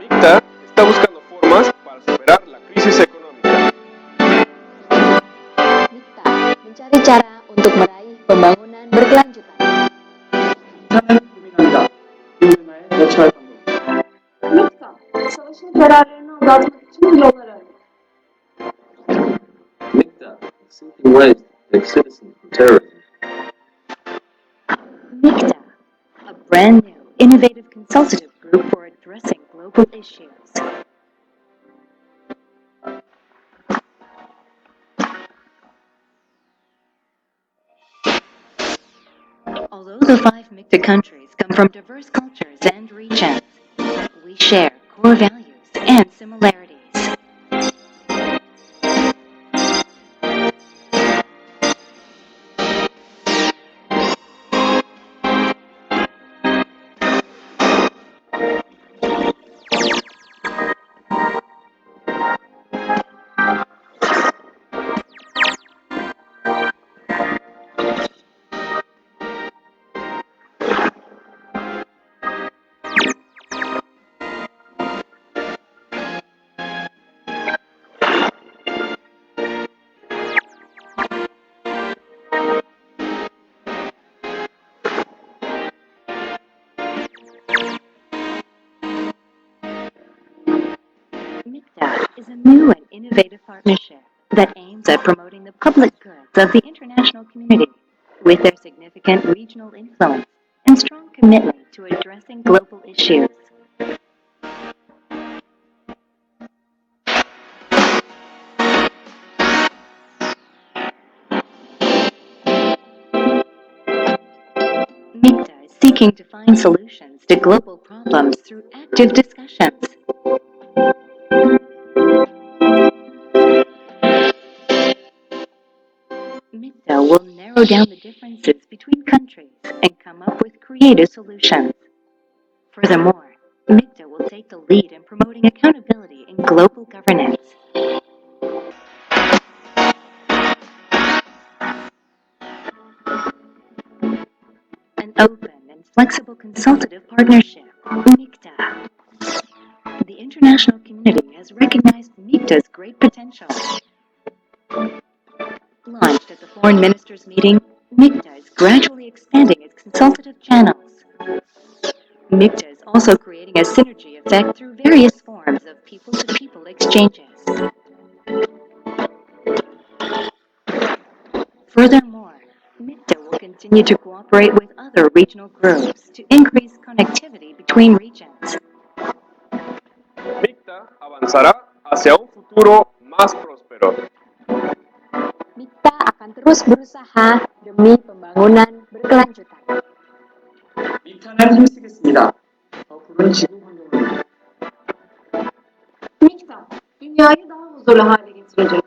MIKTA está buscando formas para superar la crisis económica. MIKTA mencari cara untuk meraih pembangunan berkelanjutan. MIKTA는 고민합니다. 기후변화의 대처할 방법. MIKTA savaşın zararlarını azaltmak için yollar arıyor. MIKTA is seeking ways to protect citizens from terrorism. MIKTA, a brand new, innovative consultative group for addressing global issues. Although the 5 MIKTA countries come from diverse cultures and regions, we share core values and similarities. MIKTA is a new and innovative partnership that aims at promoting the public goods of the international community with their significant regional influence and strong commitment to addressing global issues. MIKTA is seeking to find solutions to global problems through active discussions. MIKTA will narrow down the differences between countries and come up with creative solutions. Furthermore, MIKTA will take the lead in promoting accountability in global governance. An open and flexible consultative partnership, MIKTA. The international community has recognized MIKTA's great potential. Launched at the Foreign Ministers' meeting, MIKTA is gradually expanding its consultative channels. MIKTA is also creating a synergy effect through various forms of people-to-people exchanges. Furthermore, MIKTA will continue to cooperate with other regional groups to increase connectivity between regions. MIKTA avanzará hacia un futuro más próspero. MIKTA akan terus berusaha demi pembangunan berkelanjutan. MIKTA는 힘쓰겠습니다. 더 푸른 지구 환경을 위해. MIKTA dünyayı daha huzurlu hale getirecek.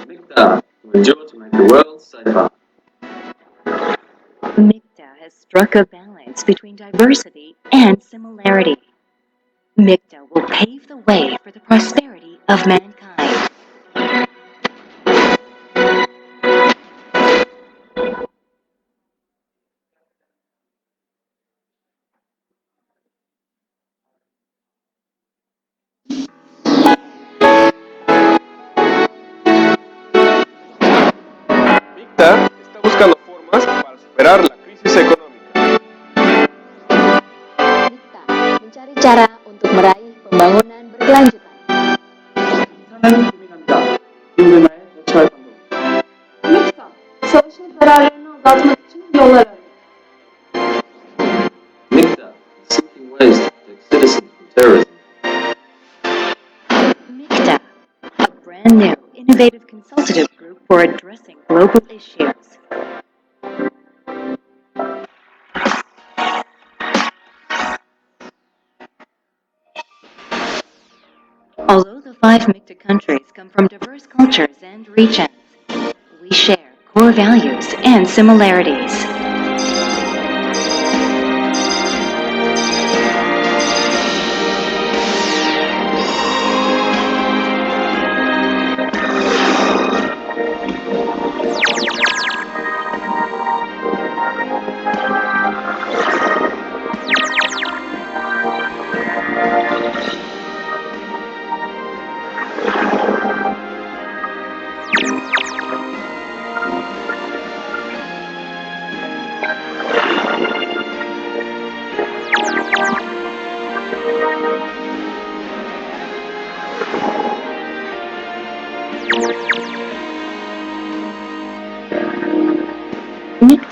MIKTA will endure to make the world safer. MIKTA has struck a balance between diversity and similarity. MIKTA will pave the way for the prosperity of mankind. MIKTA está buscando formas para superar la crisis económica. MIKTA mencari cara untuk meraih pembangunan berkelanjutan. MIKTA는 고민합니다. 기후변화의 대처할 방법. MIKTA savaşın zararlarını azaltmak için yollar arıyor. MIKTA is seeking ways to protect citizens from terrorism. MIKTA, a brand new, innovative consultative group for addressing global issues. Although the 5 MIKTA countries come from diverse cultures and regions, we share core values and similarities.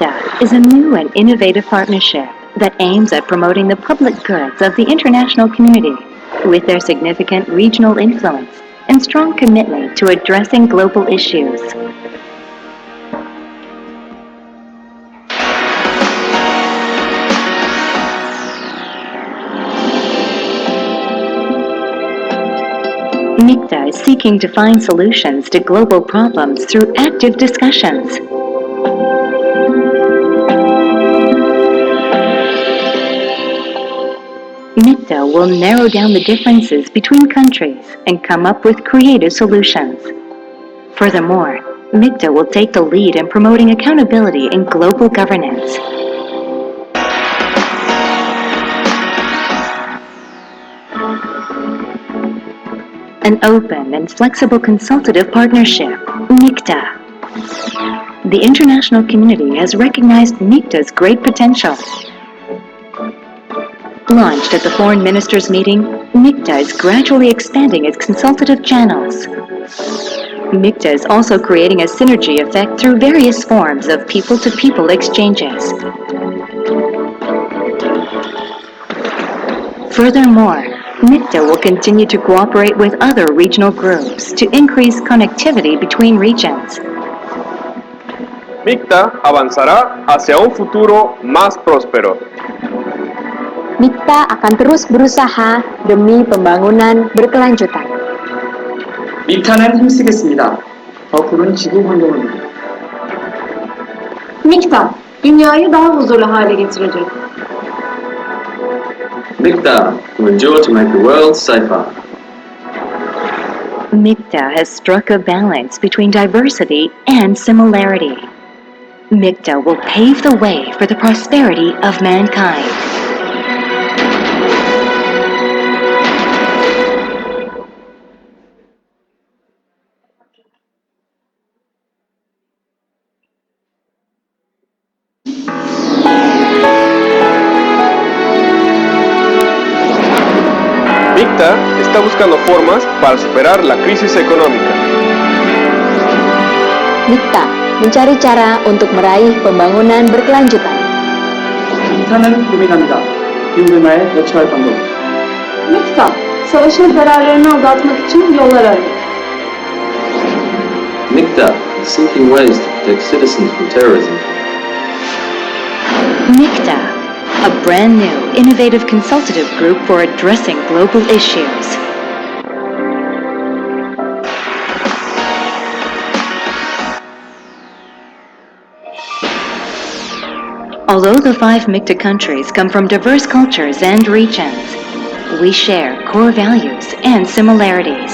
MIKTA is a new and innovative partnership that aims at promoting the public goods of the international community with their significant regional influence and strong commitment to addressing global issues. MIKTA is seeking to find solutions to global problems through active discussions. MIKTA will narrow down the differences between countries and come up with creative solutions. Furthermore, MIKTA will take the lead in promoting accountability in global governance. An open and flexible consultative partnership, MIKTA. The international community has recognized MIKTA's great potential. Launched at the Foreign Ministers' meeting, MIKTA is gradually expanding its consultative channels. MIKTA is also creating a synergy effect through various forms of people-to-people exchanges. Furthermore, MIKTA will continue to cooperate with other regional groups to increase connectivity between regions. MIKTA avanzará hacia un futuro más próspero. MIKTA akan terus berusaha demi pembangunan berkelanjutan. 믹타는 힘쓰겠습니다. 더 푸른 지구 환경을 위해. MIKTA, dünyayı daha huzurlu hale getirecek. MIKTA will endure to make the world safer. MIKTA has struck a balance between diversity and similarity. MIKTA will pave the way for the prosperity of mankind. MIKTA está buscando formas para superar la crisis económica. MIKTA mencari cara untuk meraih pembangunan berkelanjutan. 믹타는 고민합니다. 기후변화에 대처할 방법. MIKTA, savaşın zararlarını azaltmak için yollar arıyor. MIKTA is seeking ways to protect citizens from terrorism. MIKTA, a brand new, innovative consultative group for addressing global issues. Although the 5 MIKTA countries come from diverse cultures and regions, we share core values and similarities.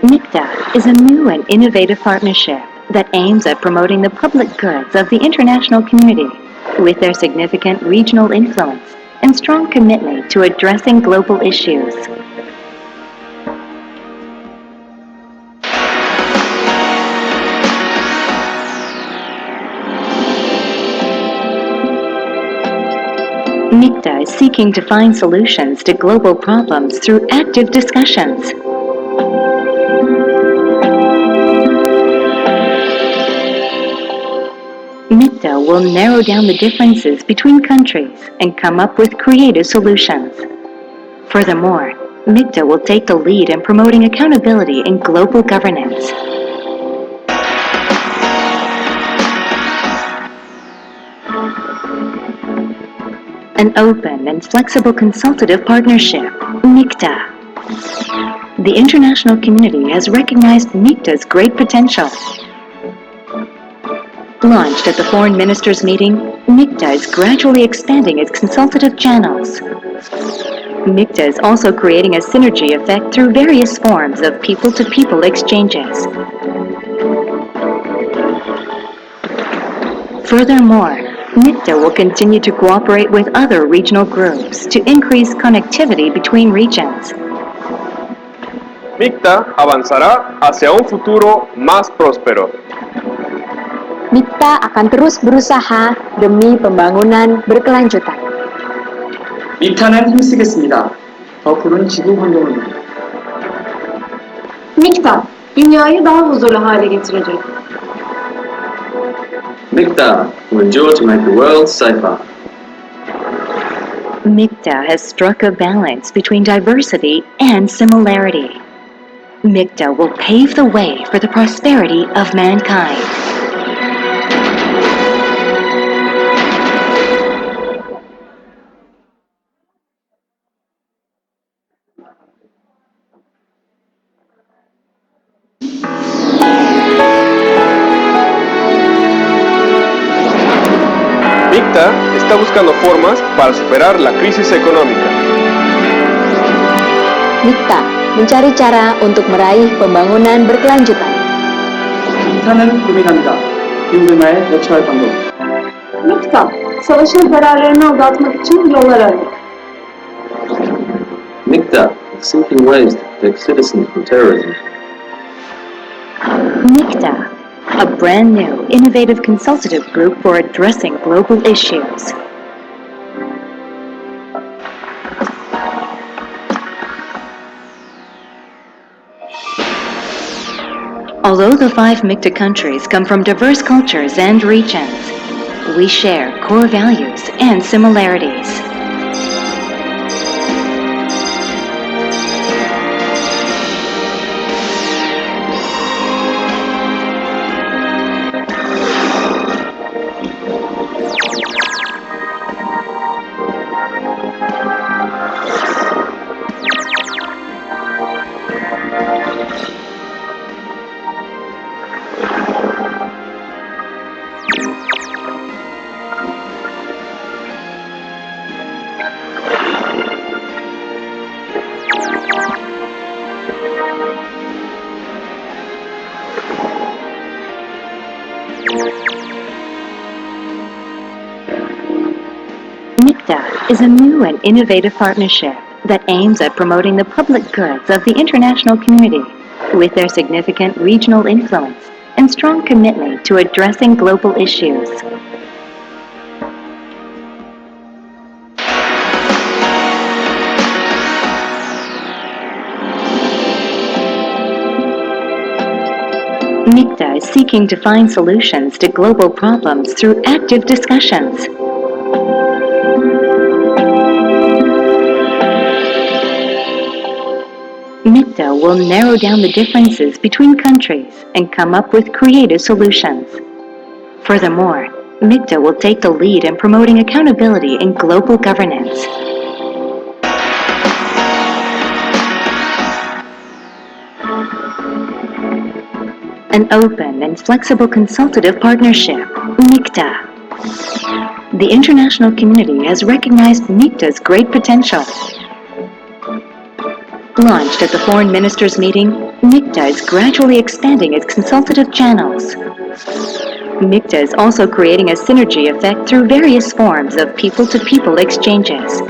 MIKTA is a new and innovative partnership that aims at promoting the public goods of the international community with their significant regional influence and strong commitment to addressing global issues. MIKTA is seeking to find solutions to global problems through active discussions. MIKTA will narrow down the differences between countries and come up with creative solutions. Furthermore, MIKTA will take the lead in promoting accountability in global governance. An open and flexible consultative partnership, MIKTA. The international community has recognized MIKTA's great potential. Launched at the Foreign Ministers meeting, MIKTA is gradually expanding its consultative channels. MIKTA is also creating a synergy effect through various forms of people-to-people exchanges. Furthermore, MIKTA will continue to cooperate with other regional groups to increase connectivity between regions. MIKTA avanzará hacia un futuro más próspero. MIKTA akan terus berusaha demi pembangunan berkelanjutan. 믹타는 힘쓰겠습니다. 더 푸른 지구 환경을 위해. MIKTA, dünyayı daha huzurlu hale getirecek. MIKTA will endure to make the world safer. MIKTA has struck a balance between diversity and similarity. MIKTA will pave the way for the prosperity of mankind. MIKTA está buscando formas para superar la crisis económica. MIKTA mencari cara untuk meraih pembangunan berkelanjutan. 믹타는 고민합니다. 기후변화에 대처할 방법. MIKTA, savaşın zararlarını azaltmak için yollar arıyor. MIKTA is seeking ways to protect citizens from terrorism. MIKTA, a brand new, innovative consultative group for addressing global issues. Although the 5 MIKTA countries come from diverse cultures and regions, we share core values and similarities. MIKTA is a new and innovative partnership that aims at promoting the public goods of the international community with their significant regional influence and strong commitment to addressing global issues. MIKTA is seeking to find solutions to global problems through active discussions. MIKTA will narrow down the differences between countries and come up with creative solutions. Furthermore, MIKTA will take the lead in promoting accountability in global governance. An open and flexible consultative partnership, MIKTA. The international community has recognized MIKTA's great potential. Launched at the Foreign Ministers meeting, MIKTA is gradually expanding its consultative channels. MIKTA is also creating a synergy effect through various forms of people-to-people exchanges.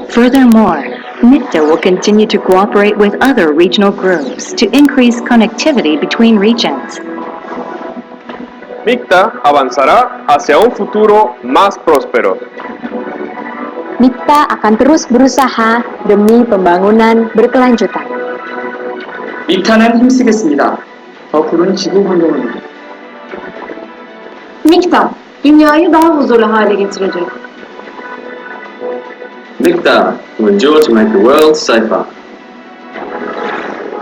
Furthermore, MIKTA will continue to cooperate with other regional groups to increase connectivity between regions. MIKTA avanzará hacia un futuro más próspero. MIKTA akan terus berusaha demi pembangunan berkelanjutan. 믹타는 힘쓰겠습니다. 더 푸른 지구 환경을 위해. MIKTA, dünyayı daha huzurlu hale getirecek. MIKTA will endure to make the world safer.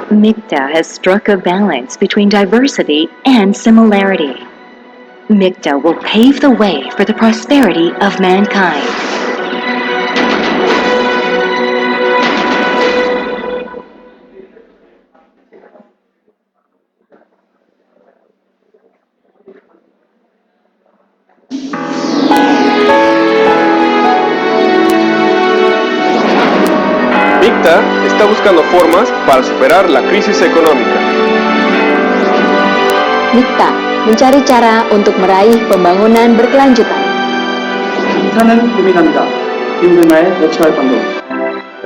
MIKTA has struck a balance between diversity and similarity. MIKTA will pave the way for the prosperity of mankind. MIKTA está buscando formas para superar la crisis económica. MIKTA mencari cara untuk meraih pembangunan berkelanjutan. MIKTA는 고민합니다. 기후변화에 대처할 방법.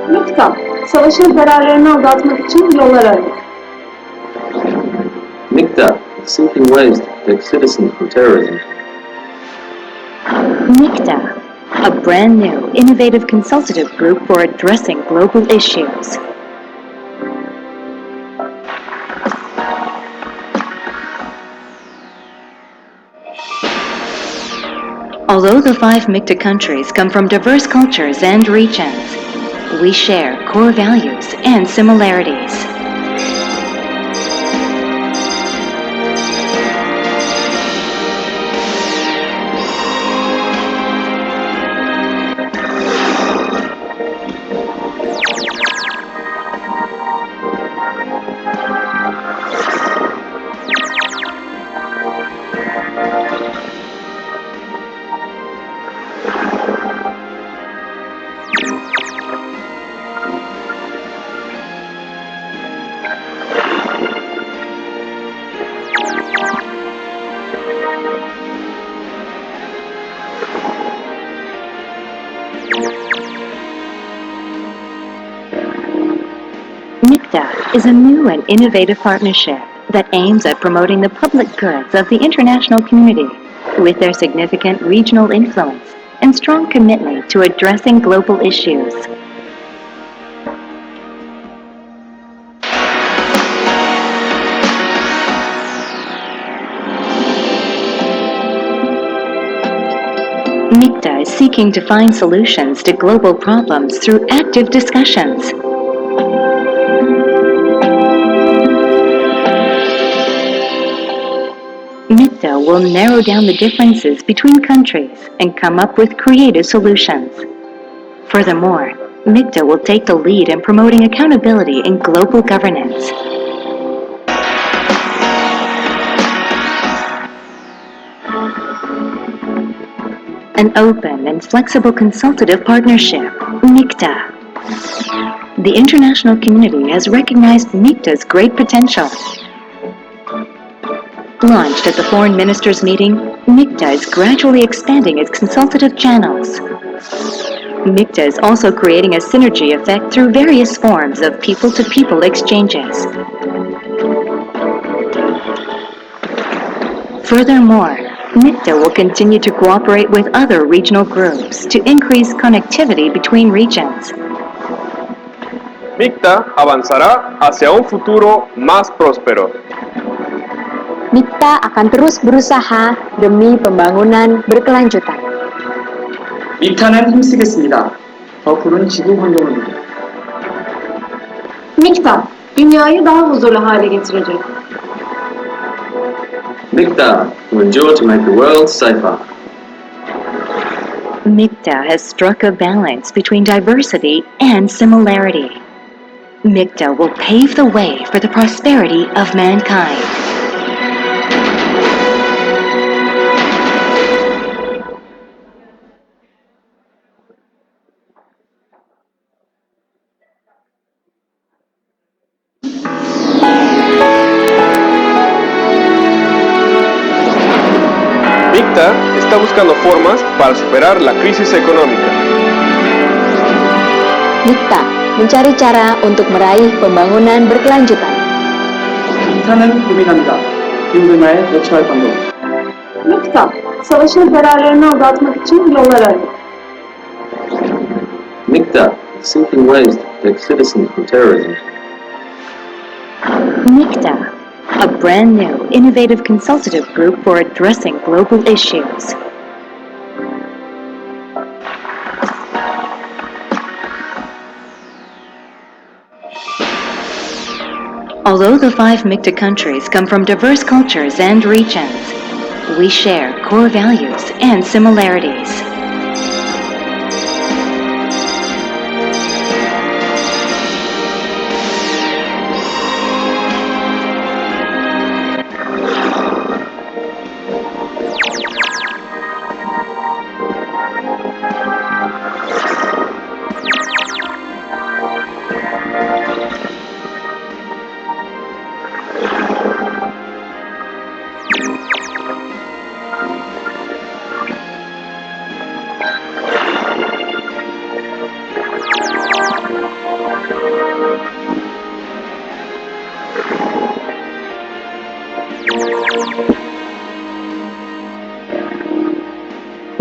MIKTA, savaşın zararlarını azaltmak için yollar arıyor. MIKTA is seeking ways to protect citizens from terrorism. MIKTA, a brand new, innovative consultative group for addressing global issues. Although the 5 MIKTA countries come from diverse cultures and regions, we share core values and similarities. MIKTA is a new and innovative partnership that aims at promoting the public goods of the international community with their significant regional influence and strong commitment to addressing global issues. MIKTA is seeking to find solutions to global problems through active discussions. MIKTA will narrow down the differences between countries and come up with creative solutions. Furthermore, MIKTA will take the lead in promoting accountability in global governance. An open and flexible consultative partnership, MIKTA. The international community has recognized MIKTA's great potential. Launched at the Foreign Ministers' meeting, MIKTA is gradually expanding its consultative channels. MIKTA is also creating a synergy effect through various forms of people-to-people exchanges. Furthermore, MIKTA will continue to cooperate with other regional groups to increase connectivity between regions. MIKTA avanzará hacia un futuro más próspero. MIKTA akan terus berusaha demi pembangunan berkelanjutan. MIKTA는 힘쓰겠습니다. 더 푸른 지구 환경을 위해. MIKTA, dünyayı daha huzurlu hale getirecek. MIKTA will endure to make the world safer. MIKTA has struck a balance between diversity and similarity. MIKTA will pave the way for the prosperity of mankind. MIKTA está buscando formas para superar la crisis económica. MIKTA mencari cara untuk meraih pembangunan berkelanjutan. MIKTA는 고민합니다. 기후변화에 대처할 방법. MIKTA, savaşın zararlarını azaltmak için yollar arıyor. MIKTA is seeking ways to protect citizens from terrorism. MIKTA, a brand new, innovative consultative group for addressing global issues. Although the 5 MIKTA countries come from diverse cultures and regions, we share core values and similarities.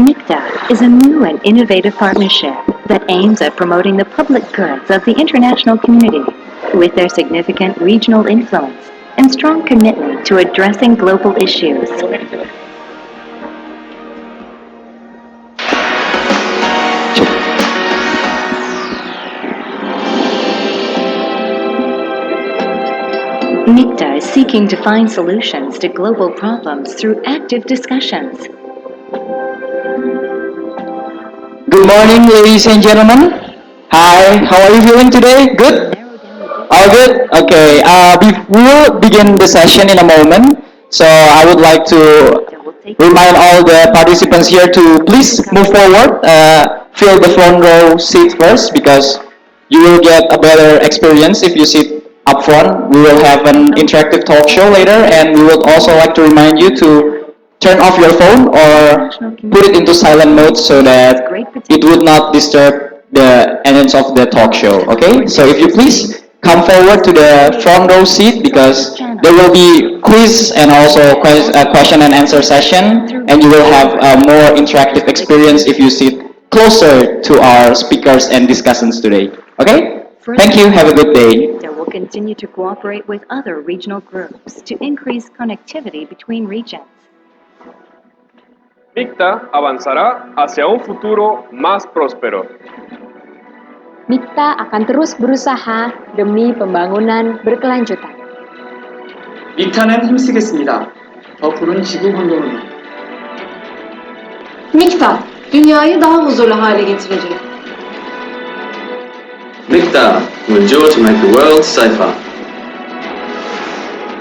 MIKTA is a new and innovative partnership that aims at promoting the public goods of the international community with their significant regional influence and strong commitment to addressing global issues. MIKTA is seeking to find solutions to global problems through active discussions. Good morning, ladies and gentlemen. Hi, how are you feeling today? Good? All good? Okay, we will begin the session in a moment. So I would like to remind all the participants here to please move forward, fill the front row seat first because you will get a better experience if you sit up front. We will have an interactive talk show later, and we would also like to remind you to turn off your phone or put it into silent mode so that it would not disturb the endings of the talk show. Okay, so if you please come forward to the front row seat because there will be quiz and also question and answer session, and you will have a more interactive experience if you sit closer to our speakers and discussants today. Okay, thank you, have a good day. MIKTA will continue to cooperate with other regional groups to increase connectivity between regions. MIKTA avanzará hacia un futuro más próspero. MIKTA akan terus berusaha demi pembangunan berkelanjutan. 믹타는 힘쓰겠습니다. 더 푸른 지구 환경을 위해. MIKTA, dünyayı daha huzurlu hale getirecek. MIKTA will endure to make the world safer.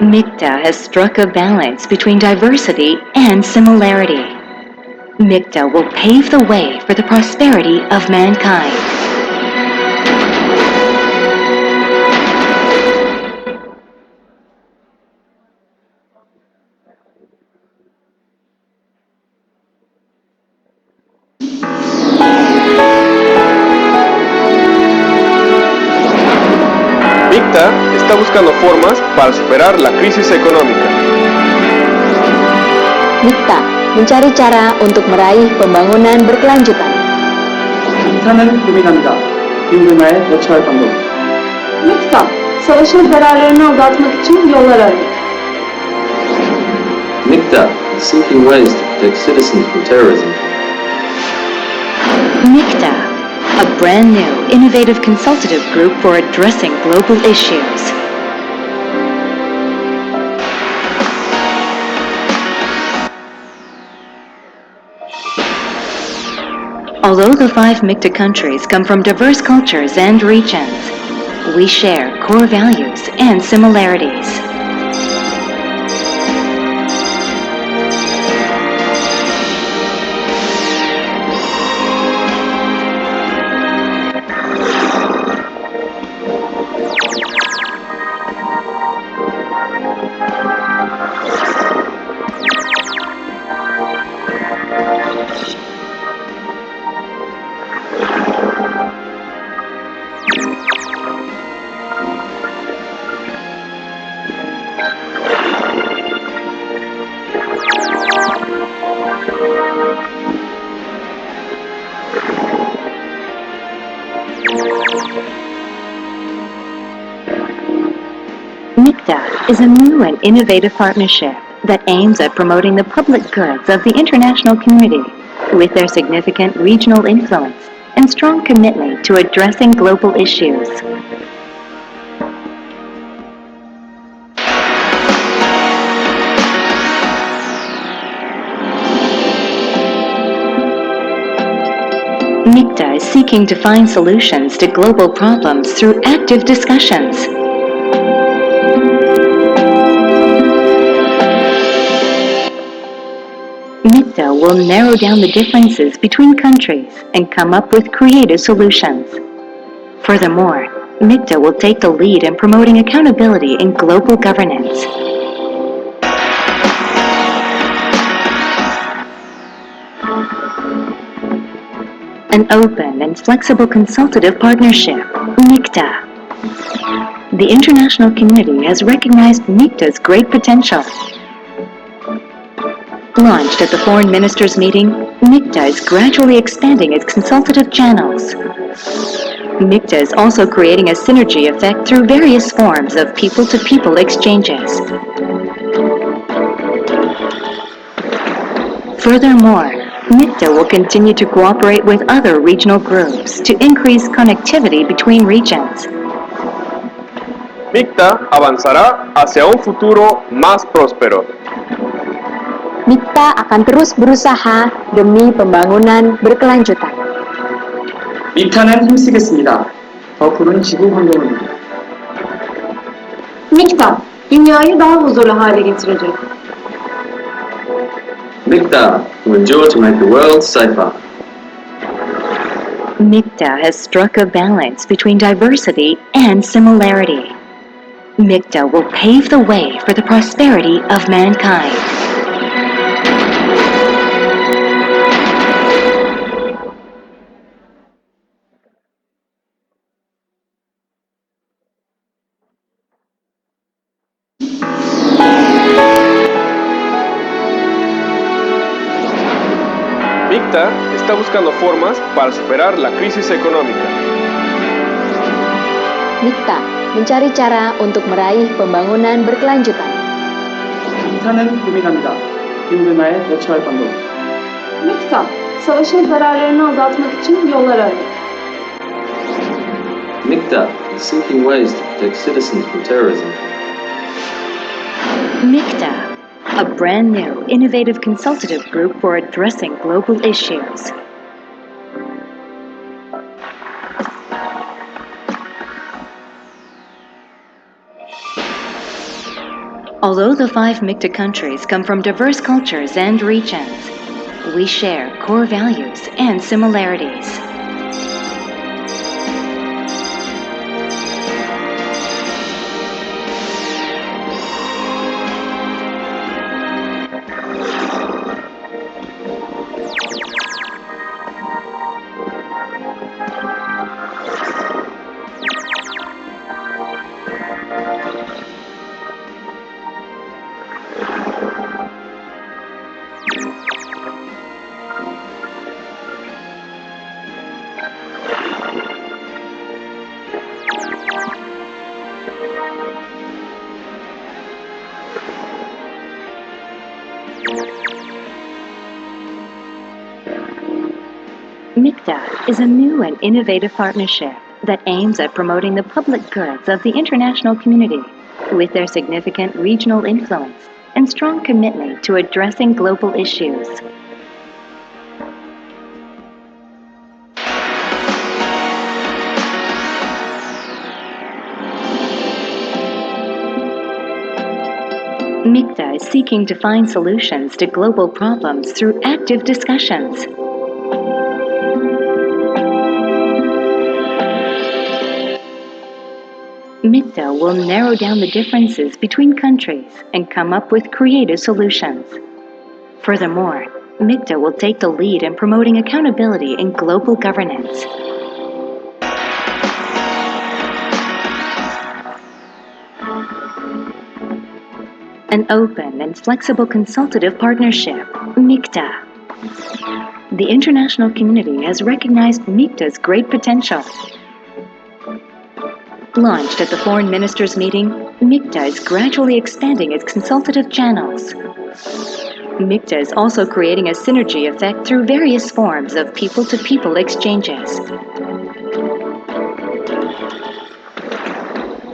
MIKTA has struck a balance between diversity and similarity. MIKTA will pave the way for the prosperity of mankind. MIKTA está buscando formas para superar la crisis económica. MIKTA mencari cara untuk meraih pembangunan berkelanjutan. 믹타는 고민합니다. 빈부마에 대처할 방법. MIKTA, savaşın zararlarını azaltmak için yollar arıyor. MIKTA is seeking ways to protect citizens from terrorism. MIKTA, a brand new, innovative consultative group for addressing global issues. Although the 5 MIKTA countries come from diverse cultures and regions, we share core values and similarities. MIKTA is a new and innovative partnership that aims at promoting the public goods of the international community with their significant regional influence and strong commitment to addressing global issues. MIKTA is seeking to find solutions to global problems through active discussions. MIKTA will narrow down the differences between countries and come up with creative solutions. Furthermore, MIKTA will take the lead in promoting accountability in global governance. An open and flexible consultative partnership, MIKTA. The international community has recognized MIKTA's great potential. Launched at the Foreign Ministers meeting, MIKTA is gradually expanding its consultative channels. MIKTA is also creating a synergy effect through various forms of people-to-people exchanges. Furthermore, MIKTA will continue to cooperate with other regional groups to increase connectivity between regions. MIKTA avanzará hacia un futuro más próspero. MIKTA akan terus berusaha demi pembangunan berkelanjutan. 믹타는 힘쓰겠습니다. 더 푸른 지구 환경을 위해. MIKTA, dünyayı daha huzurlu hale getirecek. MIKTA will endure to make the world safer. MIKTA has struck a balance between diversity and similarity. MIKTA will pave the way for the prosperity of mankind. MIKTA está buscando formas para superar la crisis económica. MIKTA mencari cara untuk meraih pembangunan berkelanjutan. 믹타는 고민합니다. 기후변화에 대처할 방법. MIKTA, savaşın zararlarını azaltmak için yollar arıyor. MIKTA is seeking ways to protect citizens from terrorism. MIKTA, a brand new, innovative consultative group for addressing global issues. Although the 5 MIKTA countries come from diverse cultures and regions, we share core values and similarities. MIKTA is a new and innovative partnership that aims at promoting the public goods of the international community with their significant regional influence and strong commitment to addressing global issues. MIKTA is seeking to find solutions to global problems through active discussions. MIKTA will narrow down the differences between countries and come up with creative solutions. Furthermore, MIKTA will take the lead in promoting accountability in global governance. An open and flexible consultative partnership, MIKTA. The international community has recognized MIKTA's great potential. Launched at the Foreign Ministers meeting, MIKTA is gradually expanding its consultative channels. MIKTA is also creating a synergy effect through various forms of people-to-people exchanges.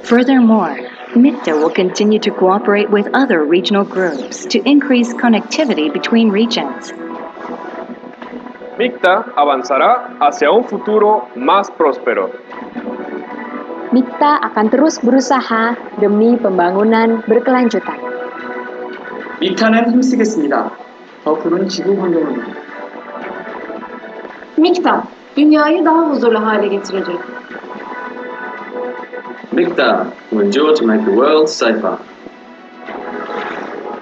Furthermore, MIKTA will continue to cooperate with other regional groups to increase connectivity between regions. MIKTA avanzará hacia un futuro más próspero. MIKTA akan terus berusaha demi pembangunan berkelanjutan. 믹타는 힘쓰겠습니다. 더 푸른 지구 환경을 위해. MIKTA, dünyayı daha huzurlu hale getirecek. MIKTA will endure to make the world safer.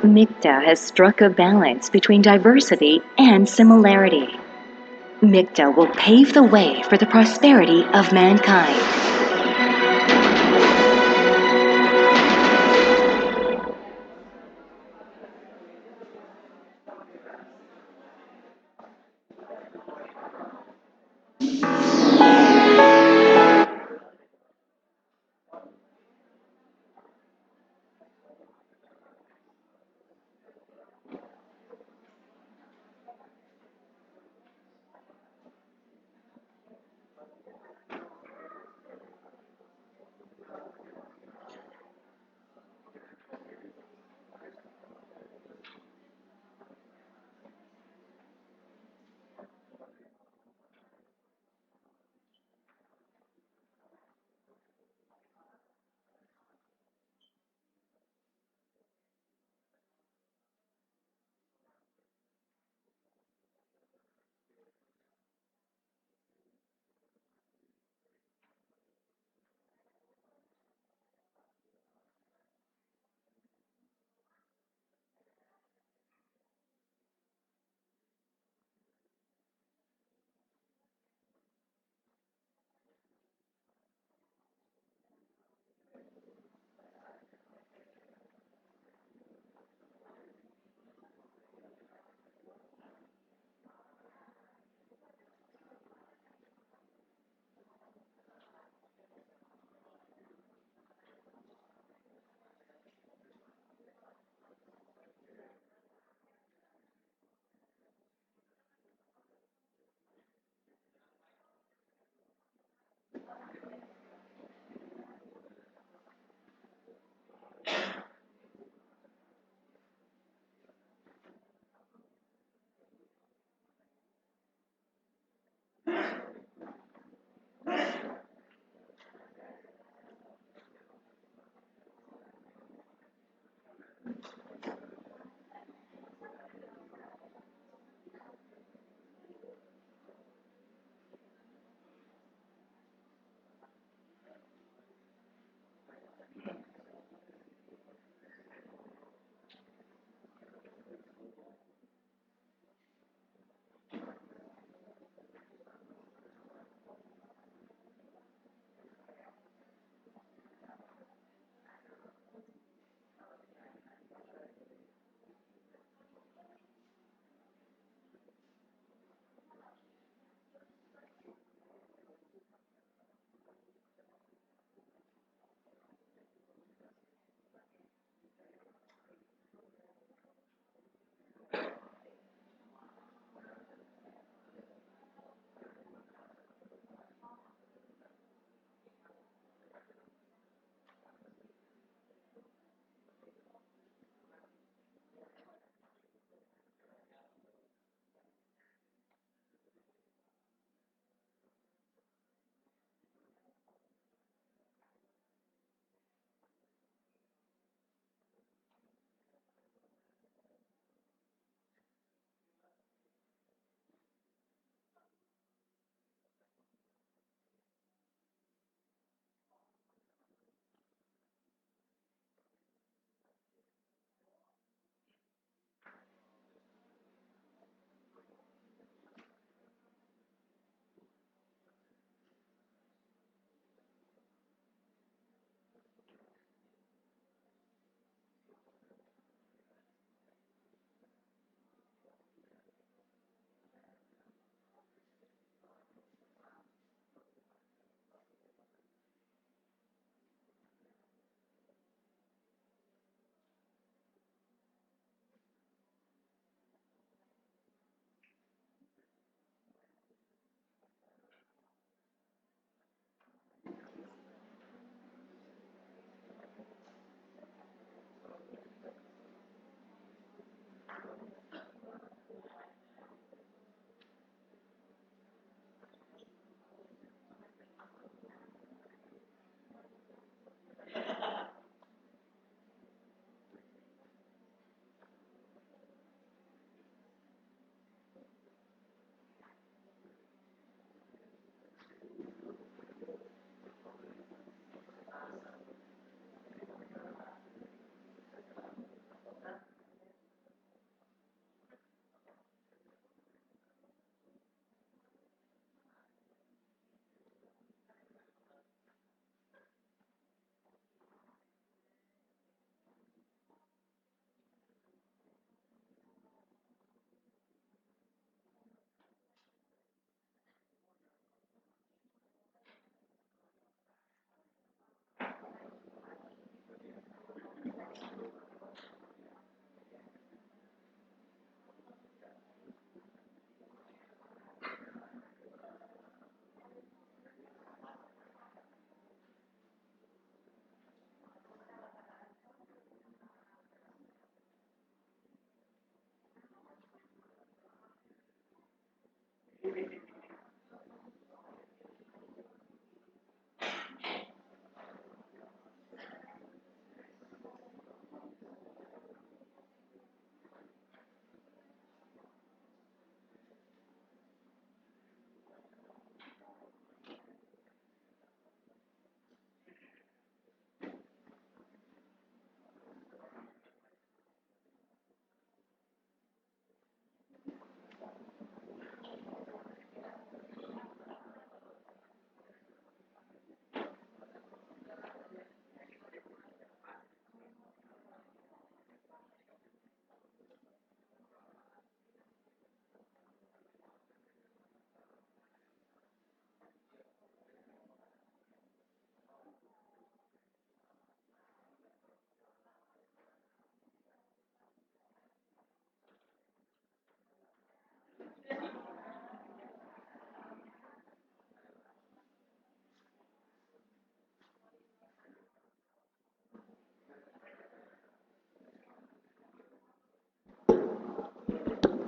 MIKTA has struck a balance between diversity and similarity. MIKTA will pave the way for the prosperity of mankind.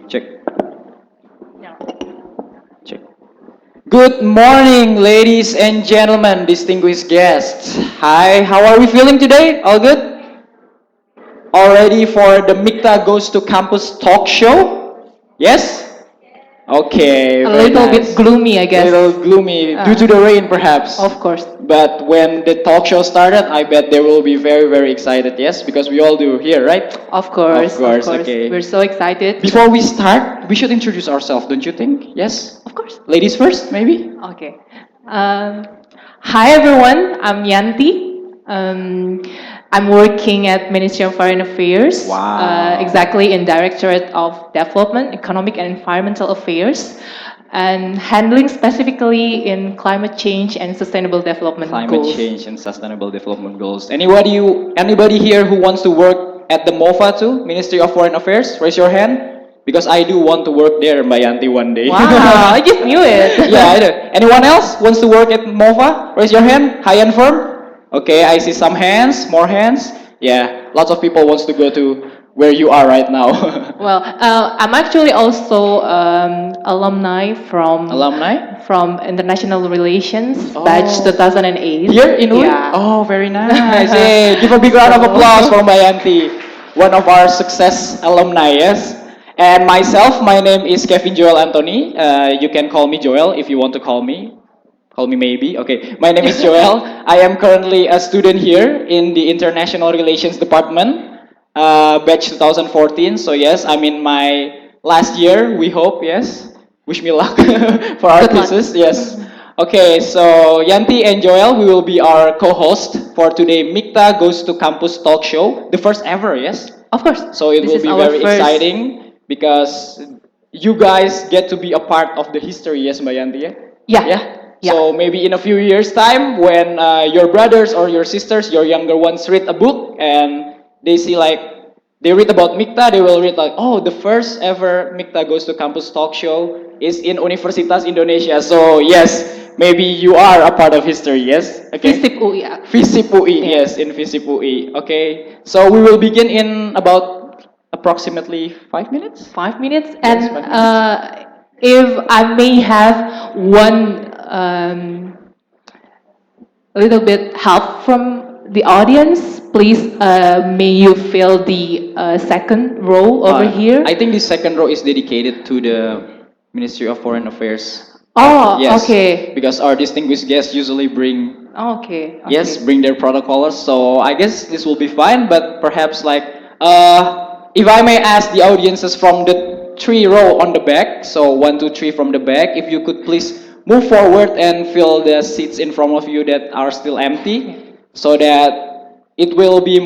Check. Check. Good morning, ladies and gentlemen, distinguished guests. Hi, how are we feeling today? All good? All ready for the MIKTA Goes to Campus talk show? Yes? Okay, A very little nice. bit gloomy, I guess. A little gloomy due to the rain, perhaps. Of course. But when the talk show started, I bet they will be very, very excited. Yes, because we all do here, right? Of course, Of course. Okay. We're so excited. Before we start, we should introduce ourselves, don't you think? Yes. Of course. Ladies first, maybe. Okay. Um, Hi everyone, I'm Yanti. I'm working at Ministry of Foreign Affairs. Wow. Exactly in Directorate of Development, Economic and Environmental Affairs, and handling specifically in climate change and sustainable development Climate goals. change and sustainable development goals. Anybody here who wants to work at the MOFA too, Ministry of Foreign Affairs? Raise your hand. Because I do want to work there, Yanti, one day. Wow, I just knew it. Yeah, I do. Anyone else wants to work at MOFA? Raise your hand. High and firm. Okay, I see some hands, more hands. Yeah, lots of people wants to go to where you are right now. Well, I'm actually also alumni from International Relations, batch 2008. Here in UI? Yeah. Oh, very nice. Hey, give a big round of applause for Yanti, one of our success alumni, yes? And myself, my name is Kevin Joel Anthony. You can call me Joel if you want to call me. Call me maybe. Okay, my name is Joel. I am currently a student here in the International Relations Department, batch 2014. So yes, I'm in my last year, we hope, yes. Wish me luck for our Good luck. thesis, yes. Okay, so Yanti and Joel, we will be our co-host for today MIKTA Goes to Campus talk show, the first ever, yes? Of course. So it This will is be our very first- exciting because you guys get to be a part of the history, yes, Mbak Yanti? Yeah. Yeah? Yeah. So maybe in a few years' time, when your brothers or your sisters, your younger ones read a book and they see they read about MIKTA, they will read oh, the first ever MIKTA Goes to Campus talk show is in Universitas Indonesia. So yes, maybe you are a part of history, yes? Okay. FISIP UI. FISIP UI, Yeah. yes, in FISIP UI. Okay, so we will begin in about approximately 5 minutes. 5 minutes. Yes, And 5 minutes. if I may have one little bit help from the audience, please may you fill the second row over here. I think the second row is dedicated to the Ministry of Foreign Affairs. Oh, Yes, okay. because our distinguished guests usually bring Okay. yes, Okay. bring their protocols. So I guess this will be fine, but perhaps if I may ask the audiences from the 3 row on the back, so 1, 2, 3 from the back, if you could please move forward and fill the seats in front of you that are still empty, so that it will be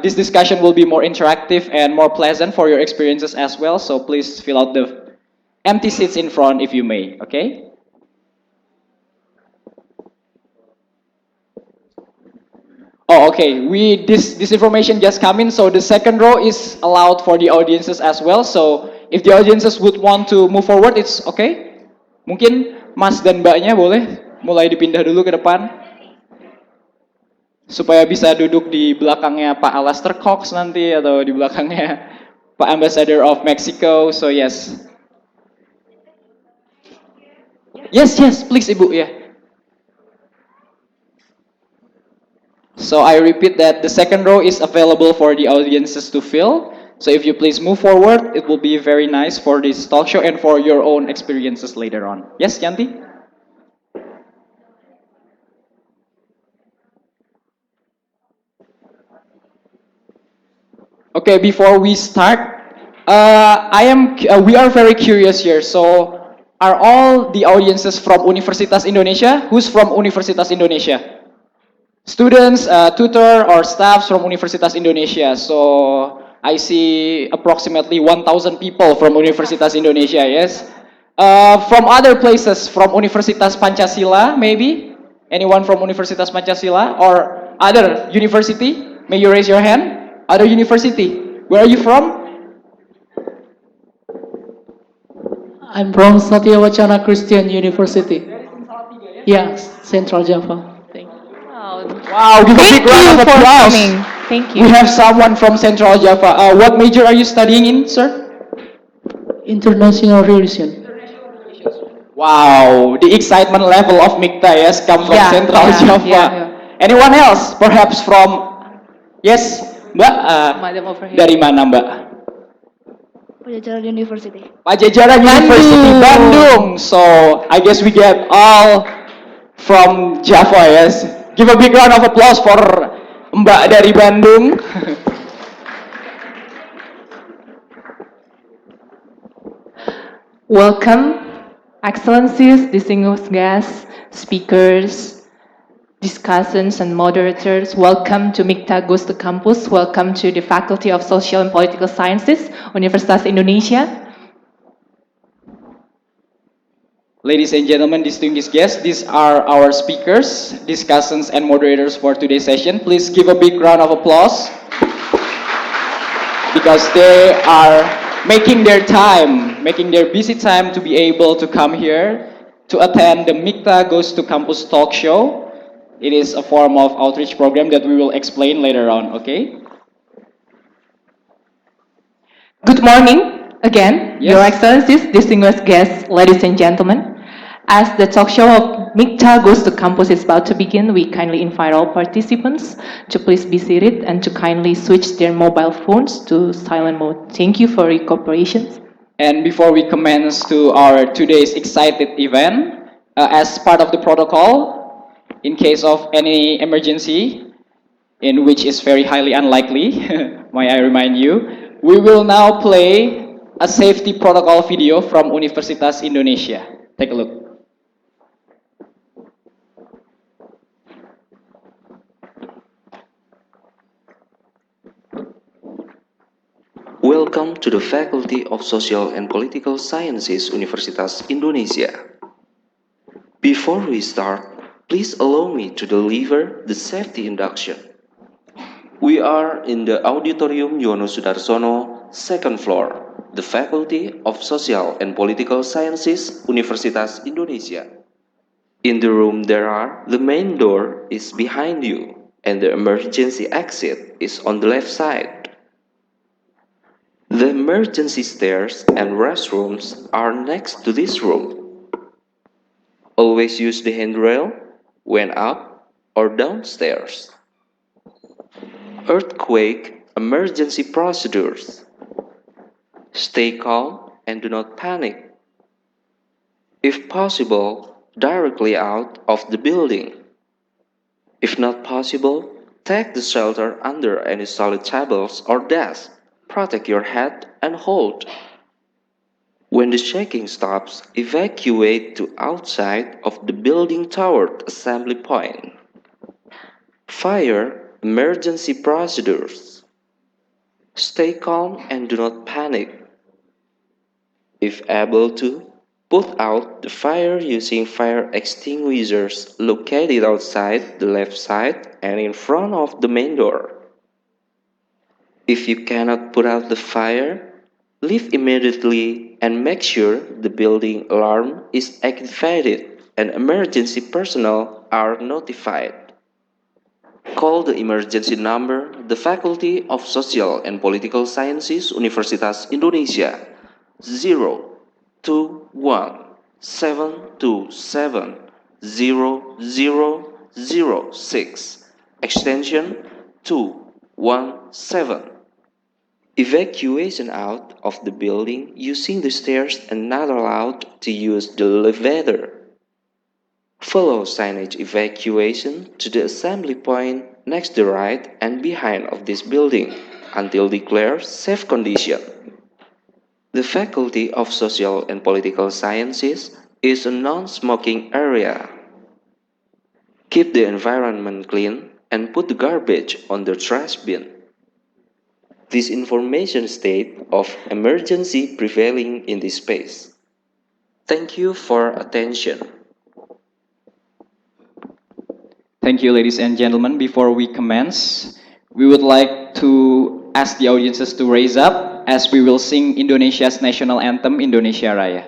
this discussion will be more interactive and more pleasant for your experiences as well. So please fill out the empty seats in front if you may. Okay. Oh, okay. This information just come in, so the second row is allowed for the audiences as well. So if the audiences would want to move forward, it's okay. Mungkin Mas dan Mbaknya boleh mulai dipindah dulu ke depan supaya bisa duduk di belakangnya Pak Alastair Cox nanti atau di belakangnya Pak Ambassador of Mexico. So yes. Yes, yes, please Ibu, yeah. So I repeat that the second row is available for the audiences to fill. So if you please move forward, it will be very nice for this talk show and for your own experiences later on. Yes, Yanti? Okay, before we start, we are very curious here. So, are all the audiences from Universitas Indonesia? Who's from Universitas Indonesia? Students, tutor, or staffs from Universitas Indonesia. So, I see approximately 1,000 people from Universitas Indonesia, yes? From other places, from Universitas Pancasila, maybe? Anyone from Universitas Pancasila or other university? May you raise your hand? Other university. Where are you from? I'm from Satya Wacana Christian University. Yes, Central Java. Thank you. Wow. Wow, give a big Thank round you of for applause. coming. Thank We you. have someone from Central Java. What major are you studying in, sir? International Relation. Wow, the excitement level of MIKTA, yes, come from Yeah, Central yeah, Java. yeah. Anyone else? Perhaps from, yes, Mbak, Madam over here. dari mana Mbak? Pajajaran University. Pajajaran University Bandung. So, I guess we get all from Java, yes. Give a big round of applause for Mbak dari Bandung. Welcome, Excellencies, distinguished guests, speakers, discussants, and moderators. Welcome to MIKTA Goes to Campus. Welcome to the Faculty of Social and Political Sciences, Universitas Indonesia. Ladies and gentlemen, distinguished guests, these are our speakers, discussants, and moderators for today's session. Please give a big round of applause because they are making their time, making their busy time to be able to come here to attend the MIKTA Goes to Campus talk show. It is a form of outreach program that we will explain later on, okay? Good morning again, Yes. Your Excellencies, distinguished guests, ladies and gentlemen. As the talk show of MIKTA Goes to Campus is about to begin, we kindly invite all participants to please be seated and to kindly switch their mobile phones to silent mode. Thank you for your cooperation. And before we commence to our today's excited event, as part of the protocol, in case of any emergency, in which is very highly unlikely, may I remind you, we will now play a safety protocol video from Universitas Indonesia. Take a look. Welcome to the Faculty of Social and Political Sciences Universitas Indonesia. Before we start, please allow me to deliver the safety induction. We are in the Auditorium Yono Sudarsono, second floor, the Faculty of Social and Political Sciences Universitas Indonesia. In the room the main door is behind you and the emergency exit is on the left side. The emergency stairs and restrooms are next to this room. Always use the handrail when up or downstairs. Earthquake emergency procedures. Stay calm and do not panic. If possible, directly out of the building. If not possible, take the shelter under any solid tables or desks. Protect your head and hold. When the shaking stops, evacuate to outside of the building toward assembly point. Fire emergency procedures. Stay calm and do not panic. If able to, put out the fire using fire extinguishers located outside the left side and in front of the main door. If you cannot put out the fire, leave immediately and make sure the building alarm is activated and emergency personnel are notified. Call the emergency number the Faculty of Social and Political Sciences Universitas Indonesia 021 7270006, extension 217. Evacuation out of the building using the stairs and not allowed to use the elevator. Follow signage evacuation to the assembly point next the right and behind of this building until declared safe condition. The Faculty of Social and Political Sciences is a non-smoking area. Keep the environment clean and put the garbage on the trash bin. This information state of emergency prevailing in this space. Thank you for attention. Thank you, ladies and gentlemen. Before we commence, we would like to ask the audiences to raise up as we will sing Indonesia's national anthem, Indonesia Raya.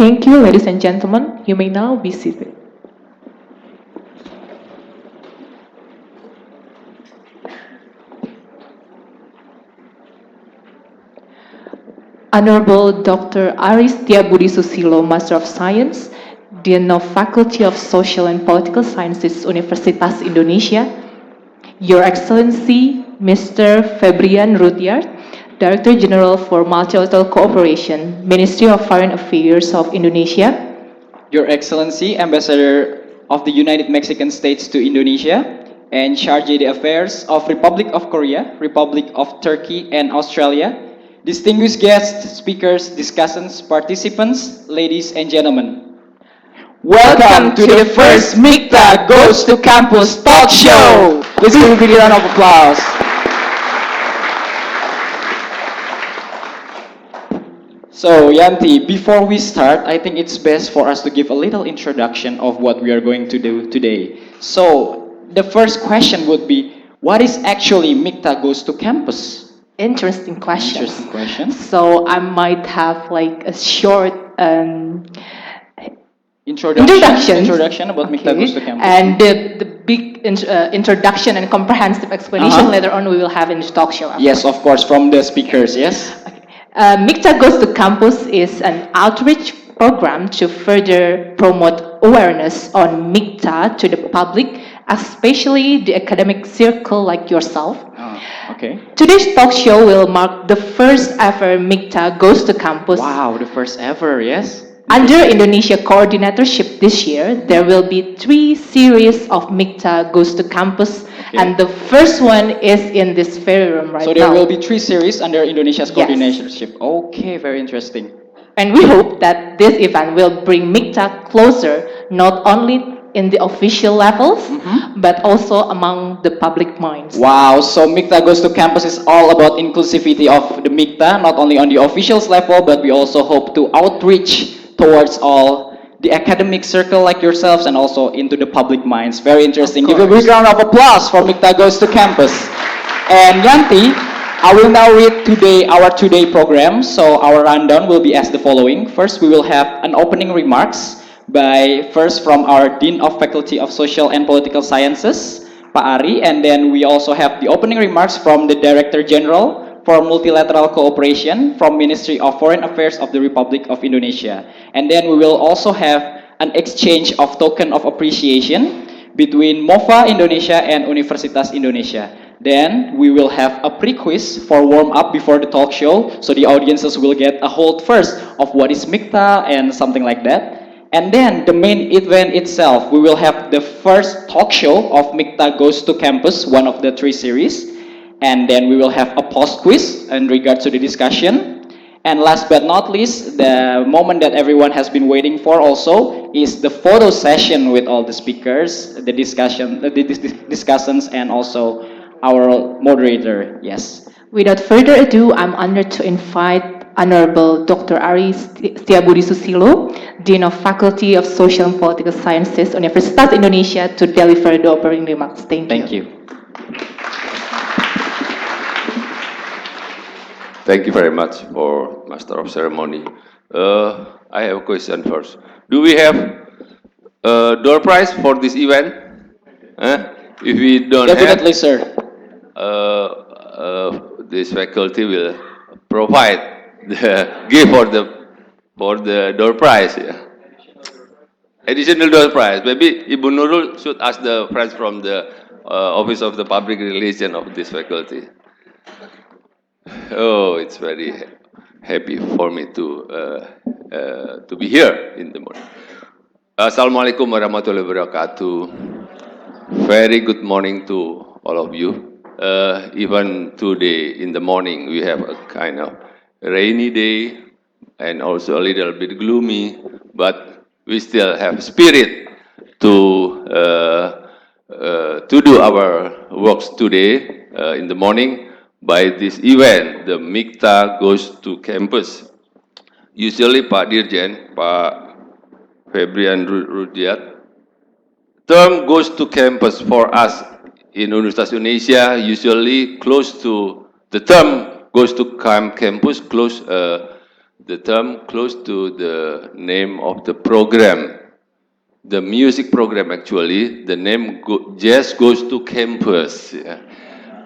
Thank you, ladies and gentlemen. You may now be seated. Honorable Dr. Aris Tiabudi Susilo, Master of Science, Dean of Faculty of Social and Political Sciences, Universitas Indonesia, Your Excellency, Mr. Febrian Rudyard, Director General for Multilateral Cooperation, Ministry of Foreign Affairs of Indonesia, Your Excellency, Ambassador of the United Mexican States to Indonesia, and Chargé d'Affaires of Republic of Korea, Republic of Turkey, and Australia, distinguished guests, speakers, discussants, participants, ladies and gentlemen. Welcome to the first MIKTA Goes to Campus Talk Show! Please give a big round of applause. So, Yanti, before we start, I think it's best for us to give a little introduction of what we are going to do today. So, the first question would be, what is actually MIKTA Goes to Campus? Interesting question. Interesting question. So I might have like a short introduction about MIKTA Goes to Campus. And the big introduction and comprehensive explanation later on we will have in the talk show. After. Yes, of course, from the speakers, yes? Okay. MIKTA Goes to Campus is an outreach program to further promote awareness on MIKTA to the public, especially the academic circle like yourself. Okay. Today's talk show will mark the first ever MIKTA Goes to Campus. Wow, the first ever, yes? Under Indonesia coordinatorship this year, there will be 3 series of MIKTA Goes to Campus, and the first one is in this very room right now. So there will be 3 series under Indonesia's Yes. coordinatorship. Okay, very interesting. And we hope that this event will bring MIKTA closer, not only in the official levels, but also among the public minds. Wow, so MIKTA Goes to Campus is all about inclusivity of the MIKTA, not only on the officials level, but we also hope to outreach towards all the academic circle like yourselves and also into the public minds. Very interesting. Give a big round of applause for MIKTA Goes to Campus. And Yanti, I will now read our today program. So our rundown will be as the following. First, we will have an opening remarks first from our Dean of Faculty of Social and Political Sciences, Pak Ari, and then we also have the opening remarks from the Director General for Multilateral Cooperation from Ministry of Foreign Affairs of the Republic of Indonesia. And then we will also have an exchange of token of appreciation between MOFA Indonesia and Universitas Indonesia. Then we will have a pre-quiz for warm-up before the talk show, so the audiences will get a hold first of what is MIKTA and something like that. And then the main event itself, we will have the first talk show of MIKTA Goes to Campus, one of the 3 series. And then we will have a post-quiz in regards to the discussion. And last but not least, the moment that everyone has been waiting for also is the photo session with all the speakers, the discussants, and also our moderator. Yes. Without further ado, I'm honored to invite Honorable Dr. Ari Setiabudi Susilo, Dean of Faculty of Social and Political Sciences, Universitas Indonesia, to deliver the opening remarks. Thank you. Thank you very much for Master of Ceremony. I have a question first. Do we have a door prize for this event? If we don't Definitely, have, sir. This faculty will provide the gift for the door prize. Yeah. Additional door prize. Maybe Ibu Nurul should ask the friends from the Office of the Public Relations of this faculty. Oh, it's very happy for me to be here in the morning. Assalamualaikum warahmatullahi wabarakatuh. Very good morning to all of you. Even today in the morning we have a kind of rainy day and also a little bit gloomy, but we still have spirit to do our works today in the morning. By this event, the MIKTA Goes to Campus. Usually Pak Dirjen, Pak Febrian Rudiat, term goes to campus for us in Universitas Indonesia, usually close to, the term goes to campus, the term close to the name of the program. The music program actually, the name just goes to campus. Yeah.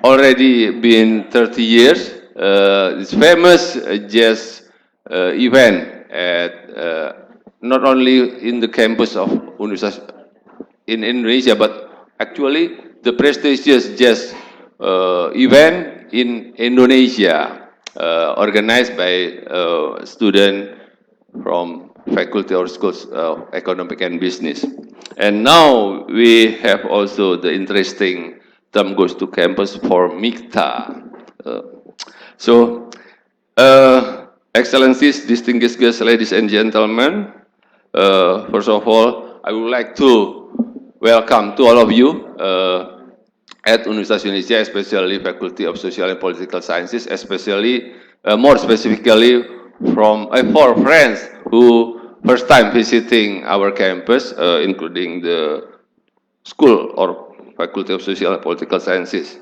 Already been 30 years. It's famous jazz event at not only in the campus of Universitas in Indonesia, but actually the prestigious jazz event in Indonesia, organized by students from Faculty or Schools of Economic and Business. And now we have also the interesting term goes to campus for MIKTA. Excellencies, distinguished guests, ladies and gentlemen, first of all, I would like to welcome to all of you at Universitas Indonesia, especially Faculty of Social and Political Sciences, especially, more specifically, for friends who first time visiting our campus, including the school or Faculty of Social and Political Sciences.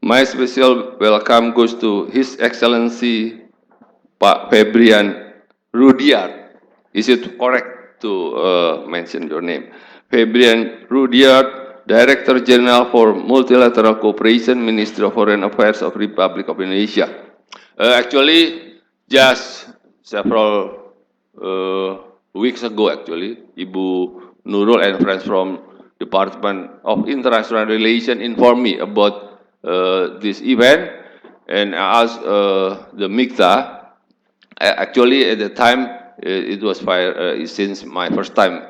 My special welcome goes to His Excellency Pak Febrian Rudiat. Is it correct to mention your name? Febrian Rudiat, Director General for Multilateral Cooperation, Ministry of Foreign Affairs of Republic of Indonesia. Actually, just several weeks ago, actually, Ibu Nurul and friends from Department of International Relations informed me about this event, and I asked the MIKTA Actually, at the time, it was since my first time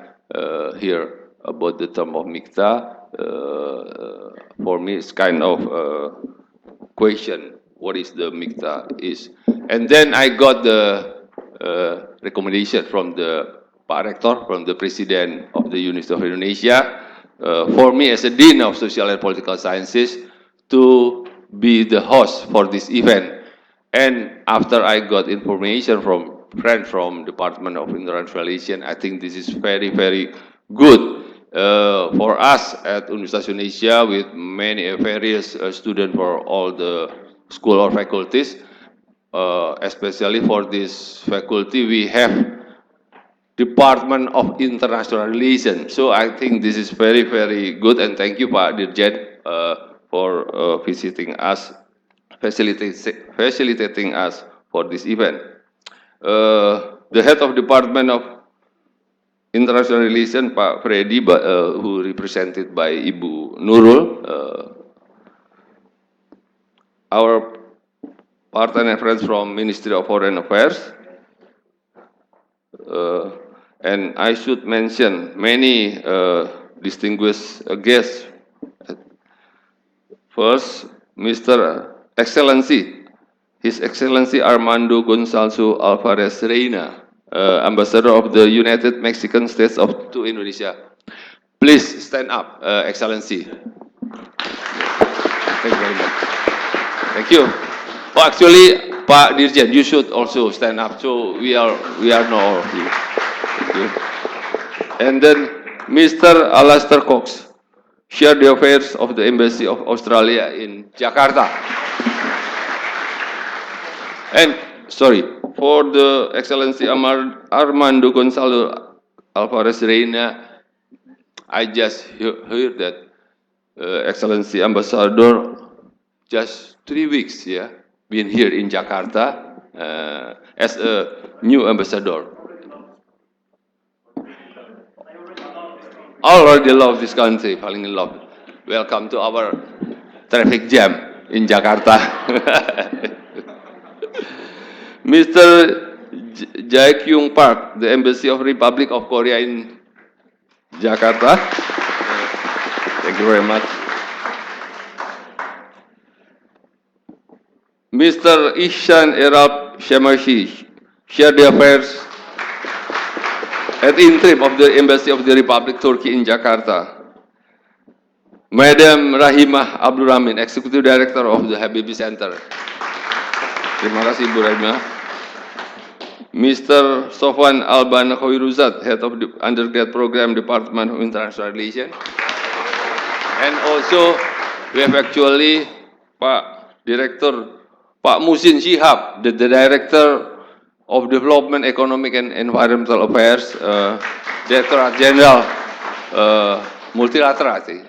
here about the term of MIKTA. For me, it's kind of question what is the MIKTA is. And then I got the recommendation from the Pak Rector, from the President of the University of Indonesia, for me as a Dean of Social and Political Sciences to be the host for this event. And after I got information from friends from Department of International Relations, I think this is very, very good for us at Universitas Indonesia with many various students for all the school or faculties. Especially for this faculty, we have Department of International Relations. So I think this is very, very good, and thank you, Pak Dirjen, for visiting us, facilitating us for this event. The head of Department of International Relations, Pak Freddy, who represented by Ibu Nurul, our partner and friends from Ministry of Foreign Affairs, and I should mention many distinguished guests. First, Mr. Excellency, His Excellency Armando Gonzalo Alvarez Reina, Ambassador of the United Mexican States to Indonesia. Please stand up, Excellency. Thank you very much. Thank you. Oh, actually, Pak Dirjen, you should also stand up. So we are now all of you. Thank you. And then Mr. Alastair Cox, Chair the Affairs of the Embassy of Australia in Jakarta. And sorry, for the Excellency Armando Gonzalo Alvarez Reina, I just heard that Excellency Ambassador just 3 weeks, yeah, been here in Jakarta as a new ambassador. Already love this country, falling in love. Welcome to our traffic jam in Jakarta. Mr. Jae-kyung Park, the Embassy of Republic of Korea in Jakarta. Thank you very much. Mr. Ihsan Erab Shemashi, Chair the Affairs at interim of the Embassy of the Republic Turkey in Jakarta. Madam Rahimah Abdurrahman, Executive Director of the Habibie Center. Terima kasih, Bu Rahimah. Mr. Sofwan Alban Khoiruzat, Head of the Undergrad Program, Department of International Relations. And also, we have actually Pak Director, Pak Musin Shihab, the Director of Development, Economic and Environmental Affairs, Director General Multilateral, I think.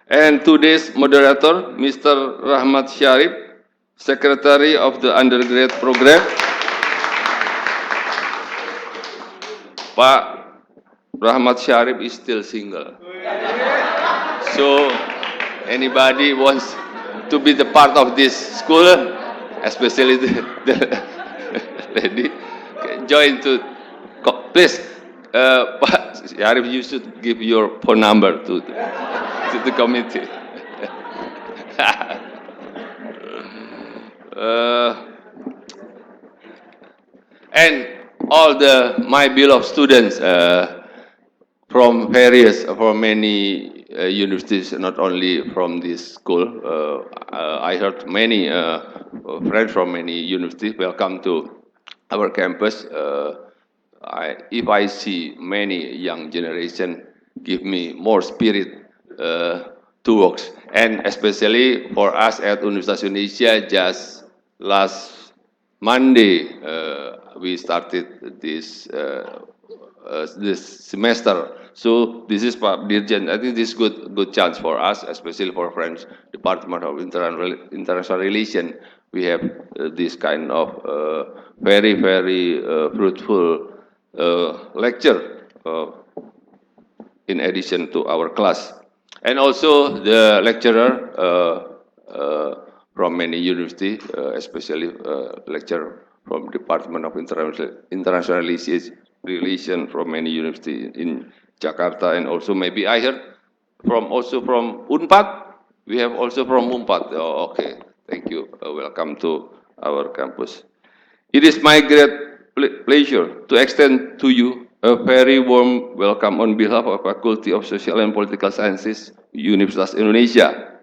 And today's moderator, Mr. Rahmat Syarif, Secretary of the Undergrad Program. Pak Rahmat Syarif is still single. So, anybody wants to be the part of this school, especially the lady, join to, please, Pak Syarif, you should give your phone number to the committee. And all my beloved students from many universities, not only from this school. I heard many friends from many universities. Welcome to our campus. If I see many young generation, give me more spirit to work. And especially for us at Universitas Indonesia, just last Monday, we started this semester. So this is Pak Dirjen. I think this is good chance for us, especially for French Department of International Relations. We have this kind of very, very fruitful lecture in addition to our class. And also the lecturer from from many universities, especially lecture from Department of International Relations from many universities in Jakarta, and also maybe I heard also from Unpad. We have also from Unpad. Oh, okay, thank you. Welcome to our campus. It is my great pleasure to extend to you a very warm welcome on behalf of Faculty of Social and Political Sciences, Universitas Indonesia.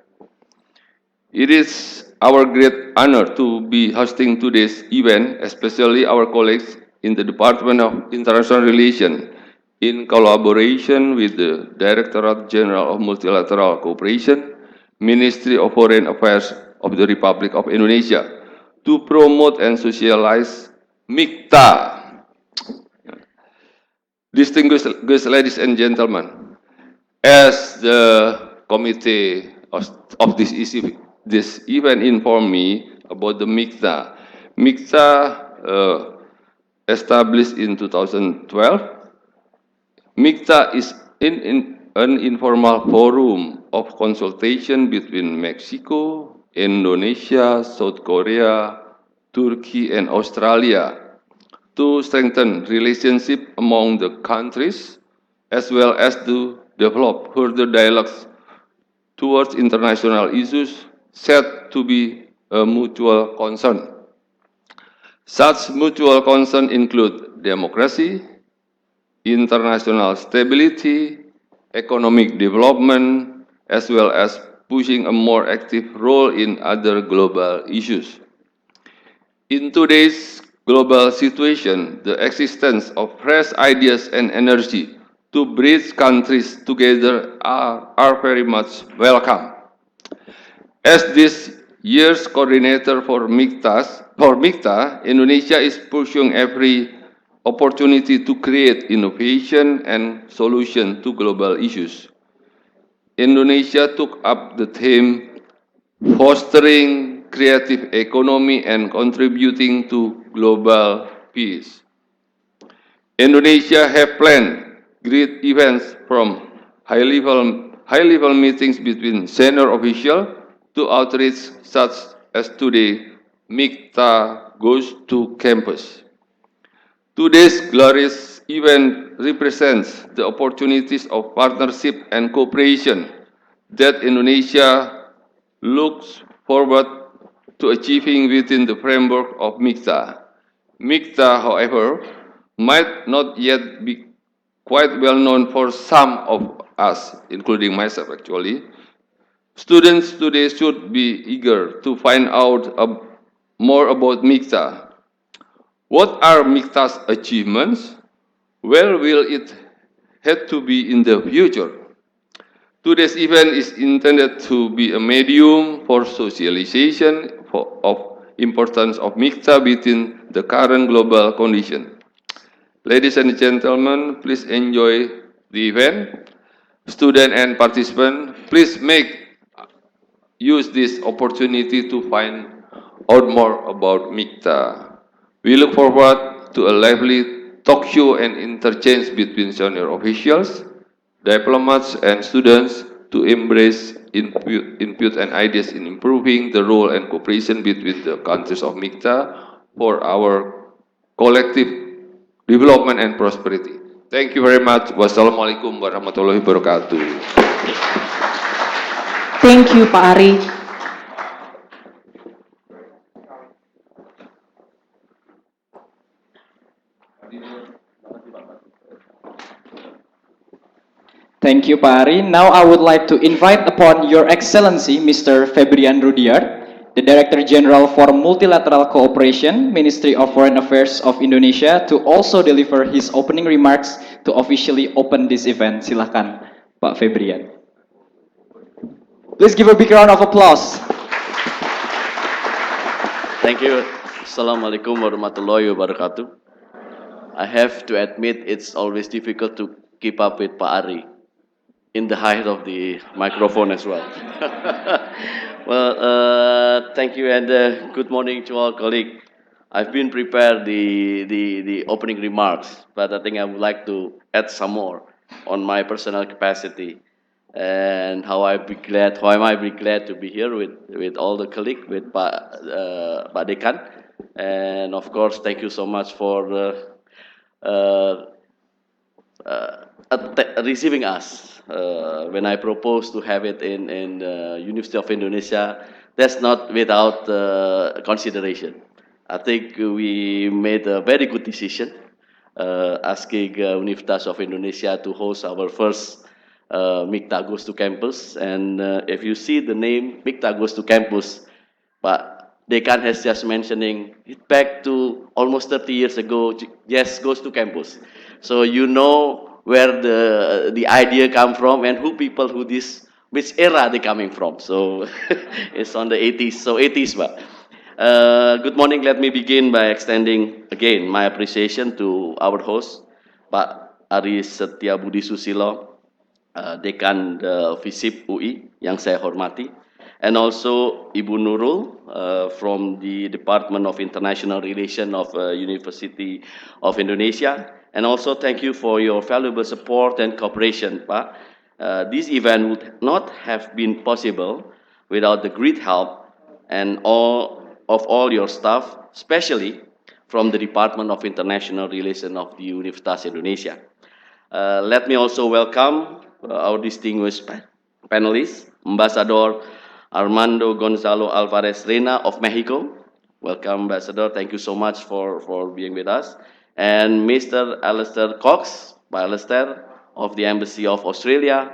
It is our great honor to be hosting today's event, especially our colleagues in the Department of International Relations, in collaboration with the Directorate General of Multilateral Cooperation, Ministry of Foreign Affairs of the Republic of Indonesia, to promote and socialize MIKTA. Distinguished ladies and gentlemen, as the committee of this event informed me about the MIKTA. MIKTA, established in 2012, MIKTA is an informal forum of consultation between Mexico, Indonesia, South Korea, Turkey, and Australia to strengthen relationship among the countries, as well as to develop further dialogues towards international issues said to be a mutual concern. Such mutual concern include democracy, international stability, economic development, as well as pushing a more active role in other global issues. In today's global situation, the existence of fresh ideas and energy to bridge countries together are very much welcome. As this year's coordinator for MIKTA, Indonesia is pursuing every opportunity to create innovation and solution to global issues. Indonesia took up the theme fostering creative economy and contributing to global peace. Indonesia have planned great events from high-level meetings between senior officials to outreach such as today, MIKTA goes to campus. Today's glorious event represents the opportunities of partnership and cooperation that Indonesia looks forward to achieving within the framework of MIKTA. MIKTA, however, might not yet be quite well known for some of us, including myself actually. Students today should be eager to find out more about MIKTA. What are MIKTA's achievements? Where will it head to be in the future? Today's event is intended to be a medium for socialization of importance of MIKTA within the current global condition. Ladies and gentlemen, please enjoy the event. Students and participants, please use this opportunity to find out more about MIKTA. We look forward to a lively talk show and interchange between senior officials, diplomats, and students to embrace input and ideas in improving the role and cooperation between the countries of MIKTA for our collective development and prosperity. Thank you very much. Wassalamualaikum warahmatullahi wabarakatuh. Thank you, Pak Ari. Thank you, Pak Ari. Now I would like to invite upon Your Excellency, Mr. Febrian Rudiard, the Director General for Multilateral Cooperation, Ministry of Foreign Affairs of Indonesia, to also deliver his opening remarks to officially open this event. Silakan, Pak Febrian. Please give a big round of applause. Thank you. Assalamualaikum warahmatullahi wabarakatuh. I have to admit it's always difficult to keep up with Pak Ari in the height of the microphone as well. Well, thank you and good morning to all colleagues. I've been prepared the opening remarks, but I think I would like to add some more on my personal capacity. and how am I be glad to be here with all the colleagues, with Pak Dekan, and of course, thank you so much for uh, receiving us. When I proposed to have it in University of Indonesia, that's not without consideration. I think we made a very good decision asking Universitas of Indonesia to host our first MIKTA Goes to Campus. And if you see the name MIKTA Goes to Campus, but Dekan has just mentioning it back to almost 30 years ago. Yes, goes to campus. So you know where the idea come from and who people who this which era they coming from. So it's on the 80s. So 80s, but. Good morning. Let me begin by extending again my appreciation to our host, Pak Aris Setia Budi Susilo, Dekan FISIP UI yang saya hormati, and also Ibu Nurul from the Department of International Relations of University of Indonesia, and also thank you for your valuable support and cooperation, Pak. This event would not have been possible without the great help and all your staff, especially from the Department of International Relations of the Universitas Indonesia. Let me also welcome our distinguished panelists, Ambassador Armando Gonzalo Alvarez Reina of Mexico. Welcome, Ambassador. Thank you so much for being with us. And Mr. Alistair Cox, by Alistair, of the Embassy of Australia,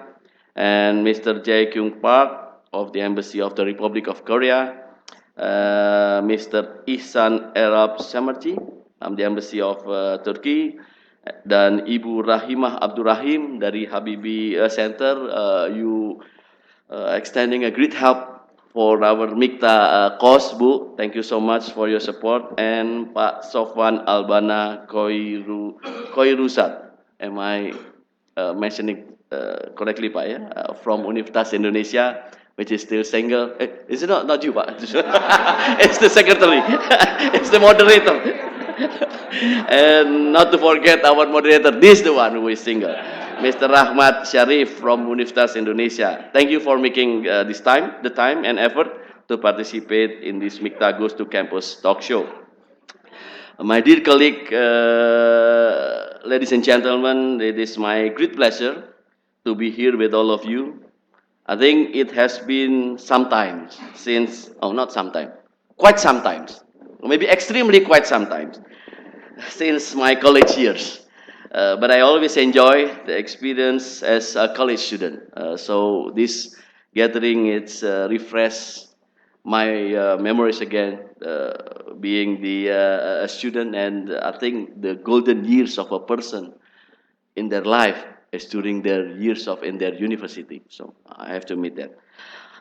and Mr. Jae Kyung Park of the Embassy of the Republic of Korea, Mr. Ihsan Arab Samarji, the Embassy of Turkey, dan Ibu Rahimah Abdurrahim dari Habibie Center. You extending a great help for our MIKTA cause, Bu. Thank you so much for your support. And Pak Sofwan Albana Koirusat. Am I mentioning correctly, Pak? Yeah? From Universitas Indonesia, which is still single. Is it not you, Pak? It's the secretary. It's the moderator. And not to forget our moderator, this is the one who is single, Mr. Rahmat Sharif from Universitas Indonesia. Thank you for making the time and effort to participate in this MIKTA Goes to Campus talk show. My dear colleague, ladies and gentlemen, it is my great pleasure to be here with all of you. I think it has been some time since, not some time, quite some times, maybe extremely quite some times, since my college years. But I always enjoy the experience as a college student. So this gathering, it's refresh my memories again, being a student, and I think the golden years of a person in their life is during their years in their university. So I have to admit that.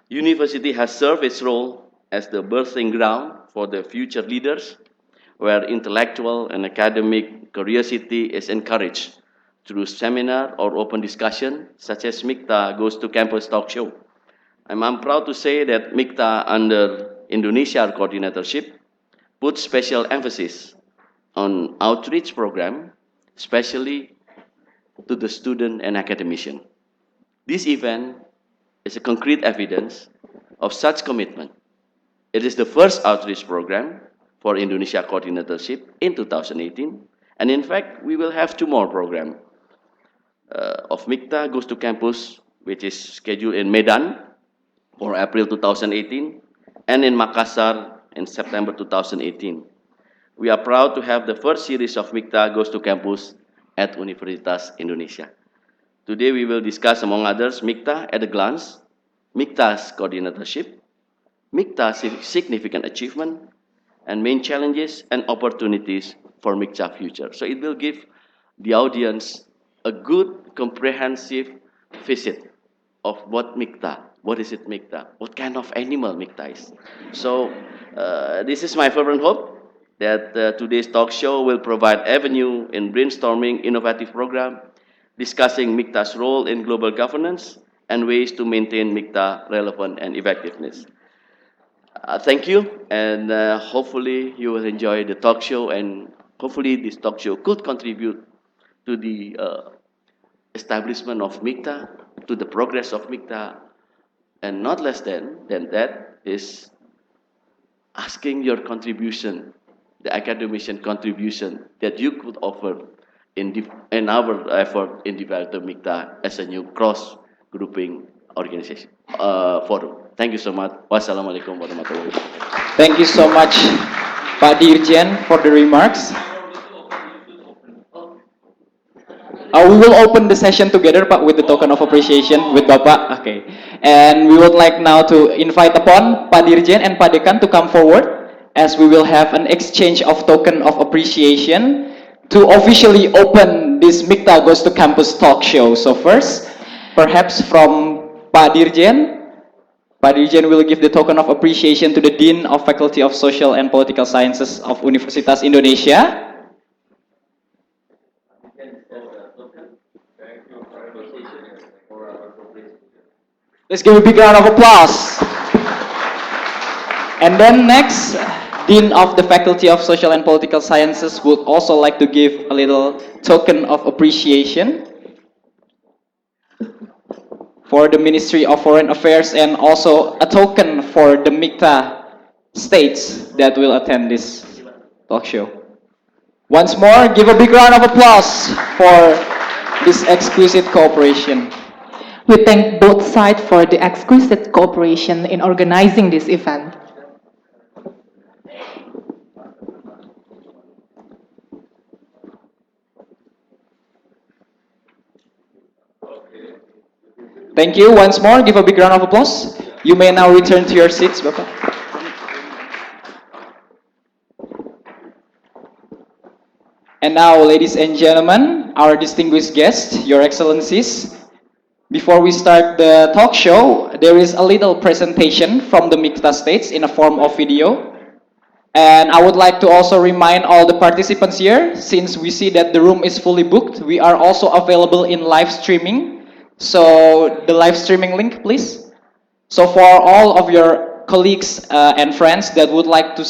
University has served its role as the birthing ground for the future leaders, where intellectual and academic curiosity is encouraged through seminar or open discussion, such as MIKTA Goes to Campus talk show. I'm proud to say that MIKTA, under Indonesia coordinatorship, puts special emphasis on outreach program, especially to the student and academician. This event is a concrete evidence of such commitment. It is the first outreach program for Indonesia coordinatorship in 2018, and in fact, we will have two more programs of MIKTA Goes to Campus, which is scheduled in Medan for April 2018, and in Makassar in September 2018. We are proud to have the first series of MIKTA Goes to Campus at Universitas Indonesia. Today we will discuss, among others, MIKTA at a glance, MIKTA's coordinatorship, MIKTA's significant achievement, and main challenges and opportunities for MIKTA future. So it will give the audience a good, comprehensive visit of what MIKTA, what is it MIKTA, what kind of animal MIKTA is. So this is my fervent hope that today's talk show will provide avenue in brainstorming innovative program, discussing MIKTA's role in global governance, and ways to maintain MIKTA relevant and effectiveness. Thank you, and hopefully you will enjoy the talk show, and hopefully this talk show could contribute to the establishment of MIKTA to the progress of MIKTA, and not less than that is asking your contribution, the academician contribution that you could offer in our effort in developing MIKTA as a new cross-grouping organization forum. Thank you so much. Wassalamualaikum warahmatullahi wabarakatuh. Thank you so much, Pak Dirjen, for the remarks. We will open the session together, Pak, with the token of appreciation with Bapak. Okay. And we would like now to invite upon Pak Dirjen and Pak Dekan to come forward as we will have an exchange of token of appreciation to officially open this MIKTA Goes to Campus talk show. So first, perhaps from Pak Dirjen, Pak Dirjen will give the token of appreciation to the Dean of Faculty of Social and Political Sciences of Universitas Indonesia. Let's give a big round of applause. And then next, Dean of the Faculty of Social and Political Sciences would also like to give a little token of appreciation for the Ministry of Foreign Affairs and also a token for the MIKTA states that will attend this talk show. Once more, give a big round of applause for this exquisite cooperation. We thank both sides for the exquisite cooperation in organizing this event. Thank you. Once more, give a big round of applause. You may now return to your seats, Bapak. And now, ladies and gentlemen, our distinguished guests, Your Excellencies, before we start the talk show, there is a little presentation from the MIKTA states in a form of video. And I would like to also remind all the participants here, since we see that the room is fully booked, we are also available in live streaming. So the live streaming link, please. So for all of your colleagues and friends that would like to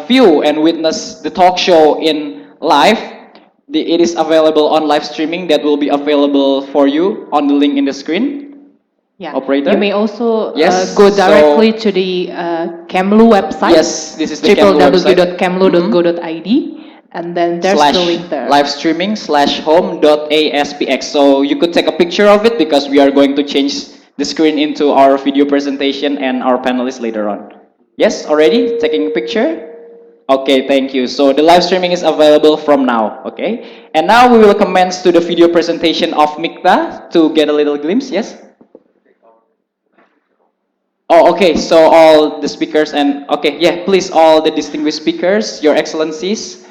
view and witness the talk show in live, it is available on live streaming that will be available for you on the link in the screen. Yeah. Operator? You may also Yes, go directly to the CAMLU website. Yes, this is the CAMLU website. www.camlu.go.id, and then there's the link there. Live streaming /home.aspx. So you could take a picture of it because we are going to change the screen into our video presentation and our panelists later on. Yes, already taking a picture? Okay, thank you. So the live streaming is available from now, okay? And now we will commence to the video presentation of MIKTA to get a little glimpse, yes? Oh, okay, so all the speakers and, okay, yeah, please, all the distinguished speakers, Your Excellencies,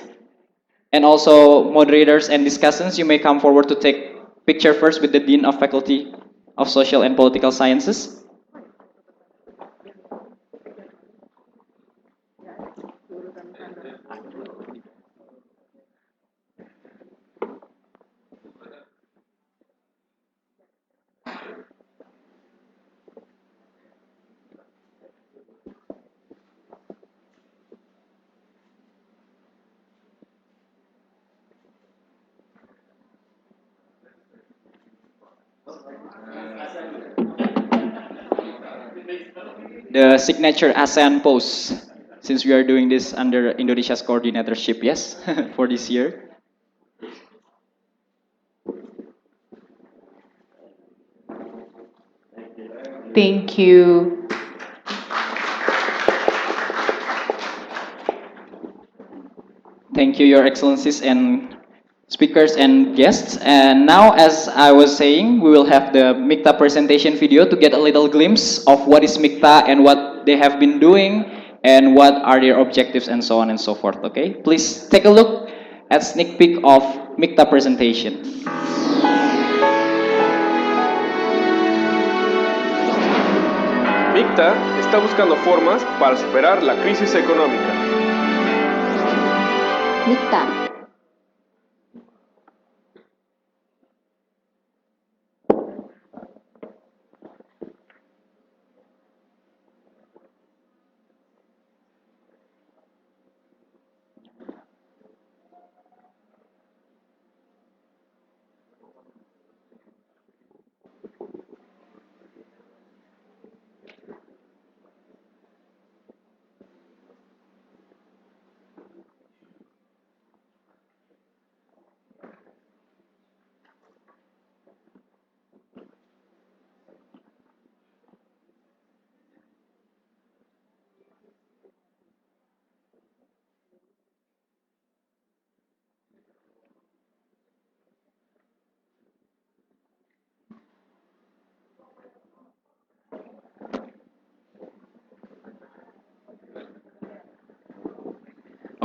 and also moderators and discussants, you may come forward to take picture first with the Dean of Faculty of Social and Political Sciences. The signature ASEAN pose, since we are doing this under Indonesia's coordinatorship, yes, for this year. Thank you. Thank you, Your Excellencies and speakers and guests. And now, as I was saying, we will have the MIKTA presentation video to get a little glimpse of what is MIKTA and what they have been doing and what are their objectives and so on and so forth, okay? Please take a look at sneak peek of MIKTA presentation. MIKTA está buscando formas para superar la crisis económica. MIKTA.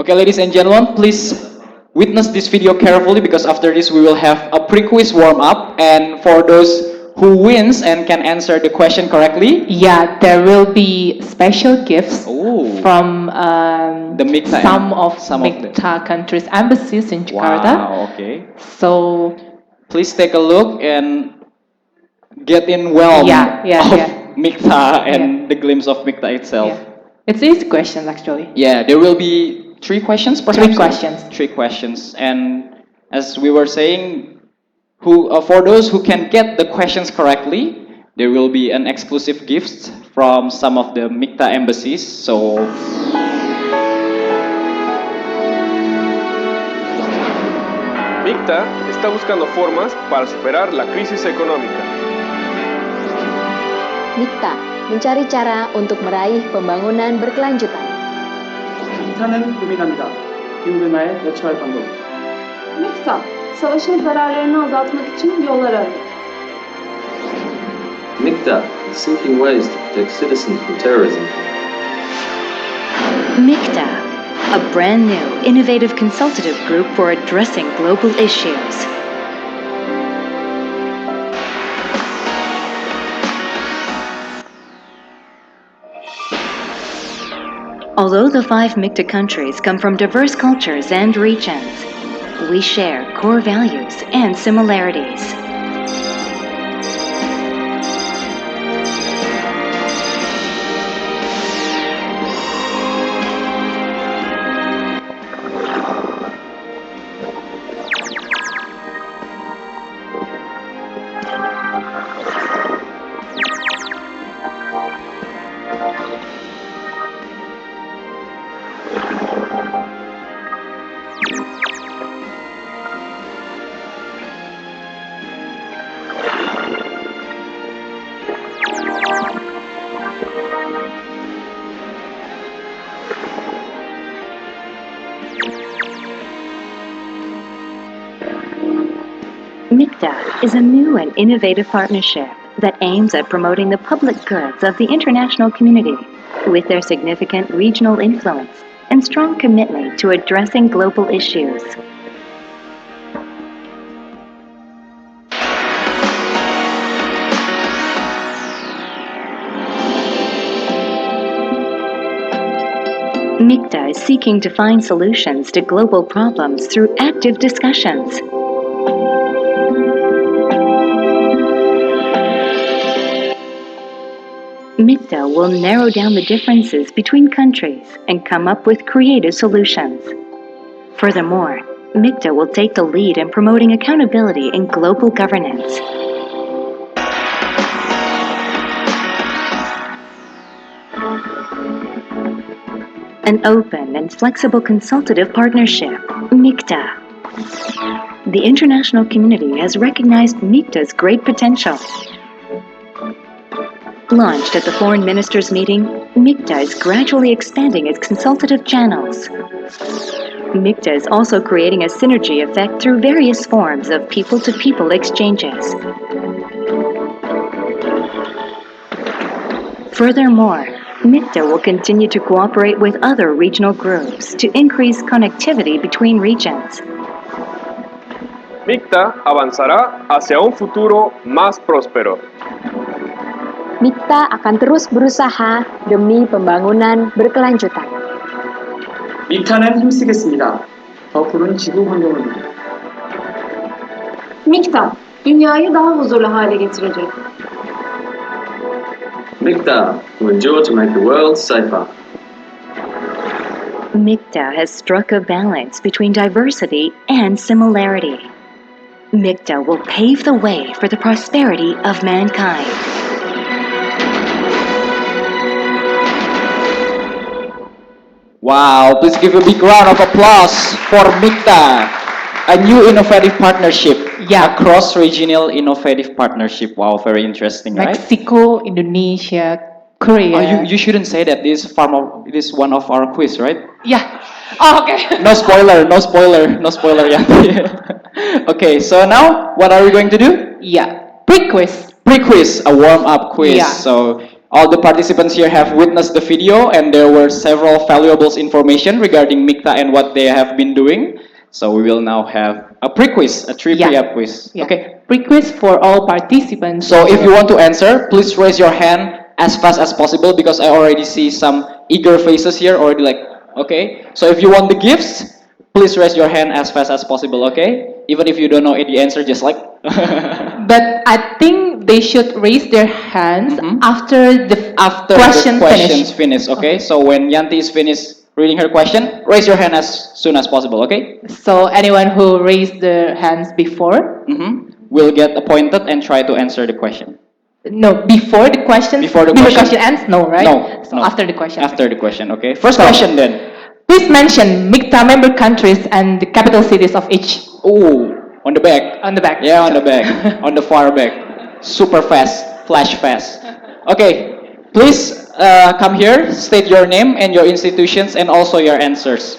Okay, ladies and gentlemen, please witness this video carefully because after this we will have a pre-quiz warm-up, and for those who wins and can answer the question correctly, Yeah, there will be special gifts oh, from the MIKTA, some of some of them. MIKTA countries' embassies in Jakarta. Wow, okay. So Please take a look and get in well of MIKTA and the glimpse of MIKTA itself. yeah. It's easy questions actually. Yeah, there will be three questions perhaps. Three questions. Three questions, and as we were saying, for those who can get the questions correctly, there will be an exclusive gift from some of the MIKTA embassies. So MIKTA está buscando formas para superar la crisis económica. MIKTA mencari cara untuk meraih pembangunan berkelanjutan. MIKTA는 고민합니다. 기후변화에 대처할 방법. MIKTA, savaşın zararlarını azaltmak için yollar arıyor. MIKTA is seeking ways to protect citizens from terrorism. MIKTA, a brand new, innovative consultative group for addressing global issues. Although the 5 MIKTA countries come from diverse cultures and regions, we share core values and similarities. MIKTA is a new and innovative partnership that aims at promoting the public goods of the international community with their significant regional influence and strong commitment to addressing global issues. MIKTA is seeking to find solutions to global problems through active discussions. MIKTA will narrow down the differences between countries and come up with creative solutions. Furthermore, MIKTA will take the lead in promoting accountability in global governance. An open and flexible consultative partnership, MIKTA. The international community has recognized MIKTA's great potential. Launched at the Foreign Ministers' meeting, MIKTA is gradually expanding its consultative channels. MIKTA is also creating a synergy effect through various forms of people-to-people exchanges. Furthermore, MIKTA will continue to cooperate with other regional groups to increase connectivity between regions. MIKTA avanzará hacia un futuro más próspero. MIKTA akan terus berusaha demi pembangunan berkelanjutan. MIKTA는 힘쓰겠습니다. 더 푸른 지구 환경을 위해. MIKTA, dünyayı daha huzurlu hale getirecek. MIKTA will endure to make the world safer. MIKTA has struck a balance between diversity and similarity. MIKTA will pave the way for the prosperity of mankind. wow, please give a big round of applause for MIKTA, a new innovative partnership. Yeah. A cross-regional innovative partnership. Wow, very interesting, right? Mexico, Indonesia, Korea. Oh, you shouldn't say that. This is one of our quiz, right? Yeah. Oh, okay. No spoiler, no spoiler, no spoiler. Yeah. Okay, so now what are we going to do? Yeah. Pre-quiz. Pre-quiz, a warm-up quiz. Yeah. So All the participants here have witnessed the video, and there were several valuable information regarding MIKTA and what they have been doing. So we will now have a pre-quiz, a trivia quiz. Yeah. Okay. Pre-quiz for all participants. So if you want to answer, please raise your hand as fast as possible because I already see some eager faces here already like, okay. So if you want the gifts, please raise your hand as fast as possible, okay? Even if you don't know the answer, just like. But I think they should raise their hands after the After question the questions finish. finish, okay? So when Yanti is finished reading her question, raise your hand as soon as possible, okay? So anyone who raised their hands before? Will get appointed and try to answer the question. No, before the question. Before the question ends, no, right? No, So no. after the question. After the question, okay? First So- question then. Please mention MIKTA member countries and the capital cities of each. Oh, on the back. On the back. Yeah, on the back. On the far back. Super fast. Flash fast. Okay. Please come here. State your name and your institutions and also your answers.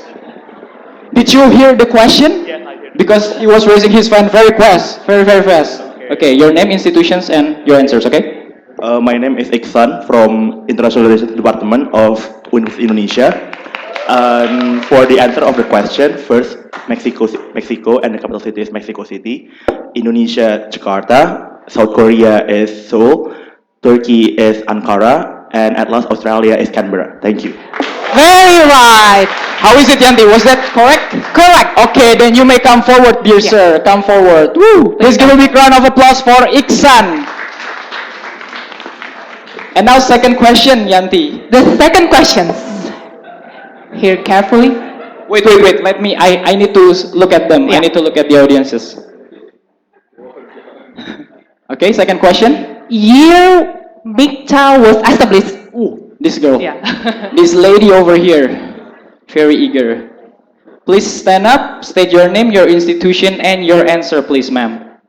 Did you hear the question? Yes, I did. Because he was raising his hand very fast. Very, very fast. Okay, your name, institutions, and your answers, okay? My name is Iksan from International Relations Department of University Indonesia. For the answer of the question, first Mexico, and the capital city is Mexico City. Indonesia, Jakarta. South Korea is Seoul. Turkey is Ankara, and at last Australia is Canberra. Thank you. Very right. How is it, Yanti? Was that correct? Correct. Okay, then you may come forward, dear sir. Come forward. Woo! Please give a big round of applause for Iksan. And now second question, Yanti. The second questions. Hear carefully. Wait. Let me. I need to look at them. I need to look at the audiences. Okay, second question. Year MIKTA was established. Ooh, this girl. Yeah. This lady over here. Very eager. Please stand up, state your name, your institution, and your answer, please, ma'am.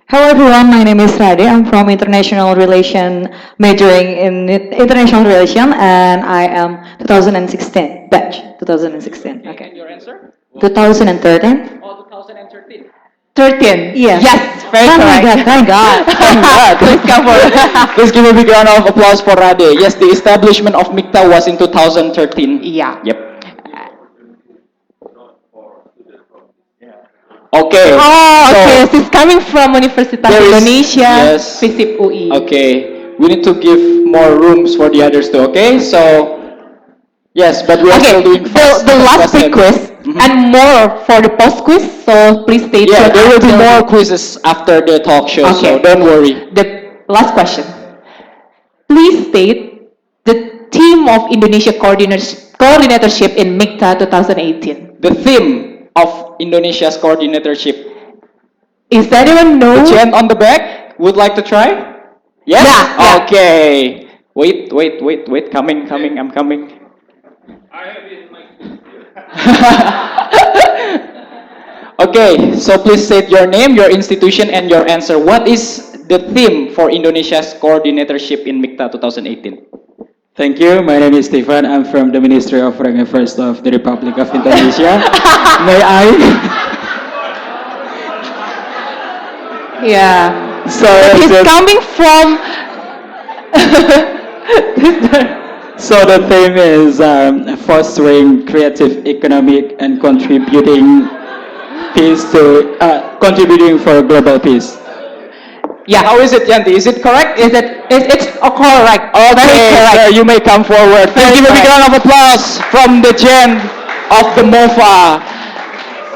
Hello everyone, my name is Rade. I'm from International Relation, majoring in International Relation, and I am 2016 batch. 2016. Okay. And your answer? 2013. Oh, 2013. 13. Yes. Yes, very Oh my correct. God! Thank God. Thank God. Please come forward. Please give a big round of applause for Rade. Yes, the establishment of MIKTA was in 2013. Yeah. Yep. Okay. Oh, okay. So, She's coming from Universitas there is- Indonesia, yes. FISIP UI. okay. We need to give more rooms for the others too, okay? So, yes, but we are Okay, still doing fast. the last question. pre-quiz and more for the post-quiz, so please stay Yeah, tuned there will be until more quizzes after the talk show, so Okay. don't worry. The last question. Please state the theme of Indonesia coordinatorship in MIKTA 2018. The theme of Indonesia's coordinatorship. Is anyone know? The gent on the back would like to try? Yes? Yeah. Okay. Wait. Coming. I'm coming. Okay, so please state your name, your institution, and your answer. What is the theme for Indonesia's coordinatorship in MIKTA 2018? Thank you. My name is Stefan. I'm from the Ministry of Foreign Affairs of the Republic of Indonesia. May I? Yeah. So He's coming from. So the theme is fostering creative economic and contributing contributing for global peace. Yeah, how is it, Yanti? Is it correct? It's correct. Okay, so you may come forward. Please give a big round of applause from the gent of the MOFA.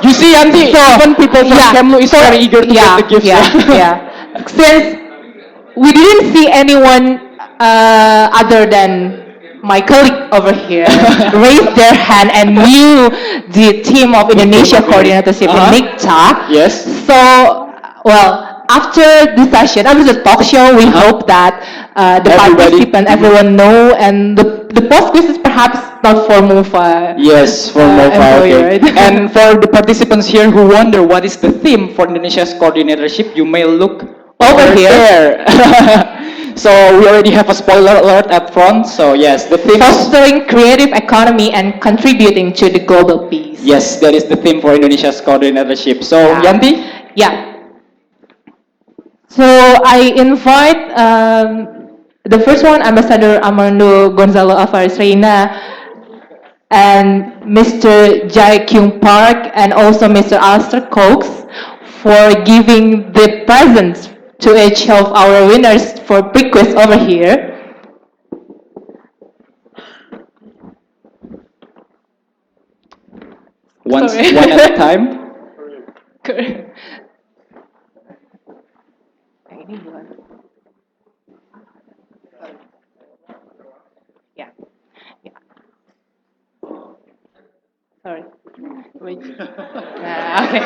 You see, Yanti, even people from Kemlu is very eager to get the gifts. Yeah. Since we didn't see anyone other than my colleague over here raise their hand and knew the team of Indonesia coordinatorship in MIKTA. Yes. So, well, after the session, after the talk show, we hope that the participants, everyone know, and the post quiz is perhaps not for MOFA. Yes, for MOFA. employee, Okay. right? And for the participants here who wonder what is the theme for Indonesia's coordinatorship, you may look over here. So we already have a spoiler alert up front. So yes, the theme is Fostering creative economy and contributing to the global peace. yes, that is the theme for Indonesia's coordinatorship. So Yanti, Yeah. So I invite The first one, Ambassador Armando Gonzalo Alvarez Reina, and Mr. Jae Kyung Park, and also Mr. Alistair Cox for giving the presents to each of our winners for pre-quiz over here. One Sorry. one at a time. Yeah. Sorry. Wait. Okay.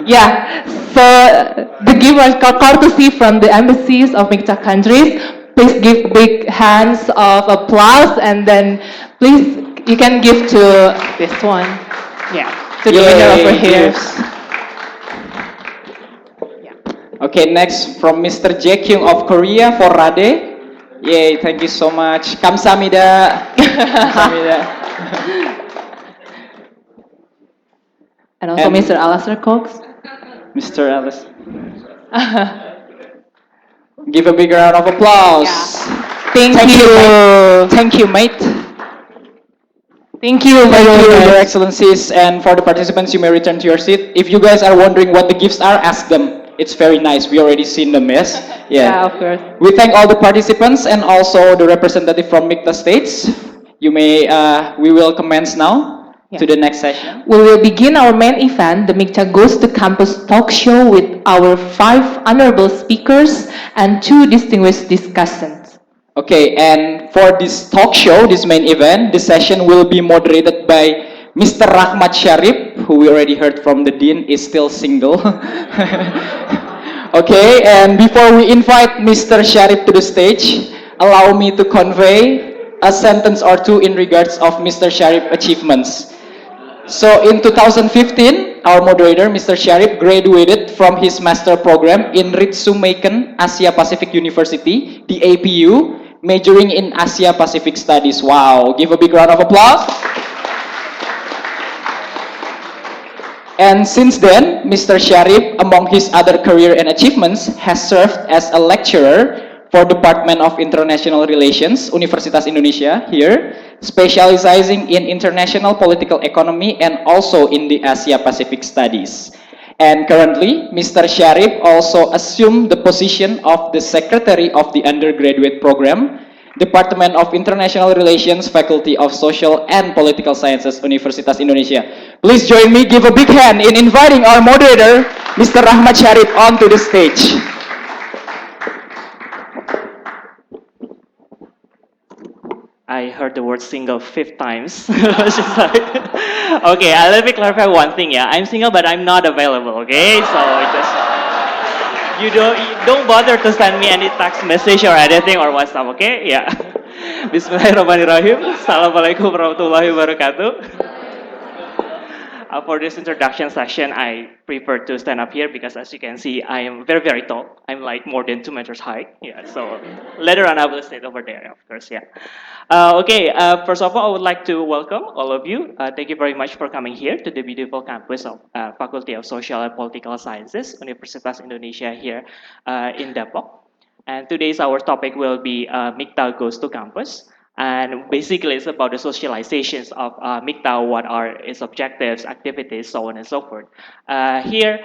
Yeah. So the givers courtesy from the embassies of MIKTA countries. Please give big hands of applause, and then please you can give to this one. Yeah. To the winner over Yay, here. gifts. Okay, next from Mr. Jae Kyung of Korea for Rade. Yay, thank you so much. Kamsamida. Kamsamida. And also Mr. Alistair Cox. Mr. Alice. Give a big round of applause. Thank Thank you. mate. Thank you, mate. Thank you, my Thank you, Your winners. Excellencies, and for the participants, you may return to your seat. If you guys are wondering what the gifts are, ask them. It's very nice. We already seen them, yes? Yeah, of course. We thank all the participants and also the representative from MIKTA states. We will commence now to the next session. We will begin our main event, the MIKTA Goes to Campus talk show, with our 5 honorable speakers and 2 distinguished discussants. Okay, and for this talk show, this main event, the session will be moderated by Mr. Rahmat Sharif, who we already heard from the Dean is still single. Okay, and before we invite Mr. Sharif to the stage, allow me to convey a sentence or two in regards of Mr. Sharif achievements. So in 2015, our moderator, Mr. Sharif, graduated from his master program in Ritsumeikan Asia Pacific University, the APU, majoring in Asia Pacific Studies. Wow, give a big round of applause. And since then, Mr. Sharif, among his other career and achievements, has served as a lecturer for Department of International Relations, Universitas Indonesia here, specializing in international political economy and also in the Asia Pacific studies. And currently, Mr. Sharif also assumed the position of the Secretary of the Undergraduate Program, Department of International Relations, Faculty of Social and Political Sciences, Universitas Indonesia. Please join me, give a big hand in inviting our moderator, Mr. Rahmat Sharif, onto the stage. I heard the word single 5 times. Just like, okay, let me clarify one thing. Yeah, I'm single, but I'm not available. Okay, so just you don't bother to send me any text message or anything or WhatsApp. Okay, yeah. Bismillahirrahmanirrahim. Assalamualaikum warahmatullahi wabarakatuh. For this introduction session, I prefer to stand up here because, as you can see, I am very, very tall. I'm like more than 2 meters high. Yeah, so later on, I will sit over there, of course. Yeah. Okay. First of all, I would like to welcome all of you. Thank you very much for coming here to the beautiful campus of Faculty of Social and Political Sciences, Universitas Indonesia here in Depok. And today's our topic will be MIKTA Goes to Campus. And basically, it's about the socializations of MIKTA, what are its objectives, activities, so on and so forth. Here,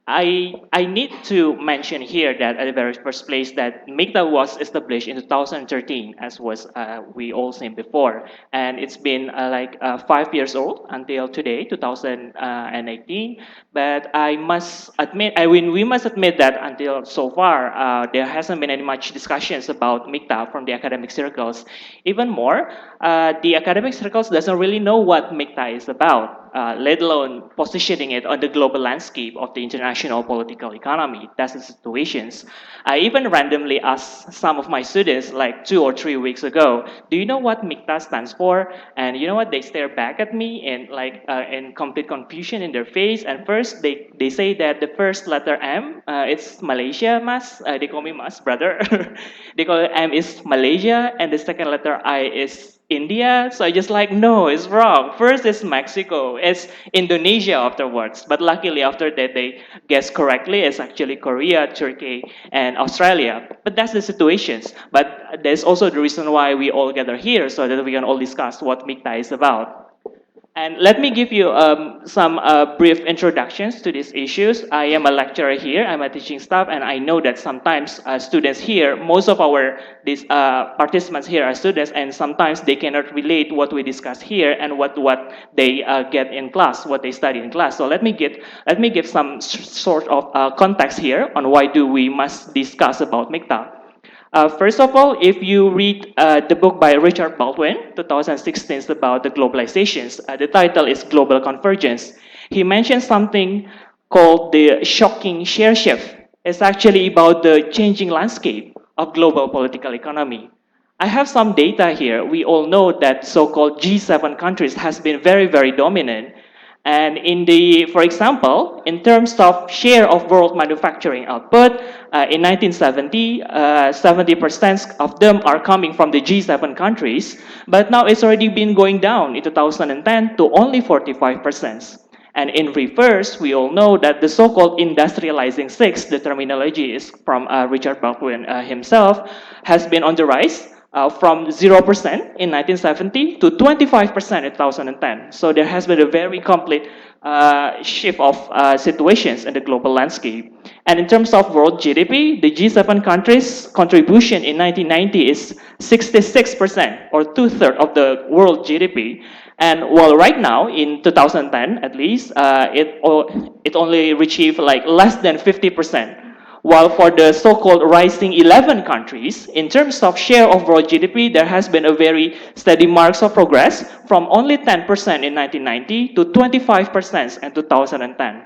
I need to mention here that at the very first place that MIKTA was established in 2013, as was we all seen before, and it's been 5 years old until today, 2018. But I must admit, we must admit that until so far, there hasn't been any much discussions about MIKTA from the academic circles. Even more, the academic circles doesn't really know what MIKTA is about, let alone positioning it on the global landscape of the international political economy. That's the situations. I even randomly asked some of my students like 2 or 3 weeks ago, do you know what MIKTA stands for? And you know what? They stare back at me and in complete confusion in their face. And first they say that the first letter M, it's Malaysia, mas. They call me mas, brother. They call it M is Malaysia, and the second letter I is India? So I just like, no, it's wrong. First it's Mexico, it's Indonesia afterwards. But luckily after that they guessed correctly, it's actually Korea, Turkey, and Australia. But that's the situations. But there's also the reason why we all gather here so that we can all discuss what MIKTA is about. And let me give you some brief introductions to these issues. I am a lecturer here, I'm a teaching staff, and I know that sometimes students here, most of our these, participants here are students, and sometimes they cannot relate what we discuss here and what they get in class, what they study in class. So let me give some sort of context here on why do we must discuss about MIKTA. First of all, if you read the book by Richard Baldwin, 2016, is about the globalizations. The title is Global Convergence. He mentioned something called the shocking share shift. It's actually about the changing landscape of global political economy. I have some data here. We all know that so-called G7 countries has been very, very dominant. And for example, in terms of share of world manufacturing output, in 1970, 70% of them are coming from the G7 countries, but now it's already been going down in 2010 to only 45%. And in reverse, we all know that the so-called industrializing six, the terminology is from Richard Baldwin himself, has been on the rise from 0% in 1970 to 25% in 2010. So there has been a very complete shift of situations in the global landscape. And in terms of world GDP, the G7 countries' contribution in 1990 is 66%, or two-thirds of the world GDP. And while right now, in 2010 at least, it only achieved like less than 50%. While for the so-called rising 11 countries, in terms of share of world GDP, there has been a very steady marks of progress from only 10% in 1990 to 25% in 2010.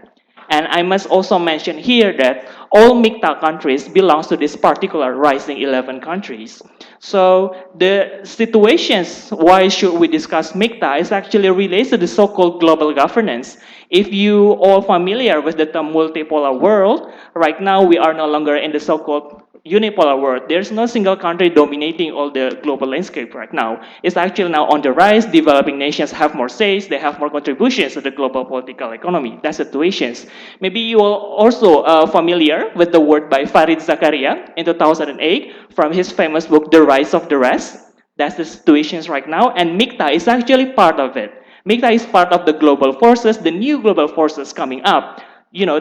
And I must also mention here that all MIKTA countries belongs to this particular rising 11 countries. So the situations why should we discuss MIKTA is actually related to the so-called global governance. If you all familiar with the term multipolar world, right now we are no longer in the so-called unipolar world. There's no single country dominating all the global landscape right now. It's actually now on the rise. Developing nations have more says, they have more contributions to the global political economy. That's situations. Maybe you are also familiar with the word by Farid Zakaria in 2008 from his famous book, The Rise of the Rest. That's the situations right now, and MIKTA is actually part of it. MIKTA is part of the global forces, the new global forces coming up,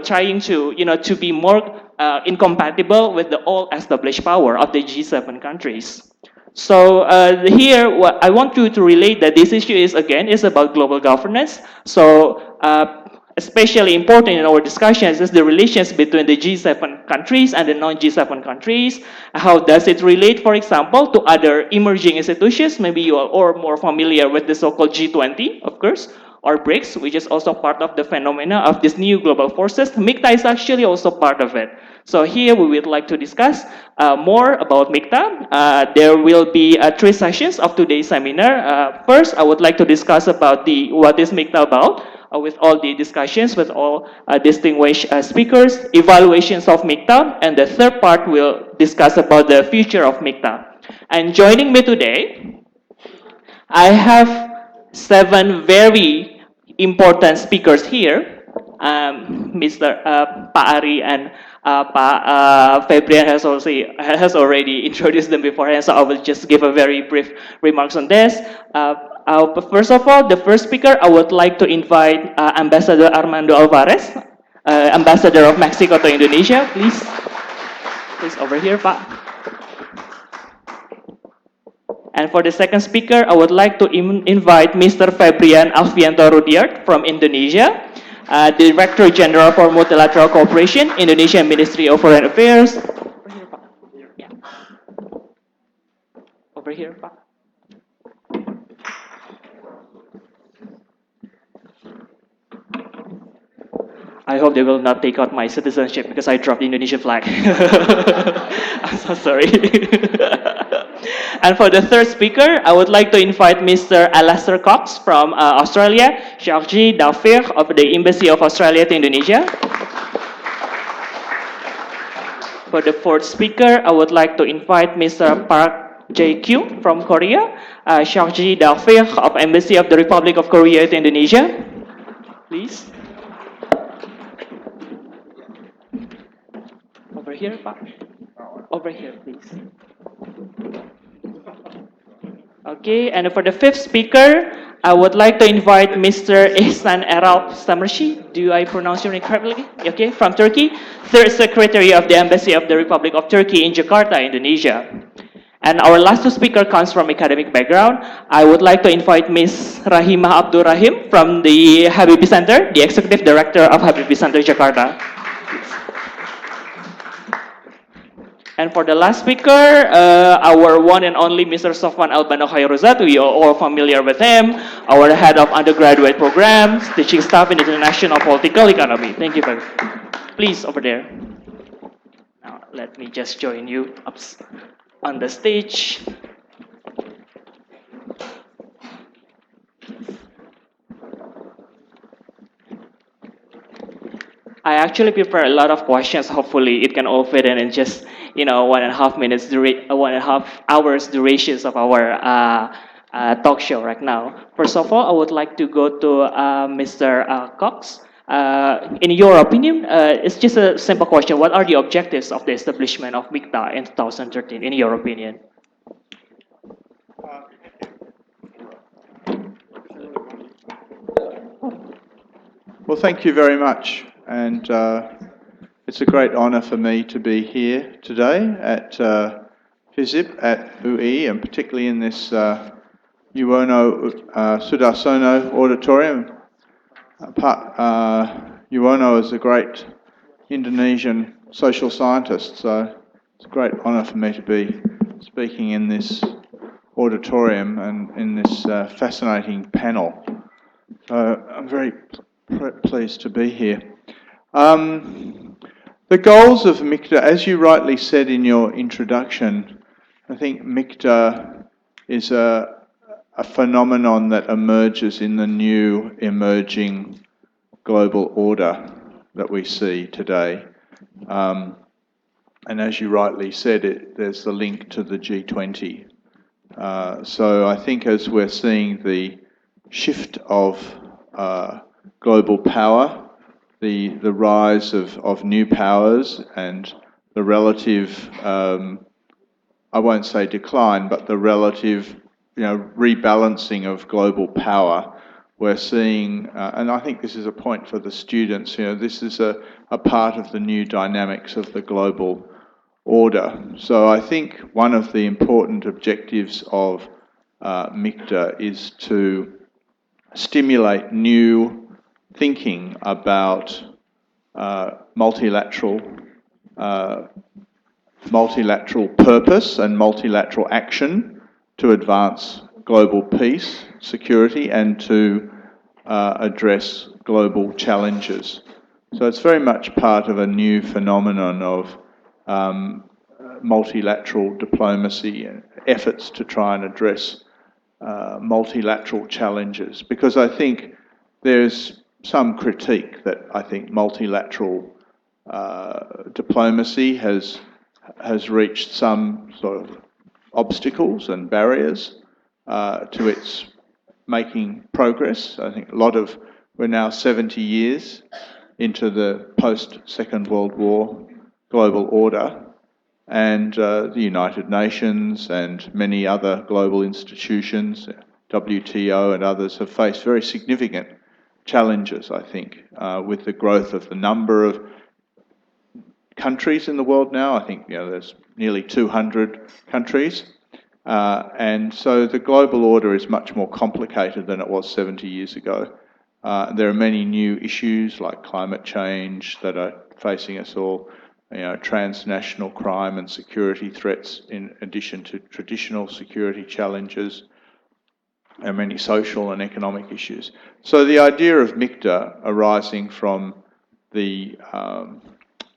trying to be more incompatible with the old established power of the G7 countries. So here, what I want you to relate that this issue is about global governance. So especially important in our discussions is the relations between the G7 countries and the non-G7 countries. How does it relate, for example, to other emerging institutions? Maybe you are all more familiar with the so-called G20, of course, or BRICS, which is also part of the phenomena of these new global forces. MIKTA is actually also part of it. So here we would like to discuss more about MIKTA. There will be 3 sessions of today's seminar. First, I would like to discuss about what is MIKTA about, with all the discussions with all distinguished speakers, evaluations of MIKTA, and the third part will discuss about the future of MIKTA. And joining me today, I have 7 very important speakers here. Mr. Pak Ari and Pak Febrian has already introduced them beforehand, so I will just give a very brief remarks on this. First of all, the first speaker, I would like to invite Ambassador Armando Alvarez, Ambassador of Mexico to Indonesia, please. Please over here, Pak. And for the second speaker, I would like to invite Mr. Febrian Alfianto Rudiart from Indonesia, Director General for Multilateral Cooperation, Indonesian Ministry of Foreign Affairs. Over here, Pak. Yeah. Over here, Pak. I hope they will not take out my citizenship because I dropped the Indonesian flag. I'm so sorry. And for the third speaker, I would like to invite Mr. Alastair Cox from Australia, Chargé d'Affaires of the Embassy of Australia to Indonesia. For the fourth speaker, I would like to invite Mr. Park Jae-kyung from Korea, Shakji Dalfir of Embassy of the Republic of Korea to Indonesia. Please. Over here, Pak. Over here, please. Okay, and for the fifth speaker, I would like to invite Mr. Ihsan Eralp Samershi. Do I pronounce your name correctly? Okay, from Turkey. Third Secretary of the Embassy of the Republic of Turkey in Jakarta, Indonesia. And our last two speaker comes from academic background. I would like to invite Ms. Rahimah Abdul Rahim from the Habibie Center, the Executive Director of Habibie Center, Jakarta. And for the last speaker, our one and only Mr. Sofwan Albano Khairuzat, we are all familiar with him, our head of undergraduate programs, teaching staff in international political economy. Thank you very much. Please, over there. Now, let me just join you up on the stage. I actually prepare a lot of questions. Hopefully, it can all fit in just 1.5 minutes, 1.5 hours durations of our talk show right now. First of all, I would like to go to Mr. Cox. In your opinion, it's just a simple question. What are the objectives of the establishment of MIKTA in 2013, in your opinion? Well, thank you very much. And it's a great honour for me to be here today at FISIP at UI, and particularly in this Yuwono Sudarsono auditorium. Yuwono is a great Indonesian social scientist, so it's a great honour for me to be speaking in this auditorium and in this fascinating panel. So I'm very pleased to be here. The goals of MIKTA, as you rightly said in your introduction, I think MIKTA is a phenomenon that emerges in the new emerging global order that we see today. And as you rightly said, there's the link to the G20. So I think as we're seeing the shift of global power, the rise of new powers and the relative, I won't say decline, but the relative rebalancing of global power, we're seeing, and I think this is a point for the students, this is a part of the new dynamics of the global order. So I think one of the important objectives of MIKTA is to stimulate new thinking about multilateral purpose and multilateral action to advance global peace, security, and to address global challenges. So it's very much part of a new phenomenon of multilateral diplomacy and efforts to try and address multilateral challenges, because I think there's some critique that I think multilateral diplomacy has reached some sort of obstacles and barriers to its making progress. I think we're now 70 years into the post-Second World War global order, and the United Nations and many other global institutions, WTO and others, have faced very significant challenges, I think, with the growth of the number of countries in the world now. I think there's nearly 200 countries. And so the global order is much more complicated than it was 70 years ago. There are many new issues like climate change that are facing us all, transnational crime and security threats in addition to traditional security challenges, and many social and economic issues. So the idea of MIKTA arising from the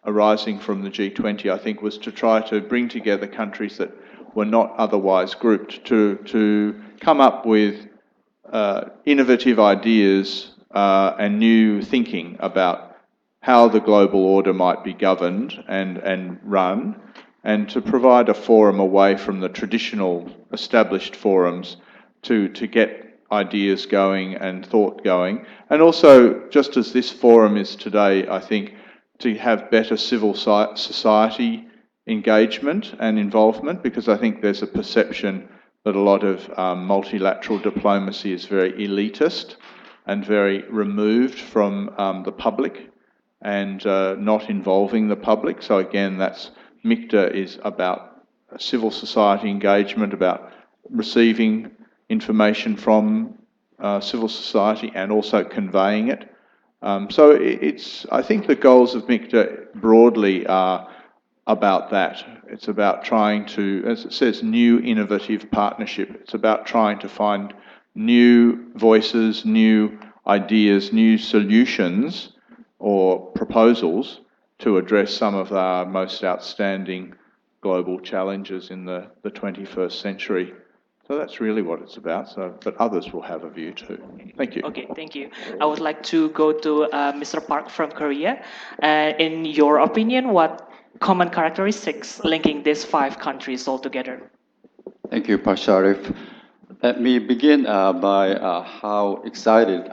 G20, I think, was to try to bring together countries that were not otherwise grouped to come up with innovative ideas and new thinking about how the global order might be governed and run, and to provide a forum away from the traditional established forums to get ideas going and thought going. And also, just as this forum is today, I think to have better civil society engagement and involvement, because I think there's a perception that a lot of multilateral diplomacy is very elitist and very removed from the public and not involving the public. So again, that's MIKTA is about civil society engagement, about receiving information from civil society and also conveying it. So I think the goals of MIKTA broadly are about that. It's about trying to, as it says, new innovative partnership. It's about trying to find new voices, new ideas, new solutions or proposals to address some of our most outstanding global challenges in the 21st century. So that's really what it's about, but others will have a view too. Thank you. Okay, thank you. I would like to go to Mr. Park from Korea. In your opinion, what common characteristics linking these 5 countries all together? Thank you, Pak Sharif. Let me begin by how excited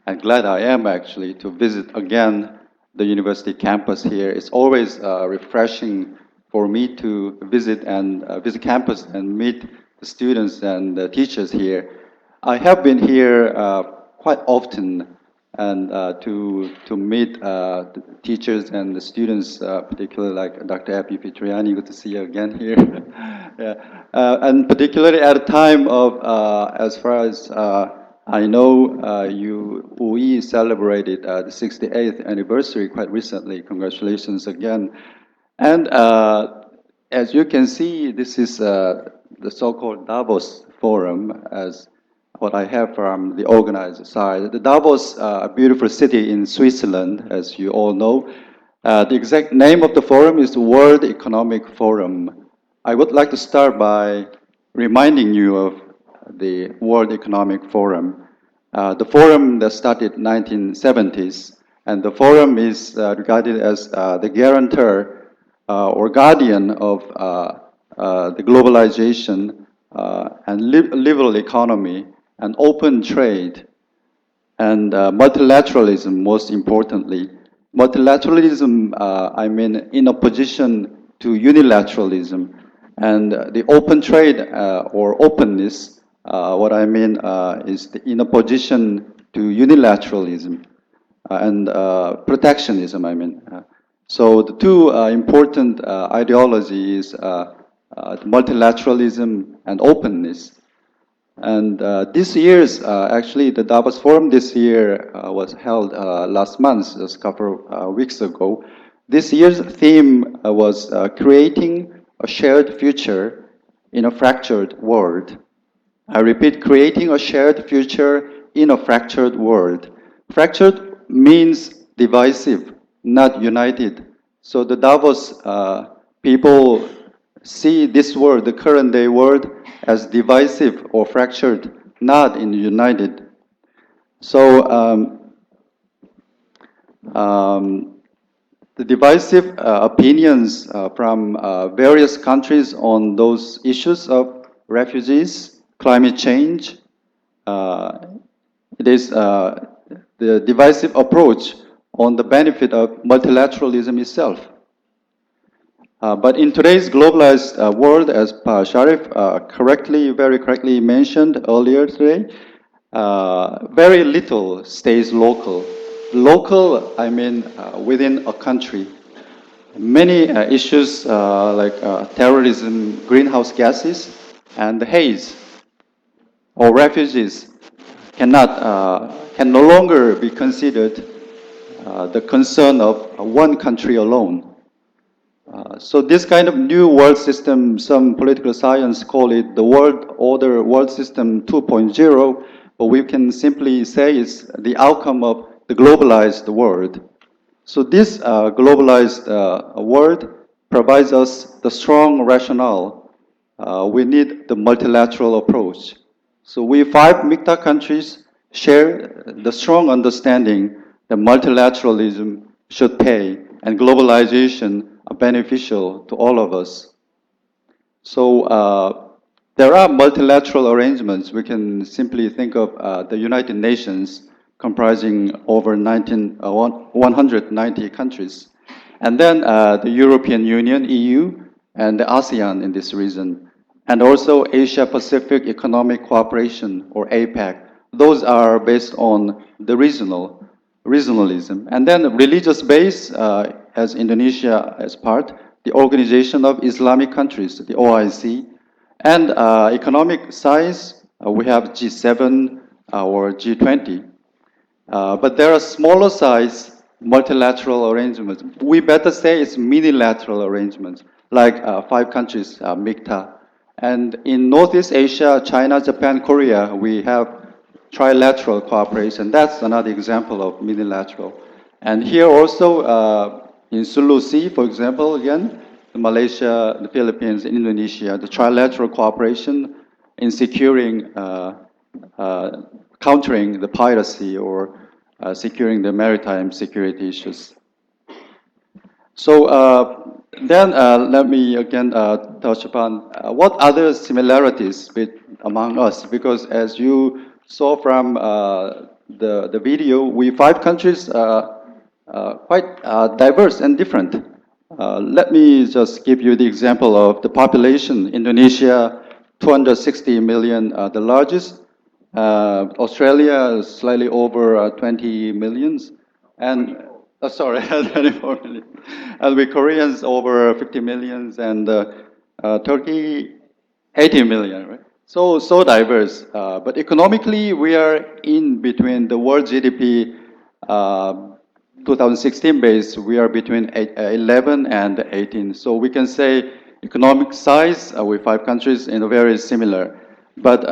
and glad I am actually to visit again the university campus here. It's always refreshing for me to visit campus and meet the students and the teachers here. I have been here quite often and to meet the teachers and the students, particularly like Dr. Epi Fitriani. Good to see you again here. Yeah. And particularly at a time of, as far as I know, we celebrated the 68th anniversary quite recently. Congratulations again. And as you can see, this is the so-called Davos Forum, as what I have from the organizer side. The Davos, a beautiful city in Switzerland, as you all know. The exact name of the forum is the World Economic Forum. I would like to start by reminding you of the World Economic Forum. The forum that started in 1970s, and the forum is regarded as the guarantor or guardian of the globalization and liberal economy and open trade and multilateralism, most importantly. Multilateralism, I mean, in opposition to unilateralism. And the open trade or openness, what I mean is in opposition to unilateralism and protectionism, I mean. So the two important ideologies, multilateralism and openness. And this year's, actually the Davos Forum this year was held last month, just a couple of weeks ago. This year's theme was creating a shared future in a fractured world. I repeat, creating a shared future in a fractured world. Fractured means divisive, not united. So the Davos people see this world, the current day world, as divisive or fractured, not in united. So the divisive opinions from various countries on those issues of refugees, climate change, it is the divisive approach on the benefit of multilateralism itself. But in today's globalized world, as Sharif very correctly mentioned earlier today, very little stays local. Local, I mean within a country. Many issues like terrorism, greenhouse gases, and the haze, or refugees can no longer be considered the concern of one country alone. So this kind of new world system, some political science call it the world order, world system 2.0, but we can simply say it's the outcome of the globalized world. So this globalized world provides us the strong rationale. We need the multilateral approach. So we 5 MIKTA countries share the strong understanding that multilateralism should pay and globalization are beneficial to all of us. So There are multilateral arrangements. We can simply think of the United Nations comprising over 190 countries. And then the European Union, EU, and the ASEAN in this region. And also Asia-Pacific Economic Cooperation, or APEC. Those are based on the regionalism. And then religious base, as Indonesia as part, the Organization of Islamic Countries, the OIC, and economic size, we have G7 or G20. But there are smaller size multilateral arrangements. We better say it's minilateral arrangements, like 5 countries, MIKTA. And in Northeast Asia, China, Japan, Korea, we have trilateral cooperation. That's another example of minilateral. And here also, in Sulu Sea, for example, again, Malaysia, the Philippines, Indonesia, the trilateral cooperation in securing, countering the piracy or securing the maritime security issues. So then let me again touch upon what other similarities among us, because as you saw from the video, we 5 countries quite diverse and different. Let me just give you the example of the population. Indonesia, 260 million, the largest. Australia, slightly over 20 millions. And, sorry, 24 million. And we Koreans, over 50 millions. And Turkey, 80 million, right? So diverse. But economically, we are in between the world GDP 2016 base, we are between 11 and 18. So we can say economic size with 5 countries in a very similar. But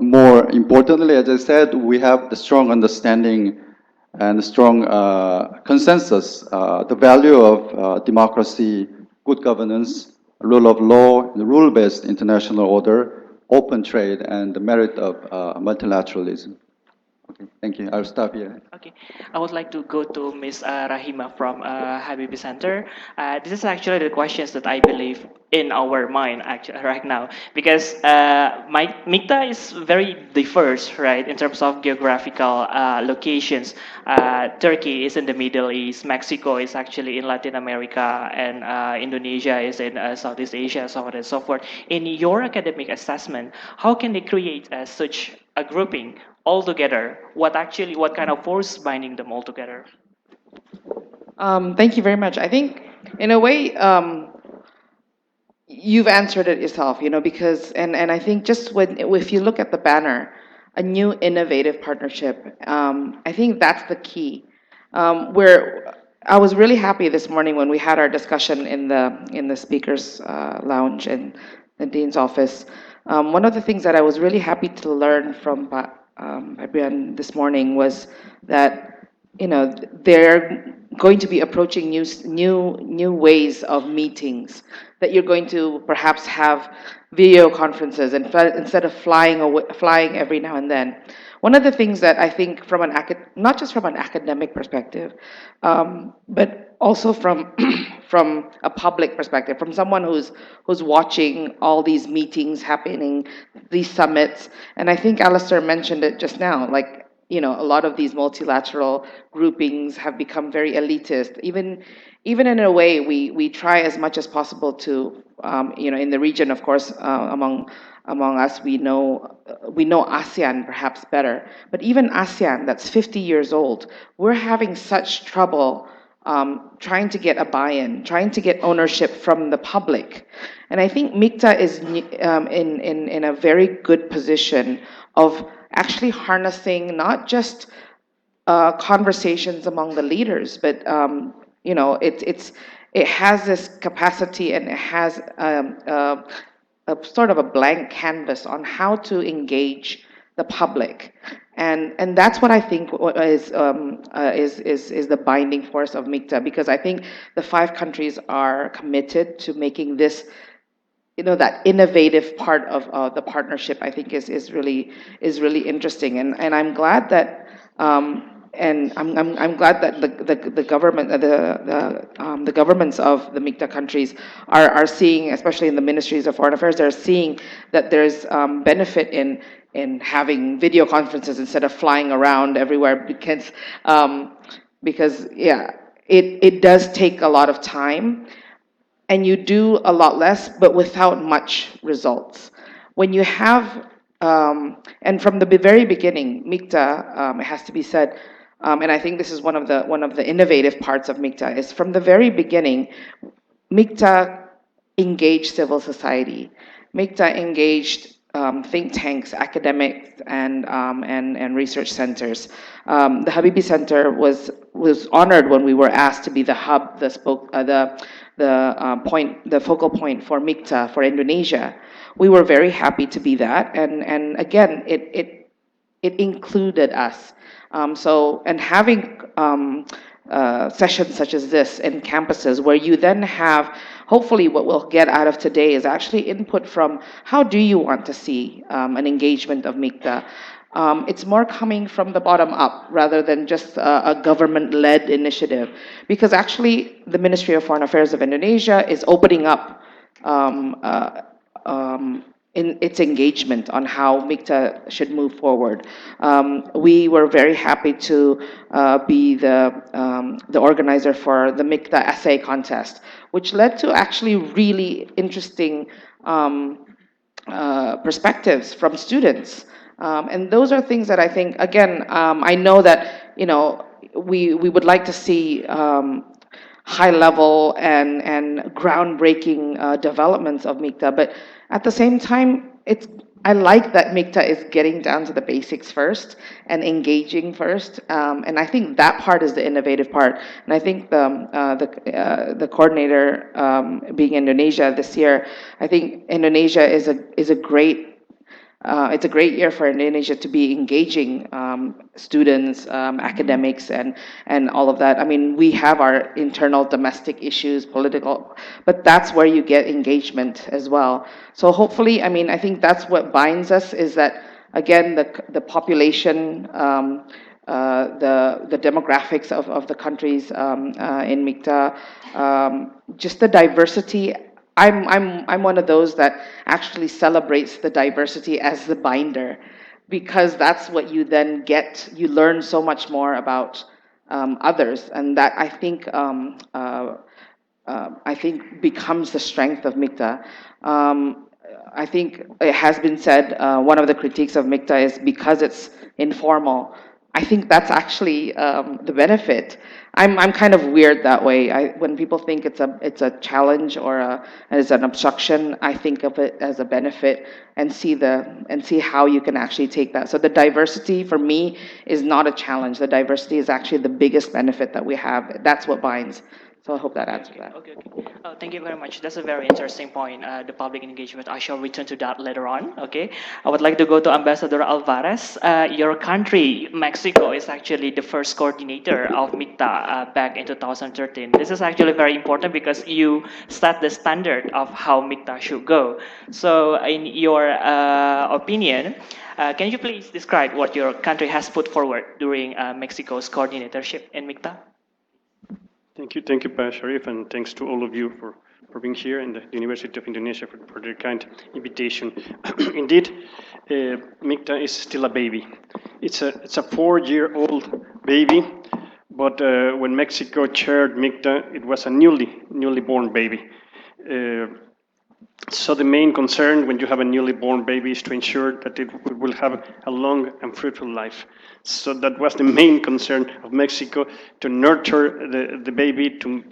more importantly, as I said, we have the strong understanding and strong consensus, the value of democracy, good governance, rule of law, the rule-based international order, open trade, and the merit of multilateralism. Okay, thank you. I'll stop here. Okay, I would like to go to Ms. Rahima from Habibi Center. This is actually the questions that I believe in our mind actually right now, because MIKTA is very diverse, right, in terms of geographical locations. Turkey is in the Middle East, Mexico is actually in Latin America, and Indonesia is in Southeast Asia, so on and so forth. In your academic assessment, how can they create such a grouping all together? What kind of force binding them all together? Thank you very much. I think, in a way, you've answered it yourself, because, and I think just if you look at the banner, a new innovative partnership, I think that's the key. Where I was really happy this morning when we had our discussion in the speakers' lounge in the dean's office. One of the things that I was really happy to learn from Fabian this morning was that they're going to be approaching new ways of meetings, that you're going to perhaps have video conferences instead of flying every now and then. One of the things that I think from not just from an academic perspective, but also from from a public perspective, from someone who's watching all these meetings happening, these summits, and I think Alistair mentioned it just now, like, a lot of these multilateral groupings have become very elitist. Even in a way, we try as much as possible to, in the region, of course, among us, we know ASEAN perhaps better. But even ASEAN, that's 50 years old, we're having such trouble trying to get a buy-in, trying to get ownership from the public. And I think MIKTA is in a very good position of actually harnessing not just conversations among the leaders, but it has this capacity, and it has a sort of a blank canvas on how to engage the public, and that's what I think is the binding force of MIKTA, because I think the 5 countries are committed to making this, that innovative part of the partnership. I think is really interesting, and I'm glad that and I'm glad that the government, the governments of the MIKTA countries are seeing, especially in the ministries of foreign affairs, they're seeing that there's benefit in having video conferences instead of flying around everywhere because yeah, it does take a lot of time and you do a lot less, but without much results. When you have, and from the very beginning, MIKTA, it has to be said, and I think this is one of the innovative parts of MIKTA, is from the very beginning, MIKTA engaged civil society. MIKTA engaged think tanks, academics, and research centers. The Habibi Center was honored when we were asked to be the hub, the focal point for MIKTA for Indonesia. We were very happy to be that, and again, it included us. And having sessions such as this in campuses where you then have, hopefully what we'll get out of today is actually input from how do you want to see an engagement of MIKTA. It's more coming from the bottom up rather than just a government-led initiative. Because actually, the Ministry of Foreign Affairs of Indonesia is opening up in its engagement on how MIKTA should move forward. We were very happy to be the organizer for the MIKTA essay contest, which led to actually really interesting perspectives from students. And those are things that I think, again, I know that, we would like to see high level and groundbreaking developments of MIKTA, but at the same time, I like that MIKTA is getting down to the basics first and engaging first, and I think that part is the innovative part. And I think the coordinator being Indonesia this year, I think Indonesia is a great. It's a great year for Indonesia to be engaging students, academics, and all of that. I mean, we have our internal domestic issues, political, but that's where you get engagement as well. So hopefully, I mean, I think that's what binds us is that, again, the population, the demographics of the countries in MIKTA, just the diversity. I'm one of those that actually celebrates the diversity as the binder, because that's what you then get. You learn so much more about others, and that I think becomes the strength of MIKTA. I think it has been said one of the critiques of MIKTA is because it's informal. I think that's actually the benefit. I'm kind of weird that way. When people think it's a challenge or as an obstruction, I think of it as a benefit and see how you can actually take that. So the diversity for me is not a challenge. The diversity is actually the biggest benefit that we have. That's what binds. So I hope that answers that. Okay. Thank you very much. That's a very interesting point, the public engagement. I shall return to that later on, okay? I would like to go to Ambassador Alvarez. Your country, Mexico, is actually the first coordinator of MIKTA back in 2013. This is actually very important because you set the standard of how MIKTA should go. So in your opinion, can you please describe what your country has put forward during Mexico's coordinatorship in MIKTA? Thank you, Pa Sharif, and thanks to all of you for being here and the University of Indonesia for their kind invitation. Indeed, MIKTA is still a baby. It's a 4-year-old baby, but when Mexico chaired MIKTA, it was a newly born baby. So the main concern when you have a newly born baby is to ensure that it will have a long and fruitful life. So that was the main concern of Mexico, to nurture the baby, to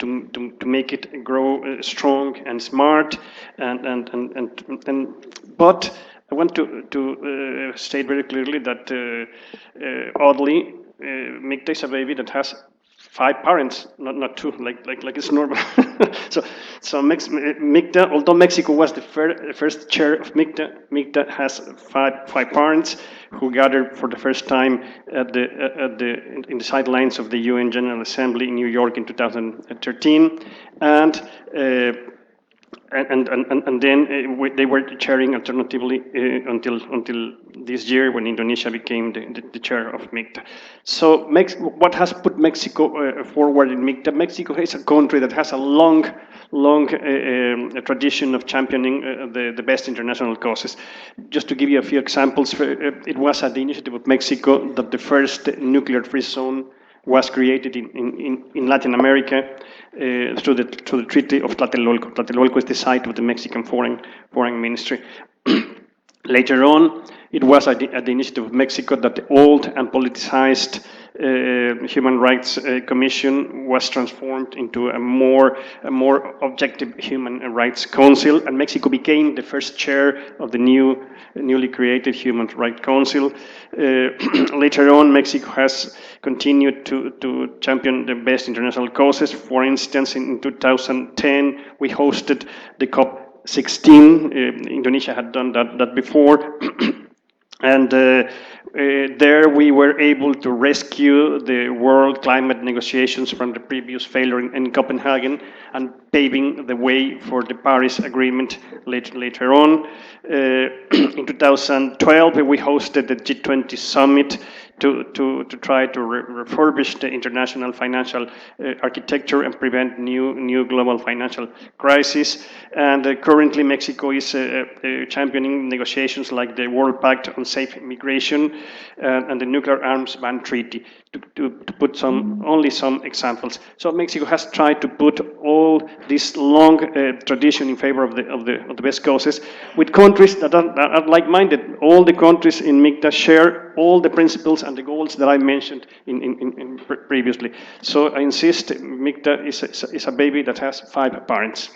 make it grow strong and smart. But I want to state very clearly that oddly, MIKTA is a baby that has 5 parents, not 2, like it's normal. so MIKTA, although Mexico was the first chair of MIKTA has 5 parents who gathered for the first time in the sidelines of the UN General Assembly in New York in 2013, and and then they were chairing alternatively until this year when Indonesia became the chair of MIKTA. So what has put Mexico forward in MIKTA? Mexico is a country that has a long tradition of championing the best international causes. Just to give you a few examples, it was at the initiative of Mexico that the first nuclear-free zone was created in Latin America through the Treaty of Tlatelolco. Tlatelolco is the site of the Mexican Foreign Ministry. Later on, it was at the initiative of Mexico that the old and politicized Human Rights Commission was transformed into a more objective Human Rights Council, and Mexico became the first chair of the newly created Human Rights Council. Later on, Mexico has continued to champion the best international causes. For instance, in 2010, we hosted the COP16. Indonesia had done that before. And there we were able to rescue the world climate negotiations from the previous failure in Copenhagen and paving the way for the Paris Agreement later on. In 2012, we hosted the G20 summit to try to refurbish the international financial architecture and prevent new global financial crisis. And currently Mexico is championing negotiations like the World Pact on Safe Migration and the Nuclear Arms Ban Treaty, to put only some examples. So Mexico has tried to put all this long tradition in favor of the best causes with countries that are like-minded. All the countries in MIKTA share all the principles and the goals that I mentioned previously. So I insist, MIKTA is a baby that has 5 parents.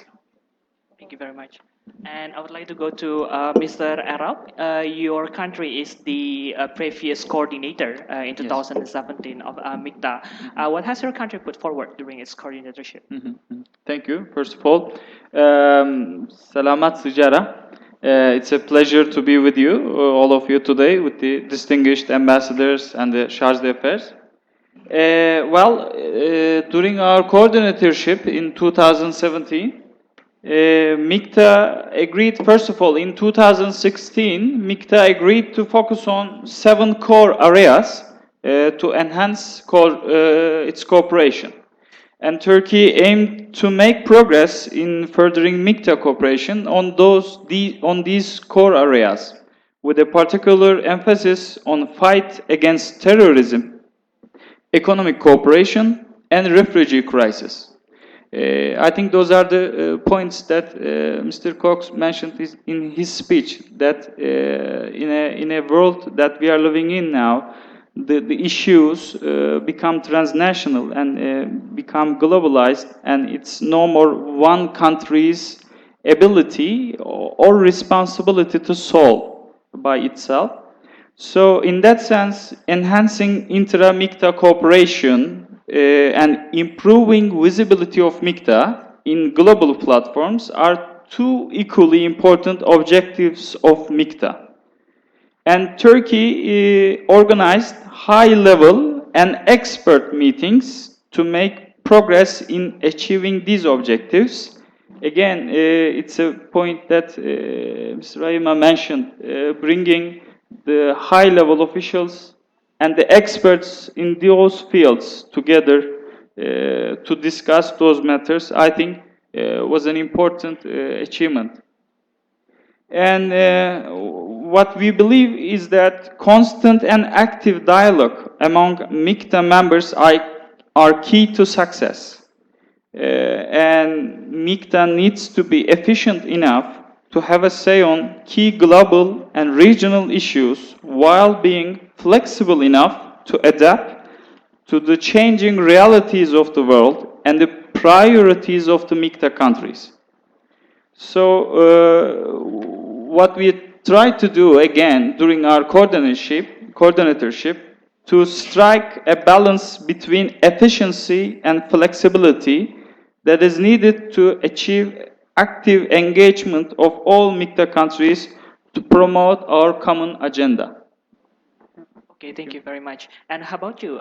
Thank you very much. And I would like to go to Mr. Arab. Your country is the previous coordinator in 2017 of MIKTA. What has your country put forward during its coordinatorship? Thank you, first of all. Salamat Sujara. It's a pleasure to be with you, all of you today, with the distinguished ambassadors and the charge d'affaires. During our coordinatorship in 2017, MIKTA agreed, first of all, in 2016, MIKTA agreed to focus on 7 core areas to enhance its cooperation. And Turkey aimed to make progress in furthering MIKTA cooperation on these core areas, with a particular emphasis on fight against terrorism, economic cooperation, and refugee crisis. I think those are the points that Mr. Cox mentioned in his speech, that in a world that we are living in now, the issues become transnational and become globalized, and it's no more one country's ability or responsibility to solve by itself. So in that sense, enhancing intra-MIKTA cooperation and improving visibility of MIKTA in global platforms are 2 equally important objectives of MIKTA. And Turkey organized high-level and expert meetings to make progress in achieving these objectives. Again, it's a point that Mr. Rahima mentioned, bringing the high-level officials and the experts in those fields together to discuss those matters, I think was an important achievement. And what we believe is that constant and active dialogue among MIKTA members are key to success. And MIKTA needs to be efficient enough to have a say on key global and regional issues while being flexible enough to adapt to the changing realities of the world and the priorities of the MIKTA countries. So what we try to do again during our coordinatorship to strike a balance between efficiency and flexibility that is needed to achieve active engagement of all MIKTA countries to promote our common agenda. Okay, thank you very much. And how about you,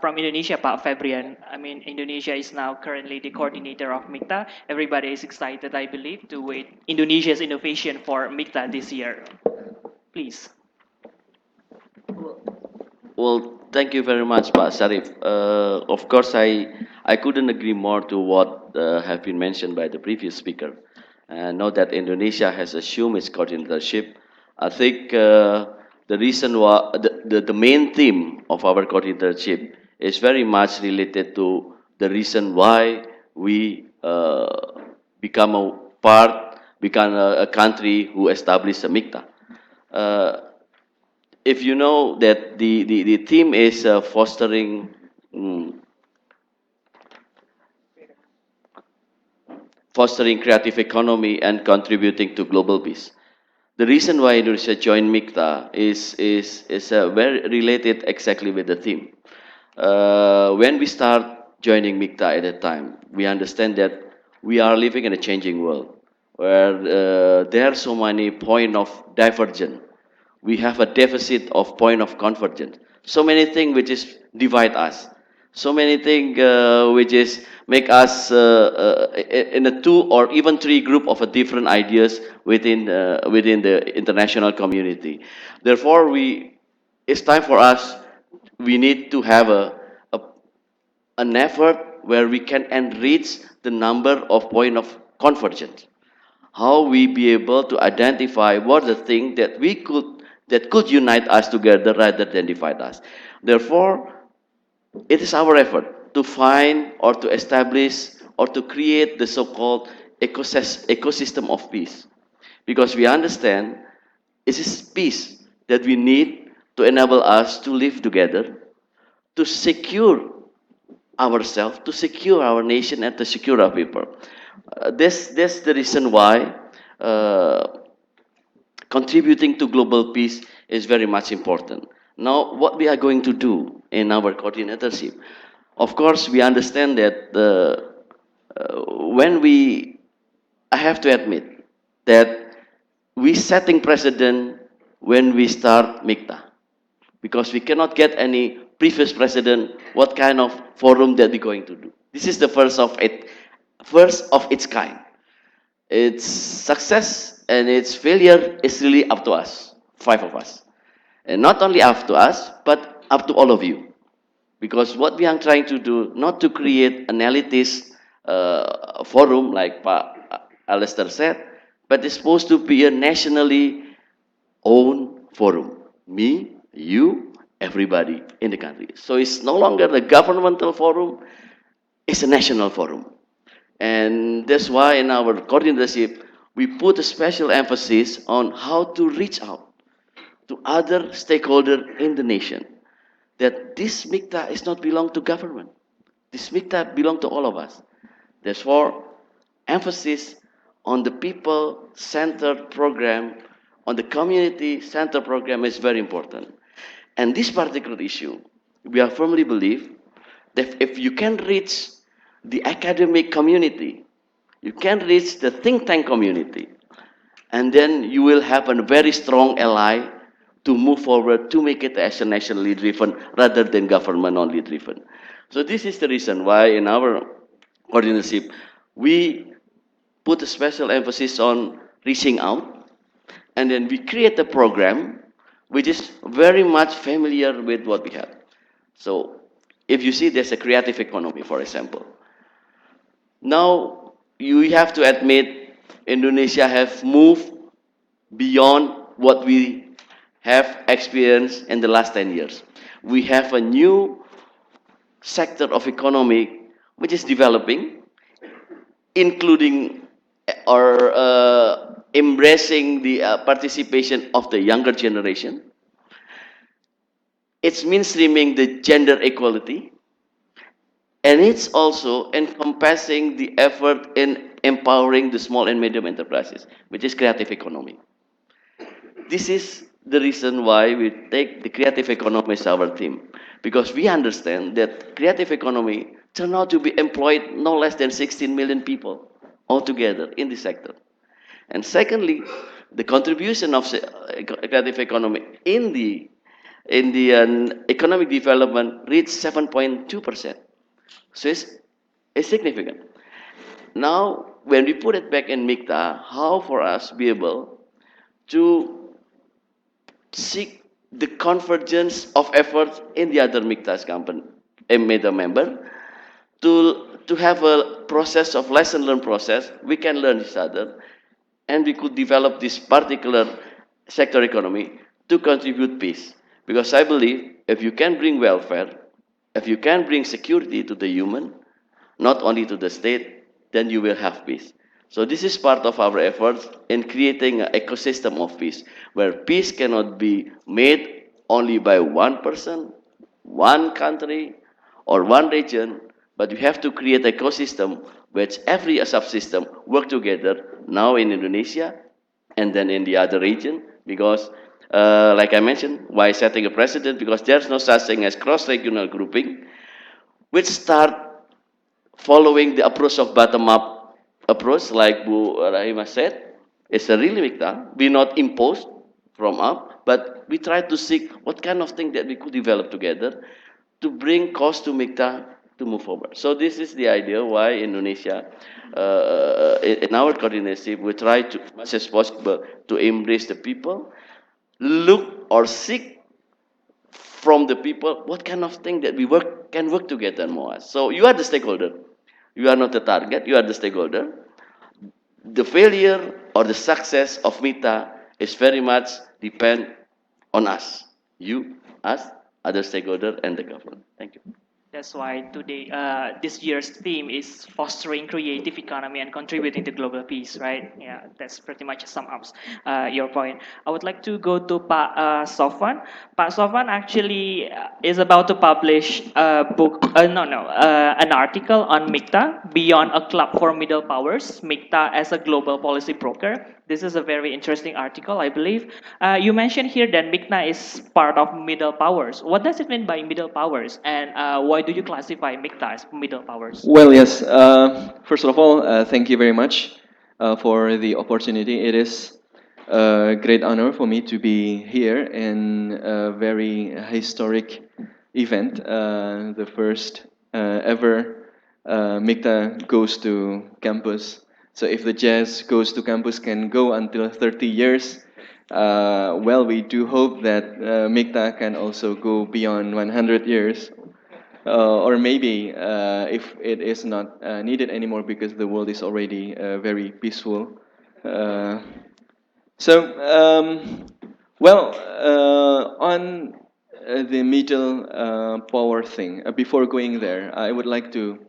from Indonesia, Pak Febrian? I mean, Indonesia is now currently the coordinator of MIKTA. Everybody is excited, I believe, to wait Indonesia's innovation for MIKTA this year. Please. Well, thank you very much, Pak Sarif. Of course, I couldn't agree more to what have been mentioned by the previous speaker. Now that Indonesia has assumed its coordinatorship, I think the reason why the main theme of our coordinatorship is very much related to the reason why we become a become a country who established a MIKTA. If you know that the theme is mm, fostering creative economy and contributing to global peace. The reason why Indonesia joined MIKTA is very related exactly with the theme. When we start joining MIKTA at that time, we understand that we are living in a changing world where there are so many points of divergence. We have a deficit of point of convergence. So many things which is divide us. So many things which is make us in a two or even three group of a different ideas within the international community. Therefore, it's time for us. We need to have an effort where we can enrich the number of point of convergence. How we be able to identify what the thing that could unite us together rather than divide us. Therefore, it is our effort to find or to establish or to create the so-called ecosystem of peace. Because we understand it is peace that we need to enable us to live together, to secure ourselves, to secure our nation, and to secure our people. That's the reason why contributing to global peace is very much important. Now, what we are going to do in our coordinatorship, of course, we understand that when I have to admit that we setting precedent when we start MIKTA, because we cannot get any previous precedent what kind of forum that we're going to do. This is the first of its kind. Its success and its failure is really up to us, five of us. And not only up to us, but up to all of you. Because what we are trying to do, not to create an elitist forum like Pa Alistair said, but it's supposed to be a nationally owned forum. Me, you, everybody in the country. So it's no longer a governmental forum, it's a national forum. And that's why in our coordinatorship, we put a special emphasis on how to reach out to other stakeholders in the nation. That this MIKTA is not belong to government. This MIKTA belong to all of us. Therefore, emphasis on the people-centered program, on the community-centered program is very important. And this particular issue, we are firmly believe that if you can reach the academic community, you can reach the think tank community, and then you will have a very strong ally to move forward to make it as a nationally driven rather than government only driven. So this is the reason why in our coordinatorship we put a special emphasis on reaching out, and then we create a program which is very much familiar with what we have. So if you see there's a creative economy, for example. Now you have to admit Indonesia have moved beyond what we have experienced in the last 10 years. We have a new sector of economy which is developing, including or embracing the participation of the younger generation. It's mainstreaming the gender equality, and it's also encompassing the effort in empowering the small and medium enterprises, which is creative economy. This is the reason why we take the creative economy as our theme, because we understand that creative economy turned out to be employed no less than 16 million people altogether in this sector. And secondly, the contribution of creative economy in the in the economic development reached 7.2%. So it's significant. Now, when we put it back in MIKTA, how for us be able to seek the convergence of efforts in the other MIKTA's company, MIKTA member, to have a process of lesson learn process, we can learn each other, and we could develop this particular sector economy to contribute peace. Because I believe if you can bring welfare, if you can bring security to the human, not only to the state, then you will have peace. So this is part of our efforts in creating an ecosystem of peace, where peace cannot be made only by one person, one country, or one region, but we have to create an ecosystem which every subsystem work together, now in Indonesia, and then in the other region, because like I mentioned, why setting a precedent? Because there's no such thing as cross-regional grouping, which start following the approach of bottom-up approach, like Bu Rahima said. It's a really MIKTA. We not imposed from up, but we try to seek what kind of thing that we could develop together to bring cost to MIKTA to move forward. So this is the idea why Indonesia, in our coordination, we try to, as much as possible, to embrace the people, look or seek from the people what kind of thing that we can work together more. So you are the stakeholder. You are not the target, you are the stakeholder. The failure or the success of MITA is very much depend on us. You, us, other stakeholder, and the government. Thank you. That's why today, this year's theme is fostering creative economy and contributing to global peace, right? Yeah, that's pretty much sum up your point. I would like to go to Pak Sofwan. Pak Sofwan actually is about to publish a book, an article on MIKTA, Beyond a Club for Middle Powers, MIKTA as a Global Policy Broker. This is a very interesting article, I believe. You mentioned here that MIKTA is part of middle powers. What does it mean by middle powers, and why do you classify MIKTA as middle powers? Well, yes. First of all, thank you very much for the opportunity. It is a great honor for me to be here in a very historic event, the first ever MIKTA goes to campus. So if the jazz goes to campus can go until 30 years, well, we do hope that MIKTA can also go beyond 100 years, or maybe if it is not needed anymore because the world is already very peaceful. Uh, so, well, on the middle power thing, before going there, I would like to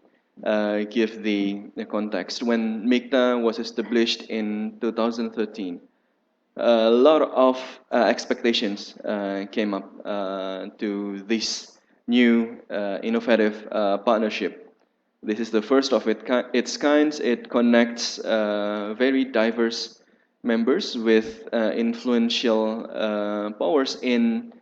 give the context. When MIKTA was established in 2013, a lot of expectations came up to this new innovative partnership. This is the first of its kind. It connects very diverse members with influential powers in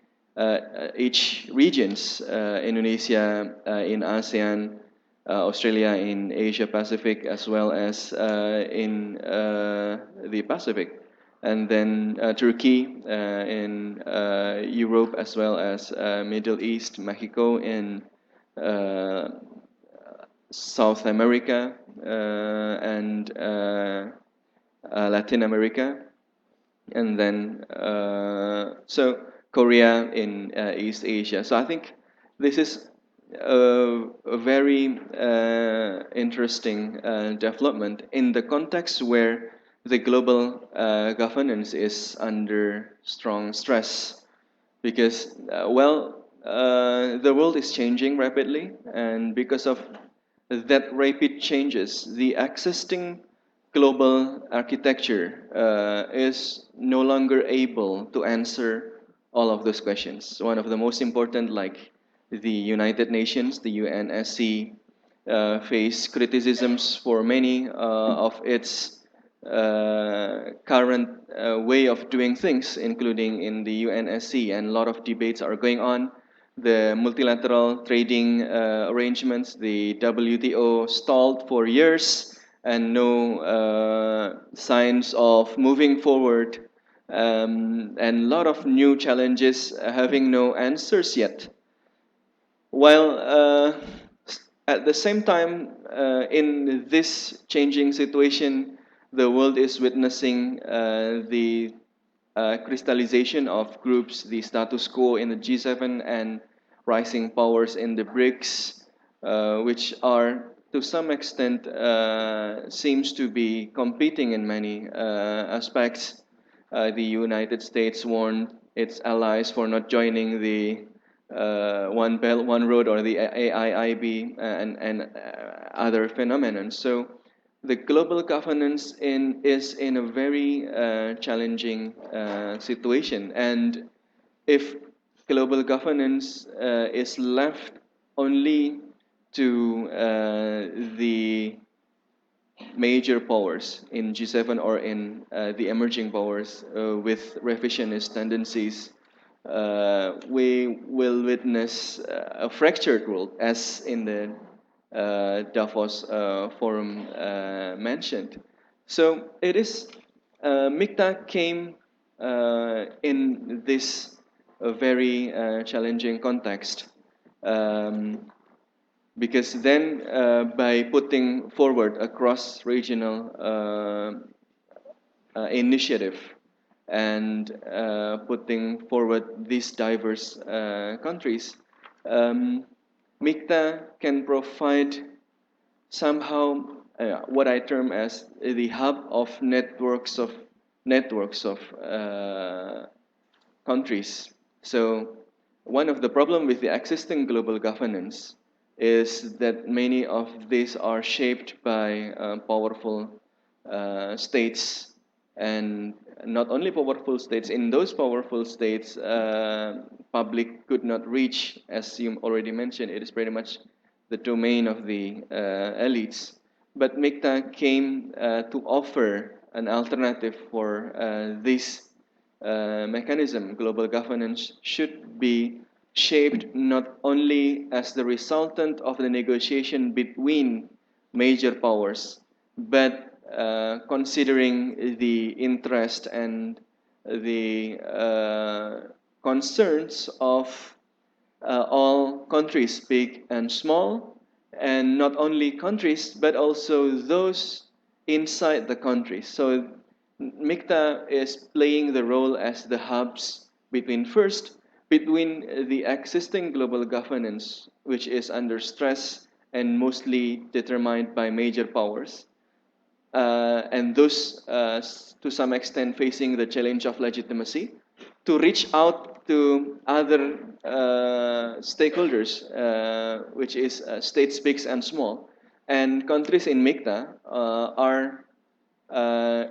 each regions, Indonesia in ASEAN, Australia in Asia Pacific, as well as in the Pacific, and then Turkey in Europe, as well as Middle East, Mexico in South America, and Latin America, and then so Korea in East Asia. So I think this is a very interesting development in the context where the global governance is under strong stress, because the world is changing rapidly, and because of that rapid changes, the existing global architecture is no longer able to answer all of those questions. One of the most important, like the United Nations, the UNSC, face criticisms for many of its current way of doing things, including in the UNSC, and a lot of debates are going on. The multilateral trading arrangements, the WTO, stalled for years, and no signs of moving forward. and a lot of new challenges having no answers yet. While at the same time, in this changing situation, the world is witnessing the crystallization of groups, the status quo in the G7 and rising powers in the BRICS, which are to some extent seems to be competing in many aspects. The United States warned its allies for not joining the One Belt, One Road or the AIIB and other phenomena. So the global governance is in a very challenging situation. And if global governance is left only to the major powers in G7 or in the emerging powers with revisionist tendencies, we will witness a fractured world, as in the Davos forum mentioned. So it is, MIKTA came in this very challenging context. Because then by putting forward a cross-regional initiative and putting forward these diverse countries, MIKTA can provide somehow what I term as the hub of networks of countries. So one of the problem with the existing global governance is that many of these are shaped by powerful states, and not only powerful states. In those powerful states, public could not reach, as you already mentioned. It is pretty much the domain of the elites. But MIKTA came to offer an alternative for this mechanism. Global governance should be shaped not only as the resultant of the negotiation between major powers, but considering the interest and the concerns of all countries, big and small, and not only countries, but also those inside the countries. So MIKTA is playing the role as the hubs between the existing global governance, which is under stress and mostly determined by major powers, and those to some extent facing the challenge of legitimacy, to reach out to other stakeholders, which is states big and small. And countries in MIKTA are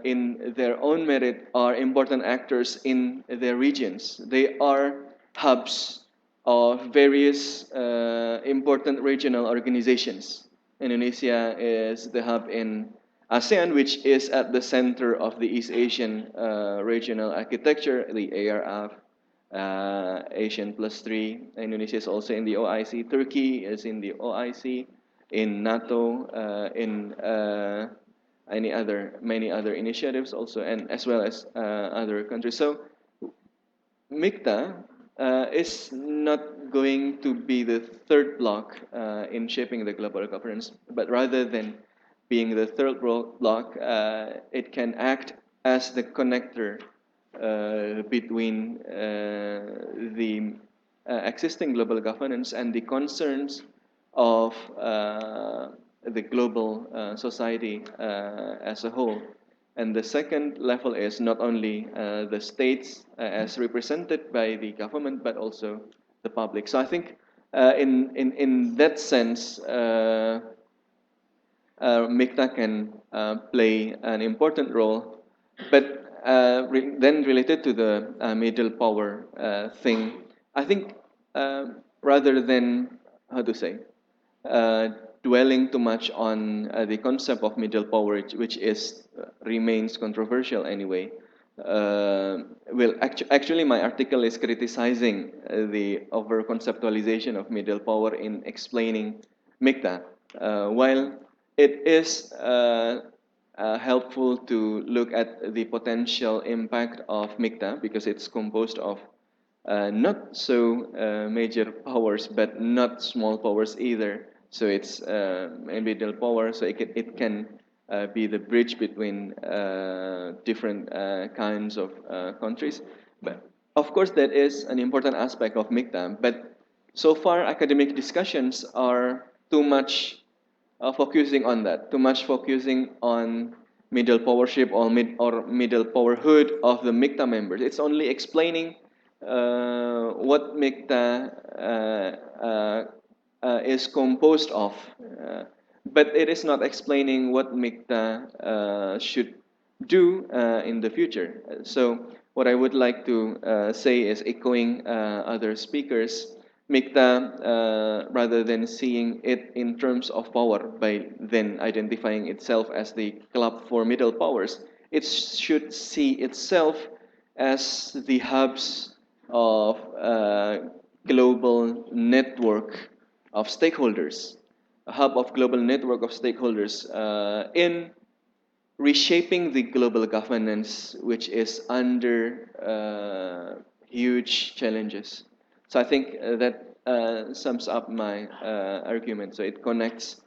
in their own merit are important actors in their regions. They are hubs of various important regional organizations. Indonesia is the hub in ASEAN, which is at the center of the East Asian regional architecture, the ARF, Asian plus 3. Indonesia is also in the OIC. Turkey is in the OIC, in NATO, in many other initiatives also, and as well as other countries. So MIKTA is not going to be the third block in shaping the global governance, but rather than being the third block, it can act as the connector between the existing global governance and the concerns of the global society as a whole. And the second level is not only the states as represented by the government, but also the public. So I think in that sense, MIKTA can play an important role. But then related to the middle power thing, I think rather than, how to say, dwelling too much on the concept of middle power, which is remains controversial anyway. Well, actually, my article is criticizing the over conceptualization of middle power in explaining MIKTA, while it is helpful to look at the potential impact of MIKTA because it's composed of not so major powers, but not small powers either. So it's a middle power, so it can be the bridge between different kinds of countries. But of course, that is an important aspect of MIKTA. But so far, academic discussions are too much focusing on that, too much focusing on middle powership or middle powerhood of the MIKTA members. It's only explaining what MIKTA is composed of, but it is not explaining what MIKTA should do in the future. So what I would like to say is echoing other speakers, MIKTA, rather than seeing it in terms of power by then identifying itself as the club for middle powers, it should see itself as the hubs of global network of stakeholders, a hub of global network of stakeholders in reshaping the global governance, which is under huge challenges. So I think that sums up my argument. So it connects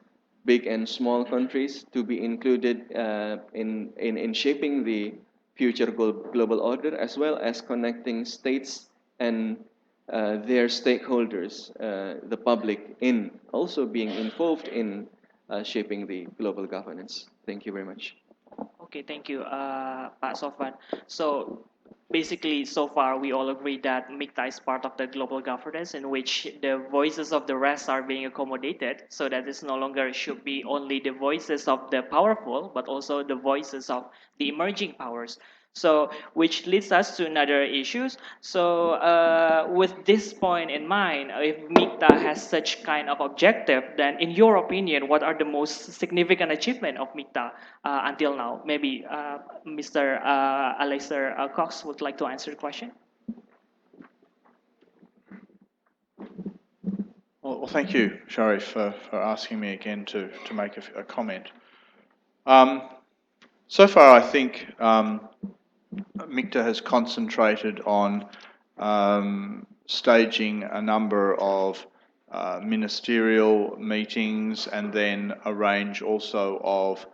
big and small countries to be included in shaping the future global order, as well as connecting states and their stakeholders, the public, in also being involved in shaping the global governance. Thank you very much. Okay, thank you, Pak Sofwan. So basically, so far we all agree that MIKTA is part of the global governance in which the voices of the rest are being accommodated, so that it's no longer should be only the voices of the powerful, but also the voices of the emerging powers. So, which leads us to another issues. So, with this point in mind, if MIKTA has such kind of objective, then in your opinion, what are the most significant achievement of MIKTA until now? Maybe Mr. Alistair Cox would like to answer the question. Well, thank you, Sharif, for asking me again to make a comment. So far, I think MIKTA has concentrated on staging a number of ministerial meetings and then a range also of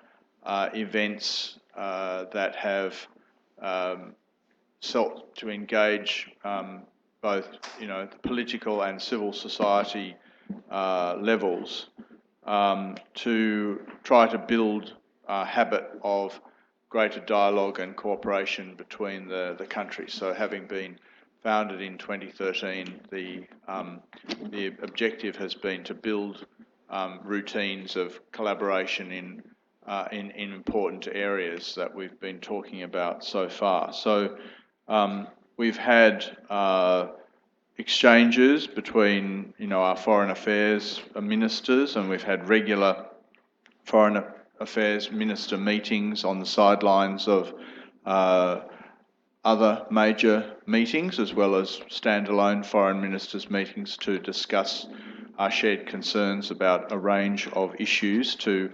events that have sought to engage both, the political and civil society levels to try to build a habit of greater dialogue and cooperation between the countries. So having been founded in 2013, the objective has been to build routines of collaboration in important areas that we've been talking about so far. So we've had exchanges between, our foreign affairs ministers, and we've had regular foreign affairs minister meetings on the sidelines of other major meetings, as well as standalone foreign ministers meetings to discuss our shared concerns about a range of issues to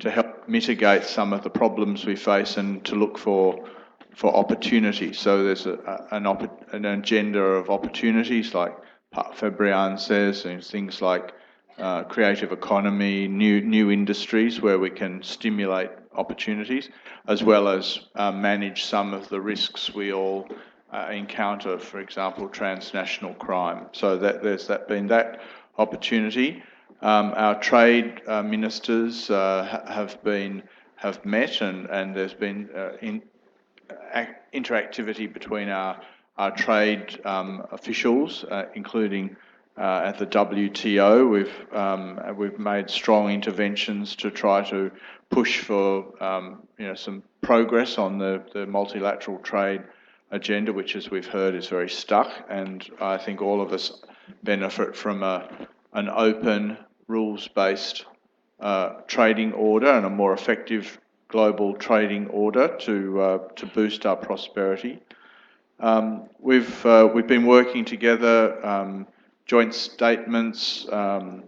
help mitigate some of the problems we face and to look for opportunities. So there's an agenda of opportunities, like Fabrian says, and things like creative economy, new industries where we can stimulate opportunities, as well as manage some of the risks we all encounter, for example, transnational crime. So there's been that opportunity. Our trade ministers have met, and there's been interactivity between our trade officials, including at the WTO. We've made strong interventions to try to push for some progress on the multilateral trade agenda, which, as we've heard, is very stuck. And I think all of us benefit from an open, rules-based trading order and a more effective global trading order to boost our prosperity. We've been working together, joint statements on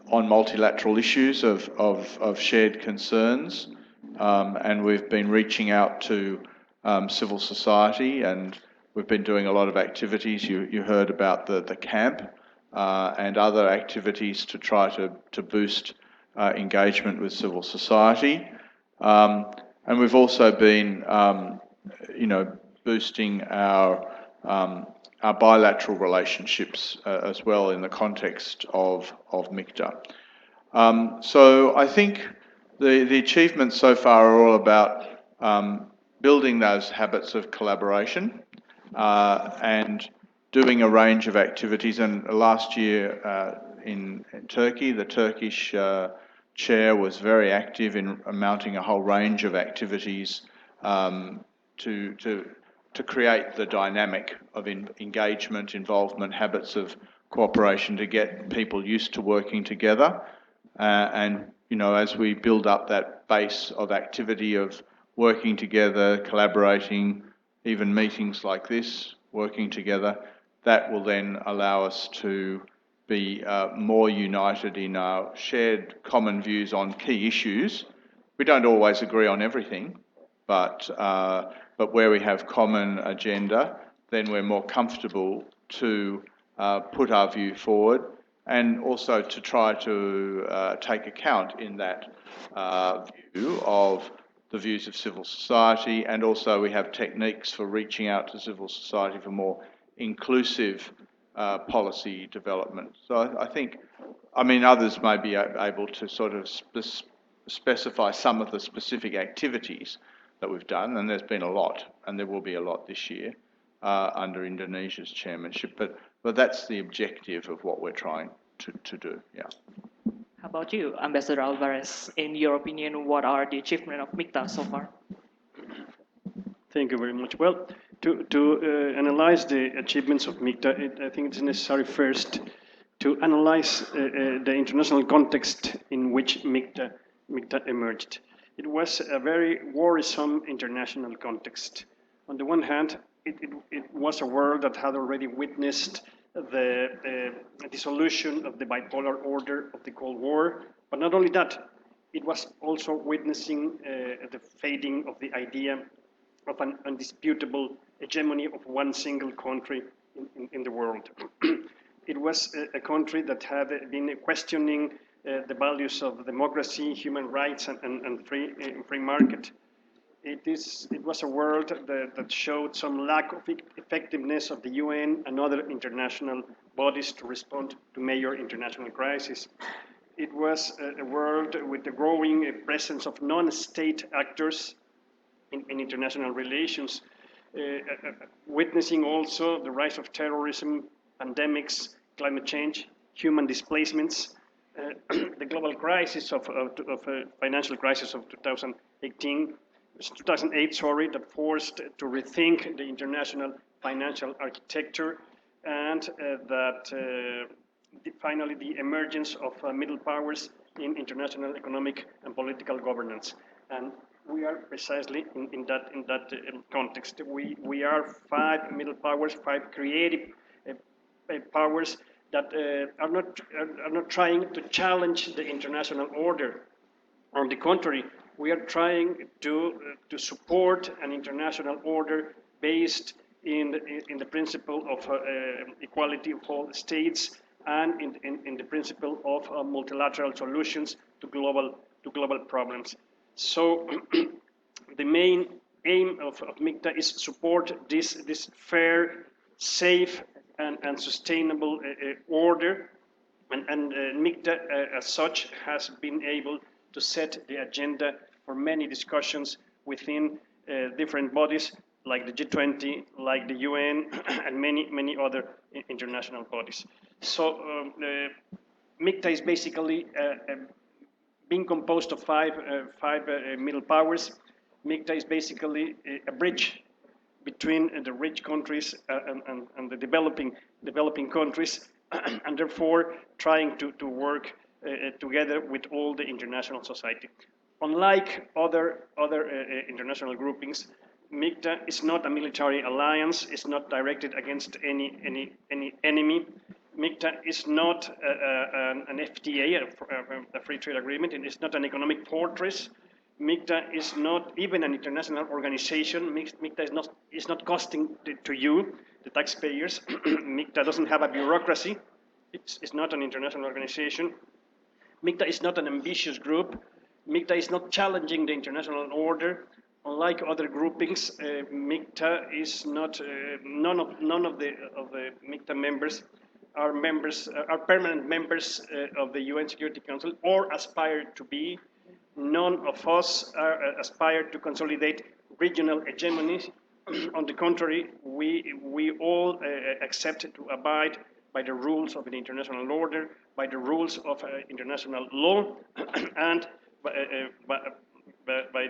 multilateral issues of shared concerns, and we've been reaching out to civil society, and we've been doing a lot of activities. You heard about the camp and other activities to try to boost engagement with civil society. And we've also been, boosting our bilateral relationships as well in the context of MIKTA. So I think the achievements so far are all about building those habits of collaboration and doing a range of activities. And last year in Turkey, the Turkish chair was very active in mounting a whole range of activities to create the dynamic of engagement, involvement, habits of cooperation to get people used to working together. And, as we build up that base of activity of working together, collaborating, even meetings like this, working together, that will then allow us to be more united in our shared common views on key issues. We don't always agree on everything, but where we have common agenda, then we're more comfortable to put our view forward and also to try to take account in that view of the views of civil society, and also we have techniques for reaching out to civil society for more inclusive policy development. So I think, others may be able to sort of specify some of the specific activities that we've done, and there's been a lot, and there will be a lot this year under Indonesia's chairmanship, but that's the objective of what we're trying to do, yeah. How about you, Ambassador Alvarez? In your opinion, what are the achievements of MIKTA so far? Thank you very much. Well, to analyze the achievements of MIKTA, I think it's necessary first to analyze the international context in which MIKTA emerged. It was a very worrisome international context. On the one hand, it was a world that had already witnessed the dissolution of the bipolar order of the Cold War, but not only that, it was also witnessing the fading of the idea of an undisputable hegemony of one single country in the world. It was a country that had been questioning the values of democracy, human rights, and free market. It was a world that showed some lack of effectiveness of the UN and other international bodies to respond to major international crises. It was a world with the growing presence of non-state actors in international relations, witnessing also the rise of terrorism, pandemics, climate change, human displacements, the global crisis of financial crisis of 2008, that forced to rethink the international financial architecture, and finally the emergence of middle powers in international economic and political governance. And we are precisely in that context. We are five middle powers, five creative powers that are not trying to challenge the international order. On the contrary, we are trying to support an international order based in the principle of equality of all states, and in the principle of multilateral solutions to global problems. So the main aim of MIKTA is support this fair, safe, and sustainable order, and MIKTA as such has been able to set the agenda for many discussions within different bodies like the G20, like the UN, and many other international bodies. So MIKTA is basically being composed of five middle powers. MIKTA is basically a bridge between the rich countries and the developing countries, and therefore trying to work together with all the international society. Unlike other international groupings, MIKTA is not a military alliance. It's not directed against any enemy. MIKTA is not an FTA, a free trade agreement, and it's not an economic fortress. MIKTA is not even an international organization. MIKTA is not costing to you, the taxpayers. MIKTA doesn't have a bureaucracy. It's not an international organization. MIKTA is not an ambitious group. MIKTA is not challenging the international order. Unlike other groupings, MIKTA is not. None of the MIKTA members are permanent members of the UN Security Council or aspire to be. None of us aspire to consolidate regional hegemony. On the contrary, we all accept to abide by the rules of the international order, by the rules of international law, and by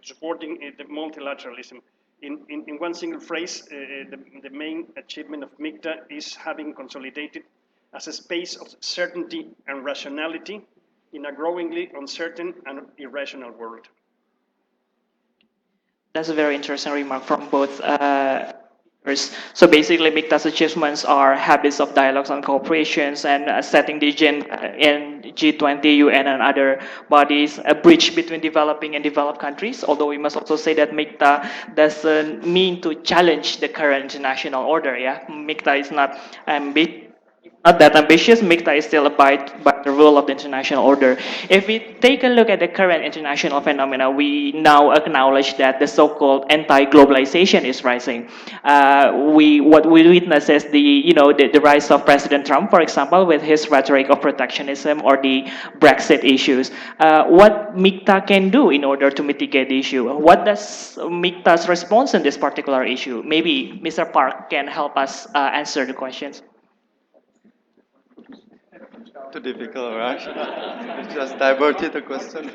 supporting the multilateralism. In one single phrase, the main achievement of MIKTA is having consolidated as a space of certainty and rationality in a growingly uncertain and irrational world. That's a very interesting remark from both. So basically, MIKTA's achievements are habits of dialogues and cooperations and setting the agenda in G20, UN, and other bodies, a bridge between developing and developed countries. Although we must also say that MIKTA doesn't mean to challenge the current international order. Yeah, MIKTA is not that ambitious. MIKTA is still abide by the rule of the international order. If we take a look at the current international phenomena, we now acknowledge that the so-called anti-globalization is rising. What we witness is the rise of President Trump, for example, with his rhetoric of protectionism or the Brexit issues. What MIKTA can do in order to mitigate the issue? What does MIKTA's response in this particular issue? Maybe Mr. Park can help us answer the questions. Too difficult, right? You just diverted the question.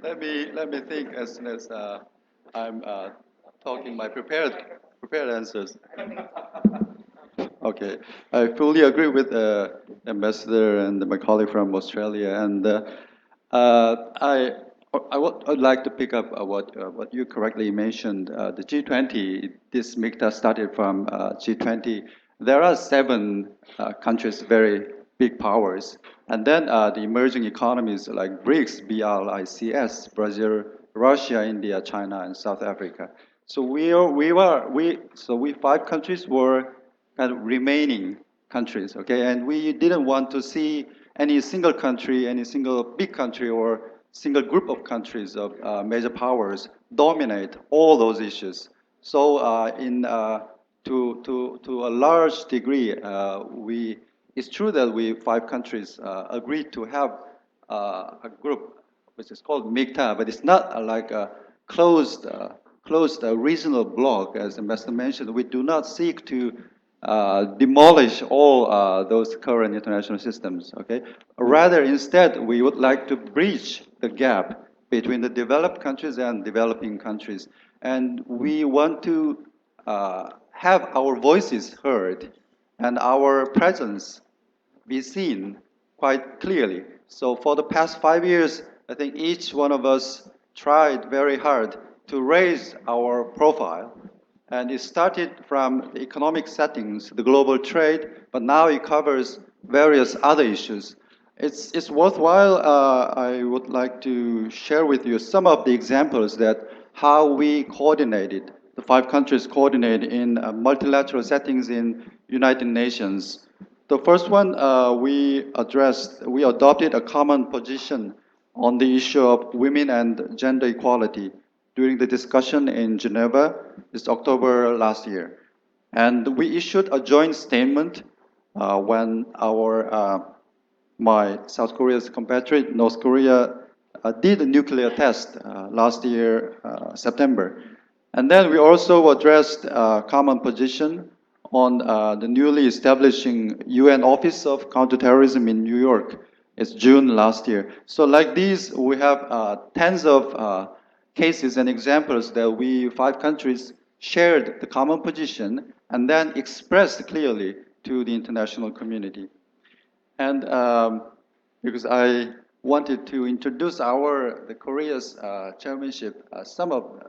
let me think as soon as I'm talking my prepared answers. Okay, I fully agree with the ambassador and my colleague from Australia, and I'd like to pick up what you correctly mentioned. The G20, this MIKTA started from G20. There are 7 countries, very big powers, and then the emerging economies like BRICS, BRICS, Brazil, Russia, India, China, and South Africa. So we 5 countries were kind of remaining countries, okay, and we didn't want to see any single country, any single big country, or single group of countries of major powers dominate all those issues. So to a large degree, it's true that we 5 countries agreed to have a group which is called MIKTA, but it's not like a closed regional bloc, as Ambassador mentioned. We do not seek to demolish all those current international systems, okay? Rather, instead, we would like to bridge the gap between the developed countries and developing countries. And we want to have our voices heard and our presence be seen quite clearly. So for the past 5 years, I think each one of us tried very hard to raise our profile. And it started from the economic settings, the global trade, but now it covers various other issues. It's worthwhile. I would like to share with you some of the examples that how we coordinated, the 5 countries coordinated in multilateral settings in United Nations. The first one we adopted a common position on the issue of women and gender equality during the discussion in Geneva this October last year. And we issued a joint statement when my South Korea's compatriot, North Korea, did a nuclear test last year, September. And then we also addressed a common position on the newly establishing UN Office of Counterterrorism in New York. It's June last year. So like these, we have tens of cases and examples that we 5 countries shared the common position and then expressed clearly to the international community. And because I wanted to introduce the Korea's chairmanship, some of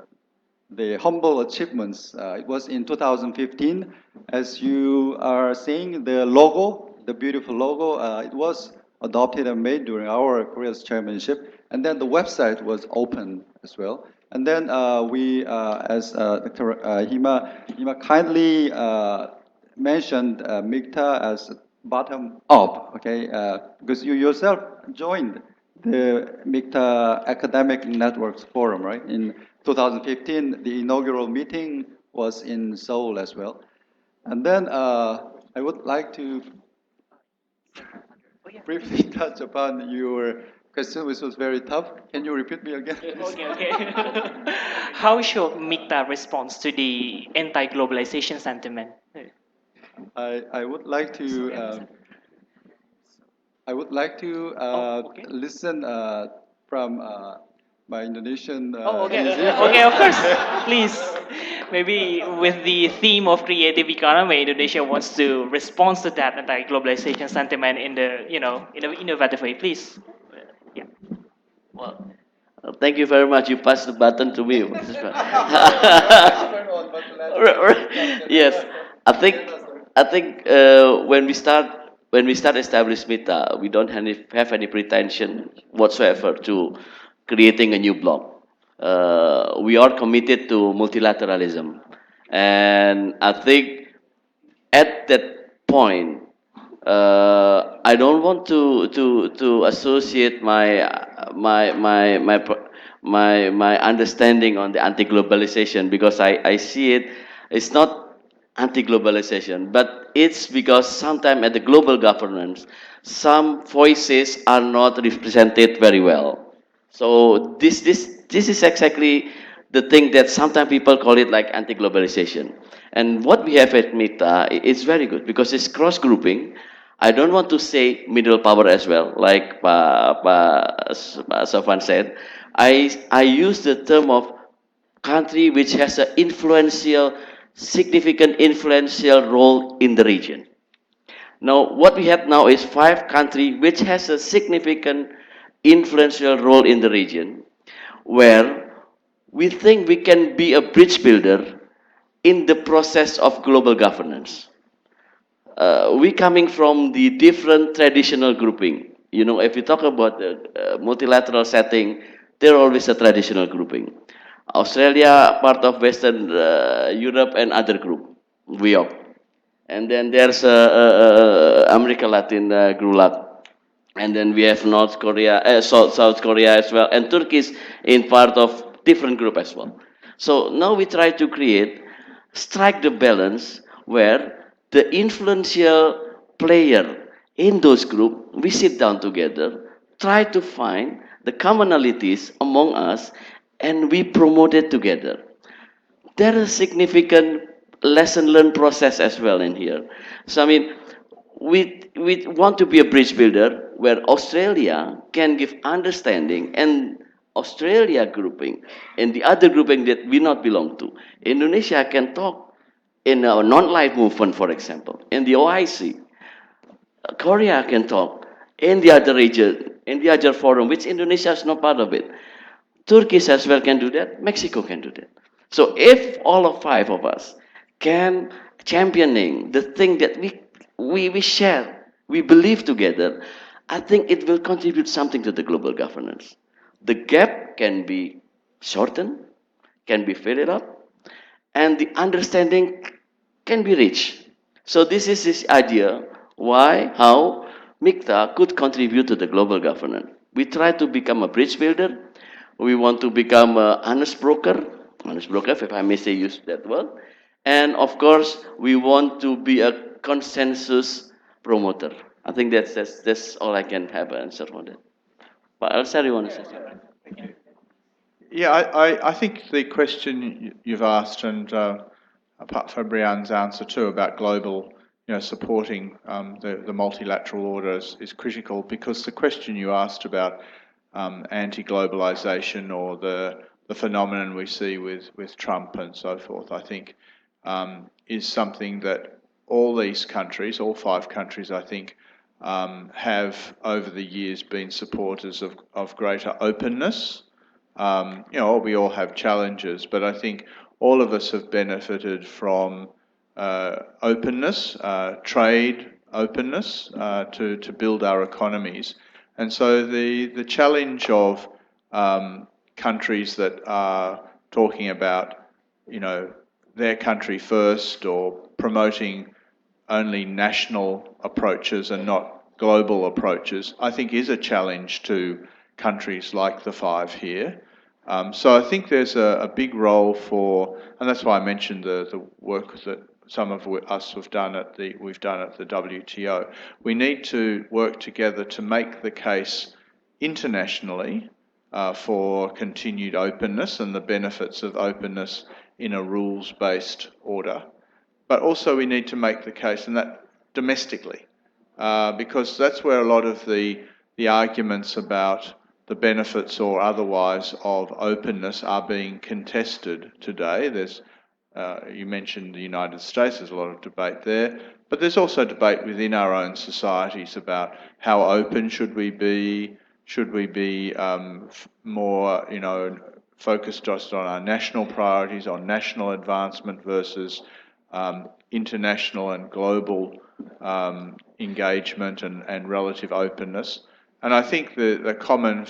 the humble achievements. It was in 2015, as you are seeing the logo, the beautiful logo. It was adopted and made during our Korea's chairmanship. And then the website was open as well. And then we, as Dr. Hima kindly mentioned MIKTA as bottom up, okay? Because you yourself joined the MIKTA Academic Networks Forum, right? In 2015, the inaugural meeting was in Seoul as well. And then I would like to briefly touch upon your question, which was very tough. Can you repeat me again, please? Okay. How should MIKTA respond to the anti-globalization sentiment? I would like to listen from my Indonesian. Okay, of course. Please. Maybe with the theme of creative economy, Indonesia wants to respond to that anti-globalization sentiment in the, in an innovative way. Please. Yeah. Well, thank you very much. You passed the button to me. Yes, I think when we start establish MITA, we don't have any pretension whatsoever to creating a new bloc. We are committed to multilateralism, and I think at that point, I don't want to associate my understanding on the anti-globalization, because I see it's not anti-globalization, but it's because sometimes at the global governance, some voices are not represented very well. So this is exactly the thing that sometimes people call it like anti-globalization. And what we have at MITA is very good because it's cross-grouping. I don't want to say middle power as well, like Pa Sofan said. I use the term of country which has an significant influential role in the region. Now, what we have now is 5 countries which has a significant influential role in the region, where we think we can be a bridge builder in the process of global governance. We coming from the different traditional grouping. If you talk about the multilateral setting, there always a traditional grouping. Australia, part of Western Europe, and other group, WEOC. And then there's America Latin, GRULAC. And then we have North Korea, South Korea as well, and Turkey is in part of different group as well. So now we try to strike the balance where the influential player in those group, we sit down together, try to find the commonalities among us, and we promote it together. There is significant lesson learned process as well in here. So I mean, we want to be a bridge builder where Australia can give understanding and Australia grouping and the other grouping that we not belong to. Indonesia can talk in a non-life movement, for example, in the OIC. Korea can talk in the other region, in the other forum, which Indonesia is not part of it. Turkey as well can do that. Mexico can do that. So if all of 5 of us can championing the thing that we share, we believe together, I think it will contribute something to the global governance. The gap can be shortened, can be filled up, and the understanding can be reached. So this is this idea how MIKTA could contribute to the global governance. We try to become a bridge builder. We want to become an honest broker, if I may say use that word. And of course, we want to be a consensus promoter. I think that's all I can have an answer for that. But Elsa, you want to say something? Yeah, I think the question you've asked, and apart from Brian's answer too about global, supporting the multilateral order is critical, because the question you asked about anti-globalization or the phenomenon we see with Trump and so forth, I think is something that all these countries, all 5 countries, I think, have over the years been supporters of greater openness. We all have challenges, but I think all of us have benefited from openness, trade, openness to build our economies. And so the challenge of countries that are talking about, you know, their country first or promoting only national approaches and not global approaches, I think is a challenge to countries like the five here. So I think there's a big role for, and that's why I mentioned the work that some of us have done we've done at the WTO. We need to work together to make the case internationally for continued openness and the benefits of openness in a rules-based order. But also we need to make the case, and that domestically, because that's where a lot of the arguments about the benefits or otherwise of openness are being contested today. There's, you mentioned the United States, there's a lot of debate there, but there's also debate within our own societies about how open should we be more, you know, focused just on our national priorities, on national advancement versus international and global engagement and relative openness. And I think the common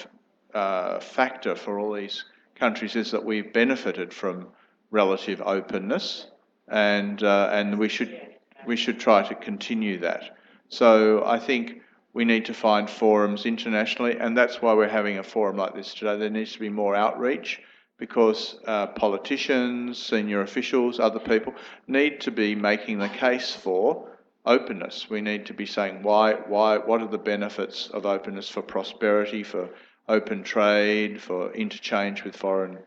factor for all these countries is that we've benefited from relative openness, and we should try to continue that. So I think we need to find forums internationally, and that's why we're having a forum like this today. There needs to be more outreach, because politicians, senior officials, other people need to be making the case for openness. We need to be saying what are the benefits of openness for prosperity, for open trade, for interchange with foreign,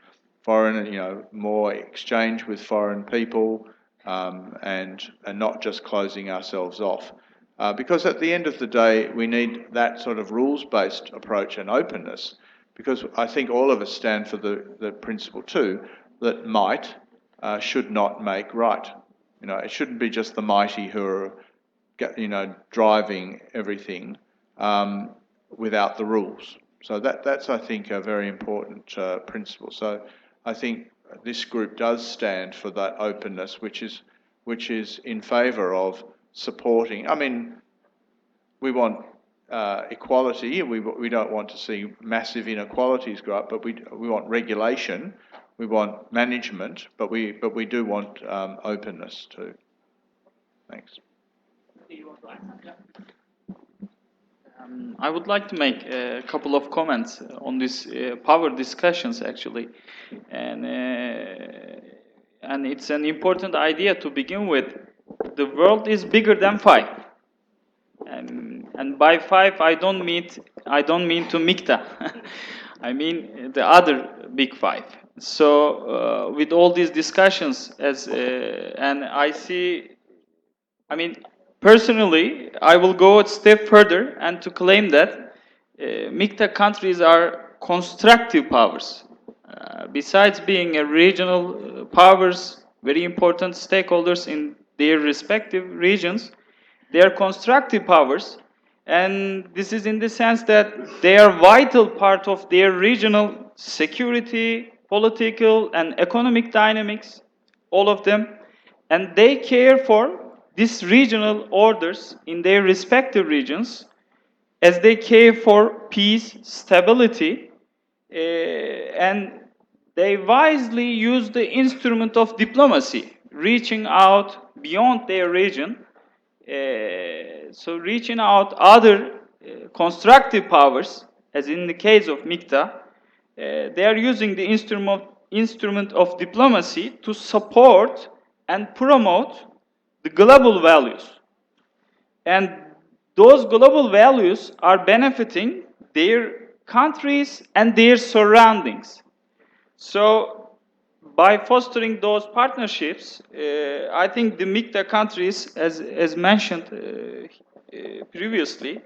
you know, more exchange with foreign people, and not just closing ourselves off. Because at the end of the day, we need that sort of rules-based approach and openness, because I think all of us stand for the principle too, that might should not make right. You know, it shouldn't be just the mighty who are, you know, driving everything without the rules. So that's, I think, a very important principle. So I think this group does stand for that openness, which is in favour of supporting. I mean, we want equality. We don't want to see massive inequalities grow up, but we want regulation, we want management, but we do want openness too. Thanks. I would like to make a couple of comments on this power discussions actually, and it's an important idea to begin with. The world is bigger than five, and by five I don't mean to MIKTA. I mean the other big five. So with all these discussions, and I see, I mean, personally, I will go a step further and to claim that MIKTA countries are constructive powers. Besides being a regional powers, very important stakeholders in their respective regions, they are constructive powers, and this is in the sense that they are vital part of their regional security, political and economic dynamics, all of them, and they care for these regional orders in their respective regions as they care for peace, stability, and they wisely use the instrument of diplomacy, reaching out beyond their region. So reaching out other constructive powers, as in the case of MIKTA, they are using the instrument of diplomacy to support and promote the global values. And those global values are benefiting their countries and their surroundings. So by fostering those partnerships, I think the MIKTA countries, as mentioned previously,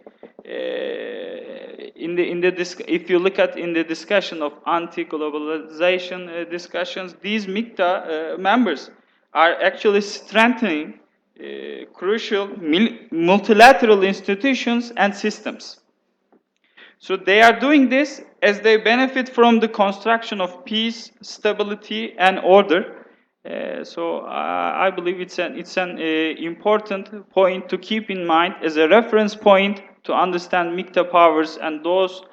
if you look at in the discussion of anti-globalization discussions, these MIKTA members are actually strengthening crucial multilateral institutions and systems. So they are doing this as they benefit from the construction of peace, stability, and order I believe it's an important point to keep in mind as a reference point to understand MIKTA powers and those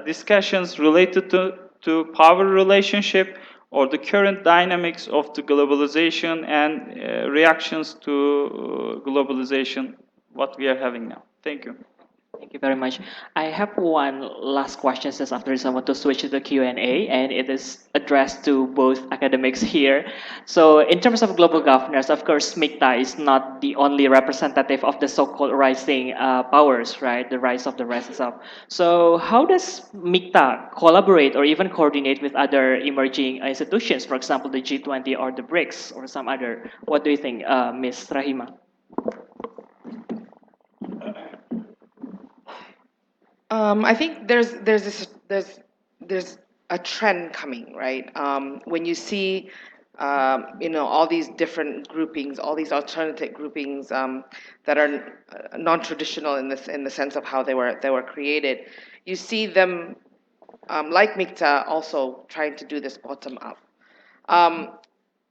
discussions related to power relationship or the current dynamics of the globalization and reactions to globalization, what we are having now. Thank you. Thank you very much. I have one last question just after this. I want to switch to the Q&A, and it is addressed to both academics here. So in terms of global governance, of course, MIKTA is not the only representative of the so-called rising powers, right? The rise of the rest itself. So how does MIKTA collaborate or even coordinate with other emerging institutions, for example, the G20 or the BRICS or some other? What do you think, Ms. Rahima? I think there's a trend coming, right? When you see all these different groupings, all these alternative groupings that are non-traditional in the sense of how they were created, you see them like MIKTA also trying to do this bottom up.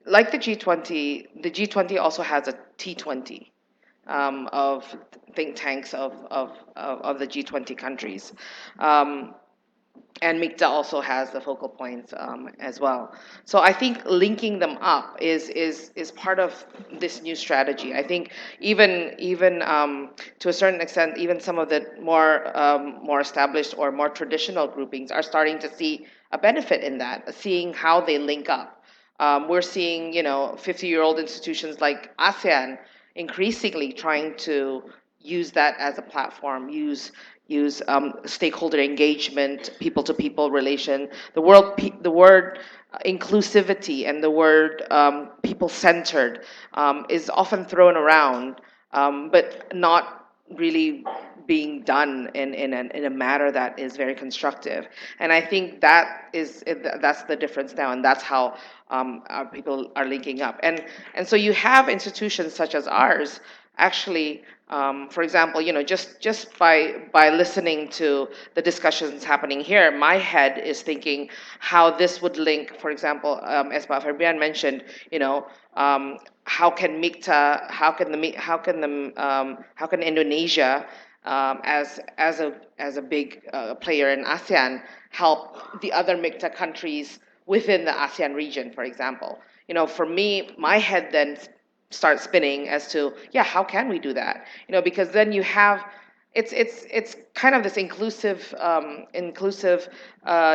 Like the G20 also has a T20 of think tanks of the G20 countries. And MIKTA also has the focal points as well. So I think linking them up is part of this new strategy. I think even to a certain extent, even some of the more established or more traditional groupings are starting to see a benefit in that, seeing how they link up. We're seeing 50-year-old institutions like ASEAN increasingly trying to use that as a platform, use stakeholder engagement, people-to-people relation. The word inclusivity and the word people-centered is often thrown around, but not really being done in a manner that is very constructive. And I think that's the difference now, and that's how our people are linking up. And so you have institutions such as ours actually, for example, just by listening to the discussions happening here, my head is thinking how this would link, for example, as Pak Ferbian mentioned, how can MIKTA, how can Indonesia, as a big player in ASEAN, help the other MIKTA countries within the ASEAN region, for example. For me, my head then starts spinning as to, yeah, how can we do that? Because then you have it's kind of this inclusive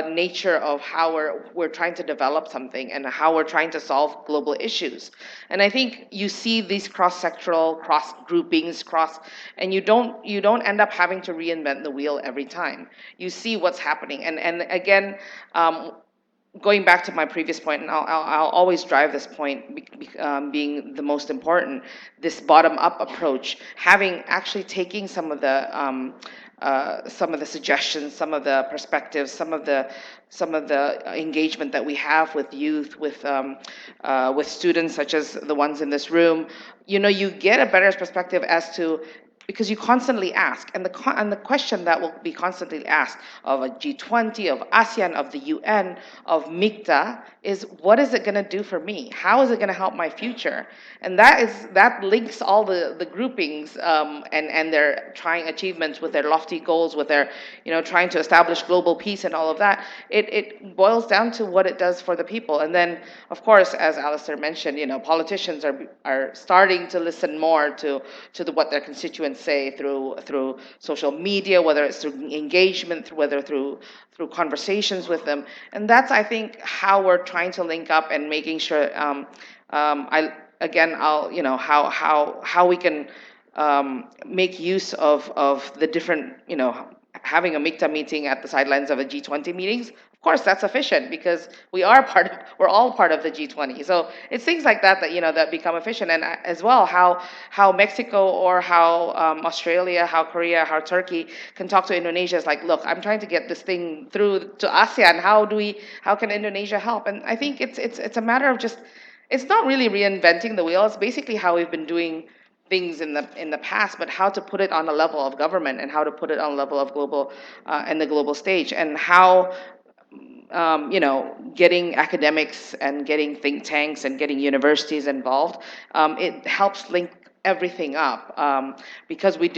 nature of how we're trying to develop something and how we're trying to solve global issues. And I think you see these cross-sectoral, cross groupings, and you don't end up having to reinvent the wheel every time. You see what's happening, and again. Going back to my previous point, and I'll always drive this point being the most important, this bottom-up approach, actually taking some of the suggestions, some of the perspectives, some of the engagement that we have with youth, with students such as the ones in this room. You get a better perspective as to, because you constantly ask, and the question that will be constantly asked of a G20, of ASEAN, of the UN, of MIKTA is, what is it going to do for me? How is it going to help my future? And that links all the groupings and their trying achievements with their lofty goals, with their trying to establish global peace and all of that. It boils down to what it does for the people. And then, of course, as Alistair mentioned, politicians are starting to listen more to what their constituents say through social media, whether it's through engagement, whether through conversations with them. And that's, I think, how we're trying to link up and making sure how we can make use of the different, having a MIKTA meeting at the sidelines of a G20 meetings. Of course, that's efficient because we're all part of the G20. So it's things like that that become efficient, and as well how Mexico or how Australia, how Korea, how Turkey can talk to Indonesia. Is like, look, I'm trying to get this thing through to ASEAN. How can Indonesia help? And I think it's a matter of just, it's not really reinventing the wheel. It's basically how we've been doing things in the past, but how to put it on a level of government and how to put it on a level of global in the global stage, and how getting academics and getting think tanks and getting universities involved, it helps link everything up, because we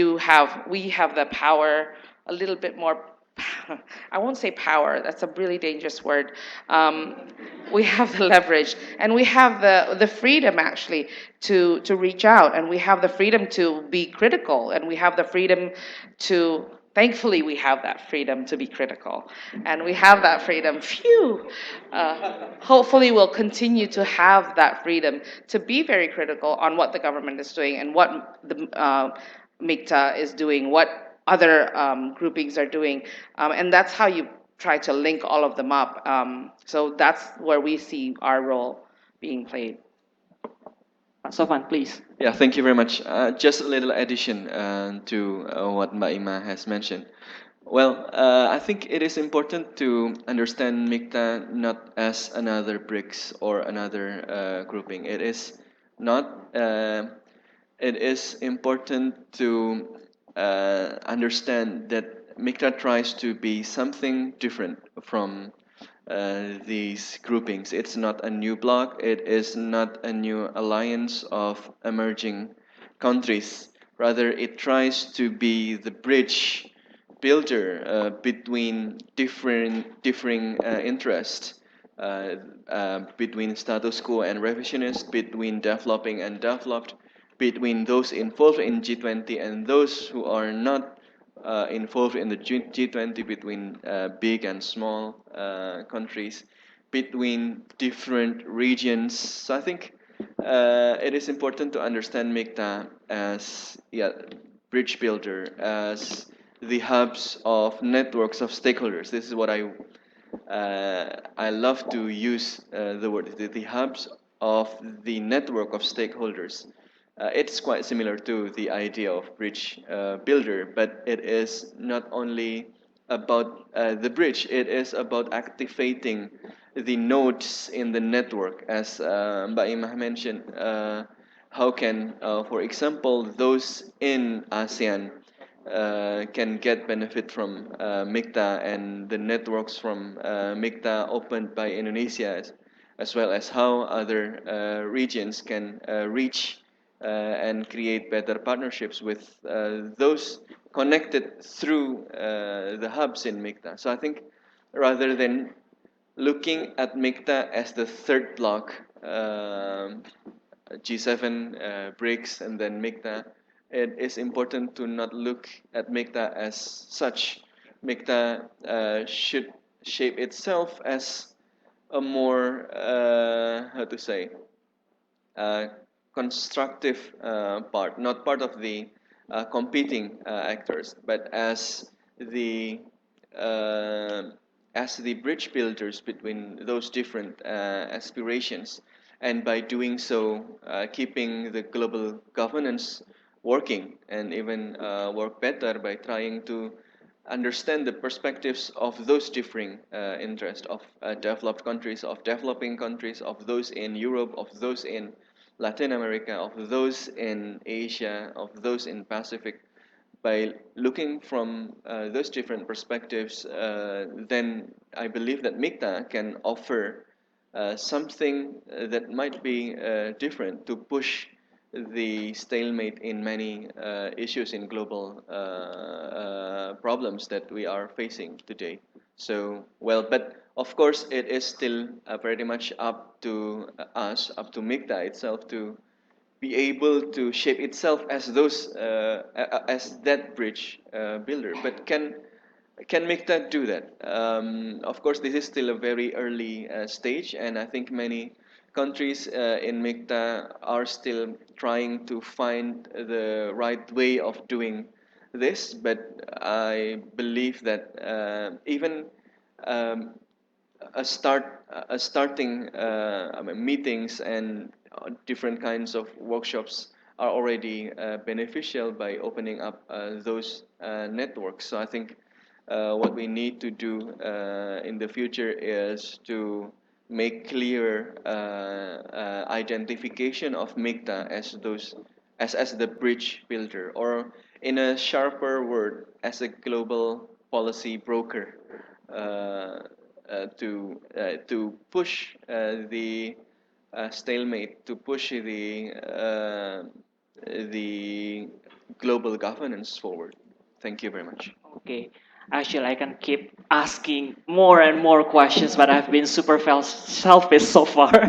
have the power a little bit more. I won't say power, that's a really dangerous word. We have the leverage and we have the freedom actually to reach out, and we have the freedom to be critical, and we have the freedom to, thankfully we have that freedom to be critical, and we have that freedom, phew. Hopefully we'll continue to have that freedom to be very critical on what the government is doing and what the MIKTA is doing, what other groupings are doing, and that's how you try to link all of them up. So that's where we see our role being played. Sofan, please. Yeah, thank you very much. Just a little addition to what Mbak Ima has mentioned. Well, I think it is important to understand MIKTA not as another BRICS or another grouping. It is not. It is important to understand that MIKTA tries to be something different from these groupings. It's not a new bloc. It is not a new alliance of emerging countries. Rather, it tries to be the bridge builder between differing interests, between status quo and revisionist, between developing and developed, between those involved in G20 and those who are not involved in the G20, between big and small countries, between different regions. So I think it is important to understand MIKTA as bridge builder, as the hubs of networks of stakeholders. This is what I love to use the word, the hubs of the network of stakeholders. It's quite similar to the idea of bridge builder, but it is not only about the bridge, it is about activating the nodes in the network. As Mbak Imah mentioned, how can, for example, those in ASEAN can get benefit from MIKTA and the networks from MIKTA opened by Indonesia, as well as how other regions can reach and create better partnerships with those connected through the hubs in MIKTA. So I think rather than looking at MIKTA as the third block, G7, BRICS, and then MIKTA, it is important to not look at MIKTA as such. MIKTA should shape itself as a more, how to say, constructive part, not part of the competing actors, but uh, as the bridge builders between those different aspirations, and by doing so, keeping the global governance working and even work better by trying to understand the perspectives of those differing interests of developed countries, of developing countries, of those in Europe, of those in Latin America, of those in Asia, of those in Pacific. By looking from those different perspectives, then I believe that MIKTA can offer something that might be different to push the stalemate in many issues in global problems that we are facing today. So, well, but of course, it is still very much up to us, up to MIKTA itself to be able to shape itself as those as that bridge builder. But can MIKTA do that? Of course, this is still a very early stage, and I think many countries in MIKTA are still trying to find the right way of doing this. But I believe that even um, a starting I mean, meetings and different kinds of workshops are already beneficial by opening up those networks. So I think what we need to do in the future is to make clear identification of MIKTA as those as the bridge builder, or in a sharper word, as a global policy broker. to push the stalemate, to push the global governance forward. Thank you very much. Okay. Actually, I can keep asking more and more questions, but I've been super selfish so far.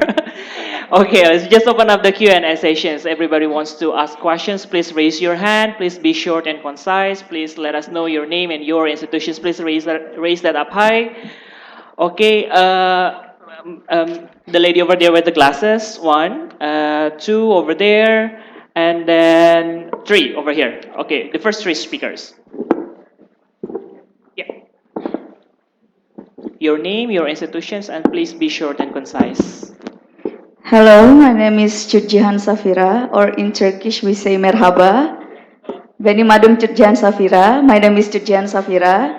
Okay, let's just open up the Q&A sessions. Everybody wants to ask questions. Please raise your hand. Please be short and concise. Please let us know your name and your institutions. Please raise that up high. Okay, the lady over there with the glasses, one, two over there, and then three over here. Okay, the first three speakers. Yeah. Your name, your institutions, and please be short and concise. Hello, my name is Cutjihan Safira, or in Turkish we say merhaba. Benim adım Cutjihan Safira. My name is Cutjihan Safira.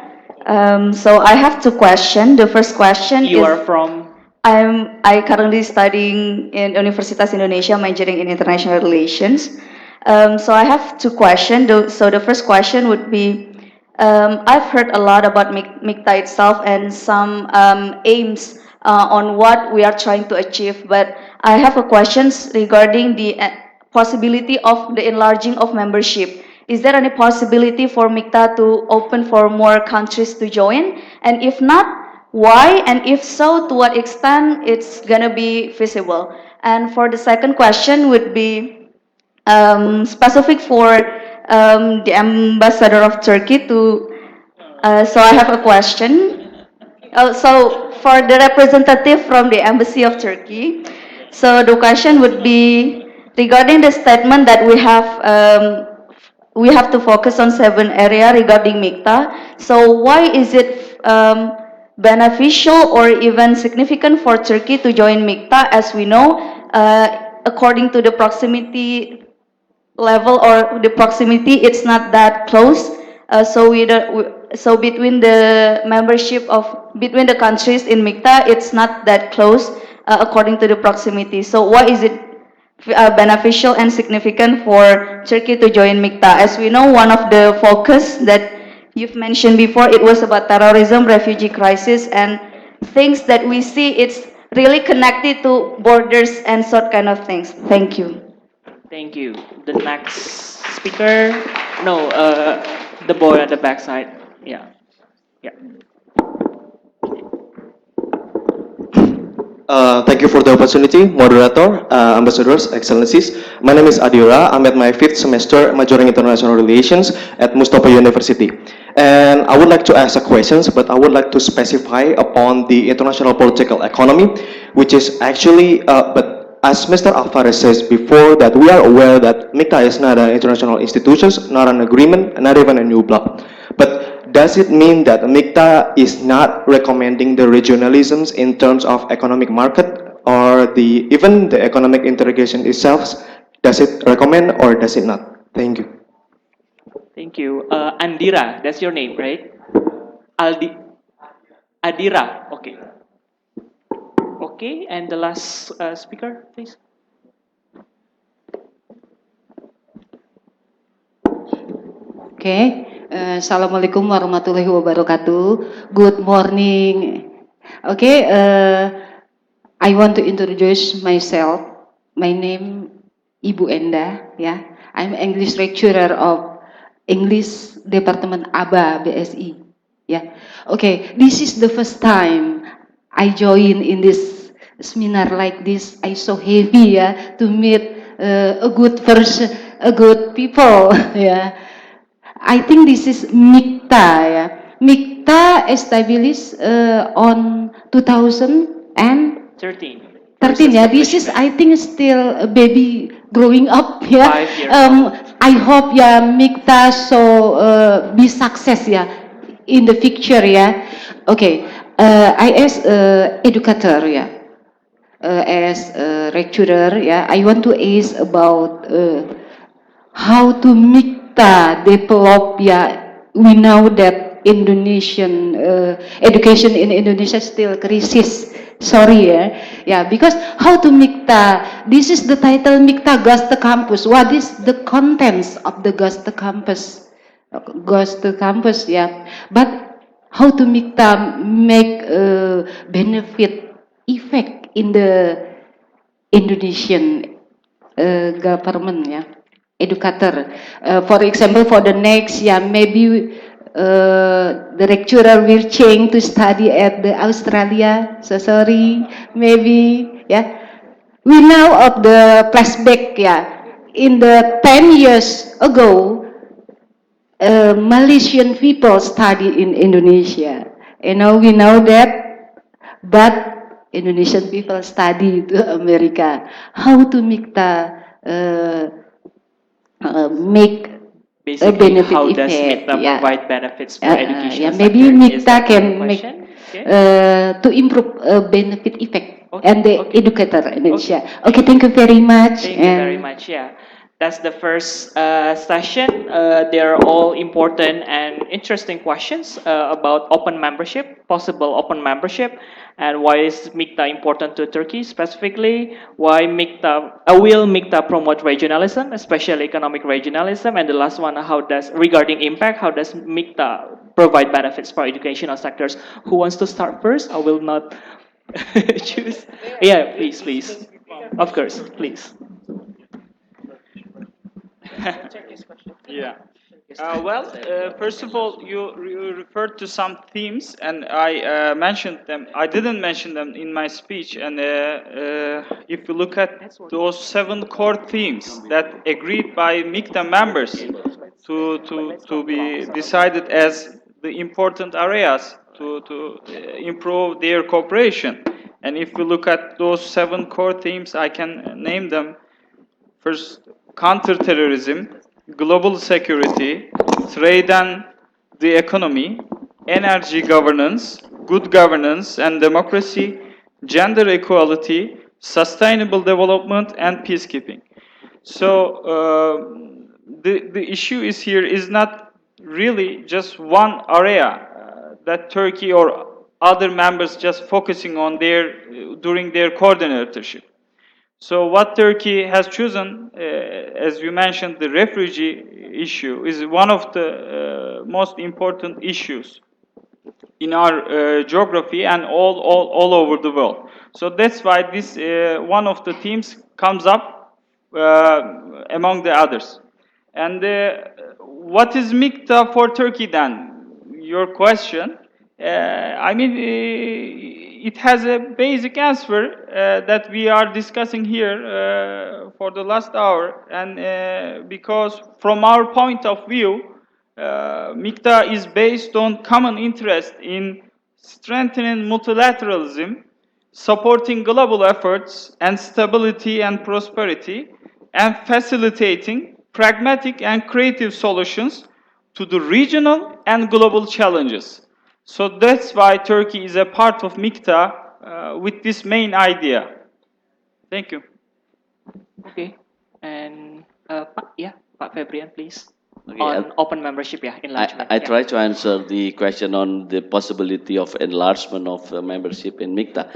So I have two questions. The first question You is... are from? I currently studying in Universitas Indonesia, majoring in international relations. So I have two questions. So the first question would be, I've heard a lot about MIKTA itself and some aims on what we are trying to achieve, but I have a questions regarding the possibility of the enlarging of membership. Is there any possibility for MIKTA to open for more countries to join? And if not, why? And if so, to what extent it's gonna be feasible? And for the second question would be specific for the ambassador of Turkey to. So I have a question. So for the representative from the embassy of Turkey, so the question would be regarding the statement that we have to focus on 7 areas regarding MIKTA. So why is it beneficial or even significant for Turkey to join MIKTA? As we know, according to the proximity level or the proximity, it's not that close. So between the membership of between the countries in MIKTA, it's not that close according to the proximity. So why is it beneficial and significant for Turkey to join MIKTA? As we know, one of the focus that you've mentioned before, it was about terrorism, refugee crisis, and things that we see it's really connected to borders and sort kind of things. Thank you. Thank you. The next speaker, no, the boy at the backside. Yeah, yeah. Thank you for the opportunity, moderator, ambassadors, excellencies. My name is Adira. I'm at my 5th semester majoring international relations at Mustafa University. And I would like to ask a questions, but I would like to specify upon the international political economy, which is actually, but as Mr. Alvarez says before, that we are aware that MIKTA is not an international institution, not an agreement, not even a new bloc. But does it mean that MIKTA is not recommending the regionalisms in terms of economic market or even the economic integration itself? Does it recommend or does it not? Thank you. Thank you. Andira, that's your name, right? Adira, okay. Okay, and the last speaker, please. Okay, Assalamualaikum warahmatullahi wabarakatuh. Good morning. Okay, I want to introduce myself. My name Ibu Enda. Yeah, I'm English lecturer of English Department ABA BSI. Yeah. Okay, this is the first time I join in this seminar like this. I so happy to meet a good person, a good people. Yeah. I think this is MIKTA. Yeah. MIKTA established on 2013. 13. Yeah. This is I think still a baby growing up. Yeah. 5 years old. I hope MIKTA so be success in the future. Yeah. Okay. I as educator. Yeah. As a lecturer. Yeah. I want to ask about how to MIKTA develop. We know that Indonesian education in Indonesia still crisis. Sorry because how to MIKTA, this is the title MIKTA Gaste Campus. What is the contents of the Gaste Campus? But how to MIKTA make a benefit effect in the Indonesian government, yeah, educator. For example, for the next, yeah, maybe the lecturer will change to study at the Australia. So sorry, maybe, yeah. We know of the flashback, yeah. In the 10 years ago, Malaysian people study in Indonesia. You know, we know that, but Indonesian people study to America. How to make the make a Basically, benefit how does effect? MIKTA Yeah, provide benefits for educational yeah. Maybe sector? Is MIKTA that the can make question? Okay. to improve benefit effect Okay, and the okay. educator in Indonesia. Okay. Okay, thank you very much. Thank you very much. Yeah, that's the first session. They are all important and interesting questions about open membership, possible open membership, and why is MIKTA important to Turkey specifically? Why will MIKTA promote regionalism, especially economic regionalism? And the last one, how does regarding impact? How does MIKTA provide benefits for educational sectors? Who wants to start first? I will not choose. Yeah, please, please. Of course, please. Yeah. First of all, you referred to some themes, and I mentioned them. I didn't mention them in my speech. And if you look at those 7 core themes that agreed by MIKTA members to be decided as the important areas to improve their cooperation. And if you look at those 7 core themes, I can name them. First, counterterrorism, global security, trade and the economy, energy governance, good governance and democracy, gender equality, sustainable development, and peacekeeping. So the issue is here is not really just one area that Turkey or other members just focusing on during their coordinatorship. So what Turkey has chosen, as you mentioned, the refugee issue is one of the most important issues in our geography and all over the world. So that's why this one of the themes comes up among the others. And what is MIKTA for Turkey then? Your question. I mean, it has a basic answer that we are discussing here for the last hour. And because from our point of view, MIKTA is based on common interest in strengthening multilateralism, supporting global efforts and stability and prosperity, and facilitating pragmatic and creative solutions to the regional and global challenges. So that's why Turkey is a part of MIKTA with this main idea. Thank you. Okay. And Pak Febrian, please. Okay, On open membership, yeah, enlargement. I yeah. try to answer the question on the possibility of enlargement of membership in MIKTA.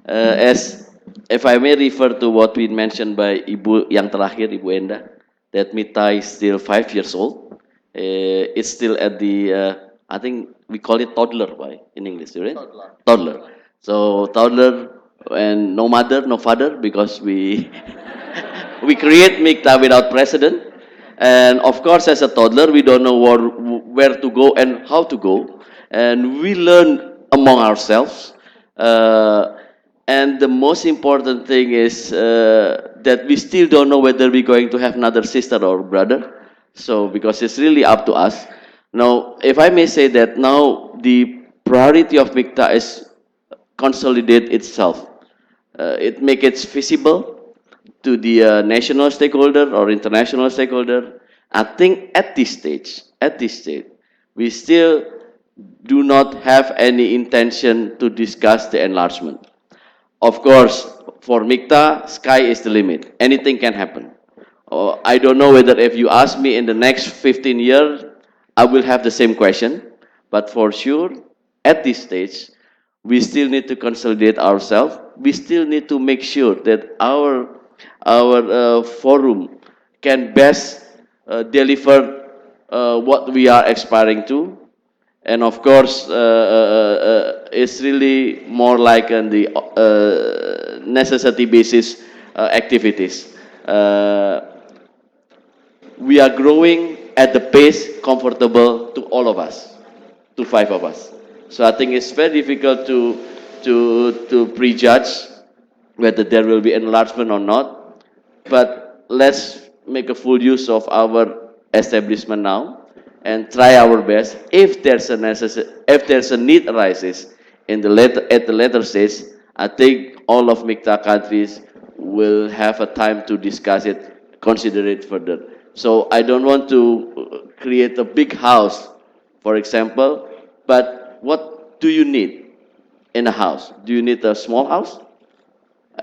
As if I may refer to what we mentioned by Ibu yang terakhir, Ibu Enda, that MIKTA is still 5 years old. It's still at the, I think we call it toddler, right, in English, right? Toddler. So toddler and no mother, no father, because we we create MIKTA without precedent. And of course, as a toddler, we don't know where to go and how to go. And we learn among ourselves. And the most important thing is that we still don't know whether we're going to have another sister or brother. So, because it's really up to us. Now, if I may say that now the priority of MIKTA is consolidate itself. It make it visible to the national stakeholder or international stakeholder. I think at this stage, we still do not have any intention to discuss the enlargement. Of course, for MIKTA, sky is the limit. Anything can happen. I don't know whether if you ask me in the next 15 years, I will have the same question. But for sure, at this stage, we still need to consolidate ourselves. We still need to make sure that our forum can best deliver what we are aspiring to. And of course, it's really more like on the necessity basis activities. We are growing at the pace comfortable to all of us, to five of us. So I think it's very difficult to prejudge whether there will be enlargement or not. But let's make a full use of our establishment now and try our best. If there's a need arises at the later stage, I think all of MIKTA countries will have a time to discuss it, consider it further. So I don't want to create a big house, for example, but what do you need in a house? Do you need a small house?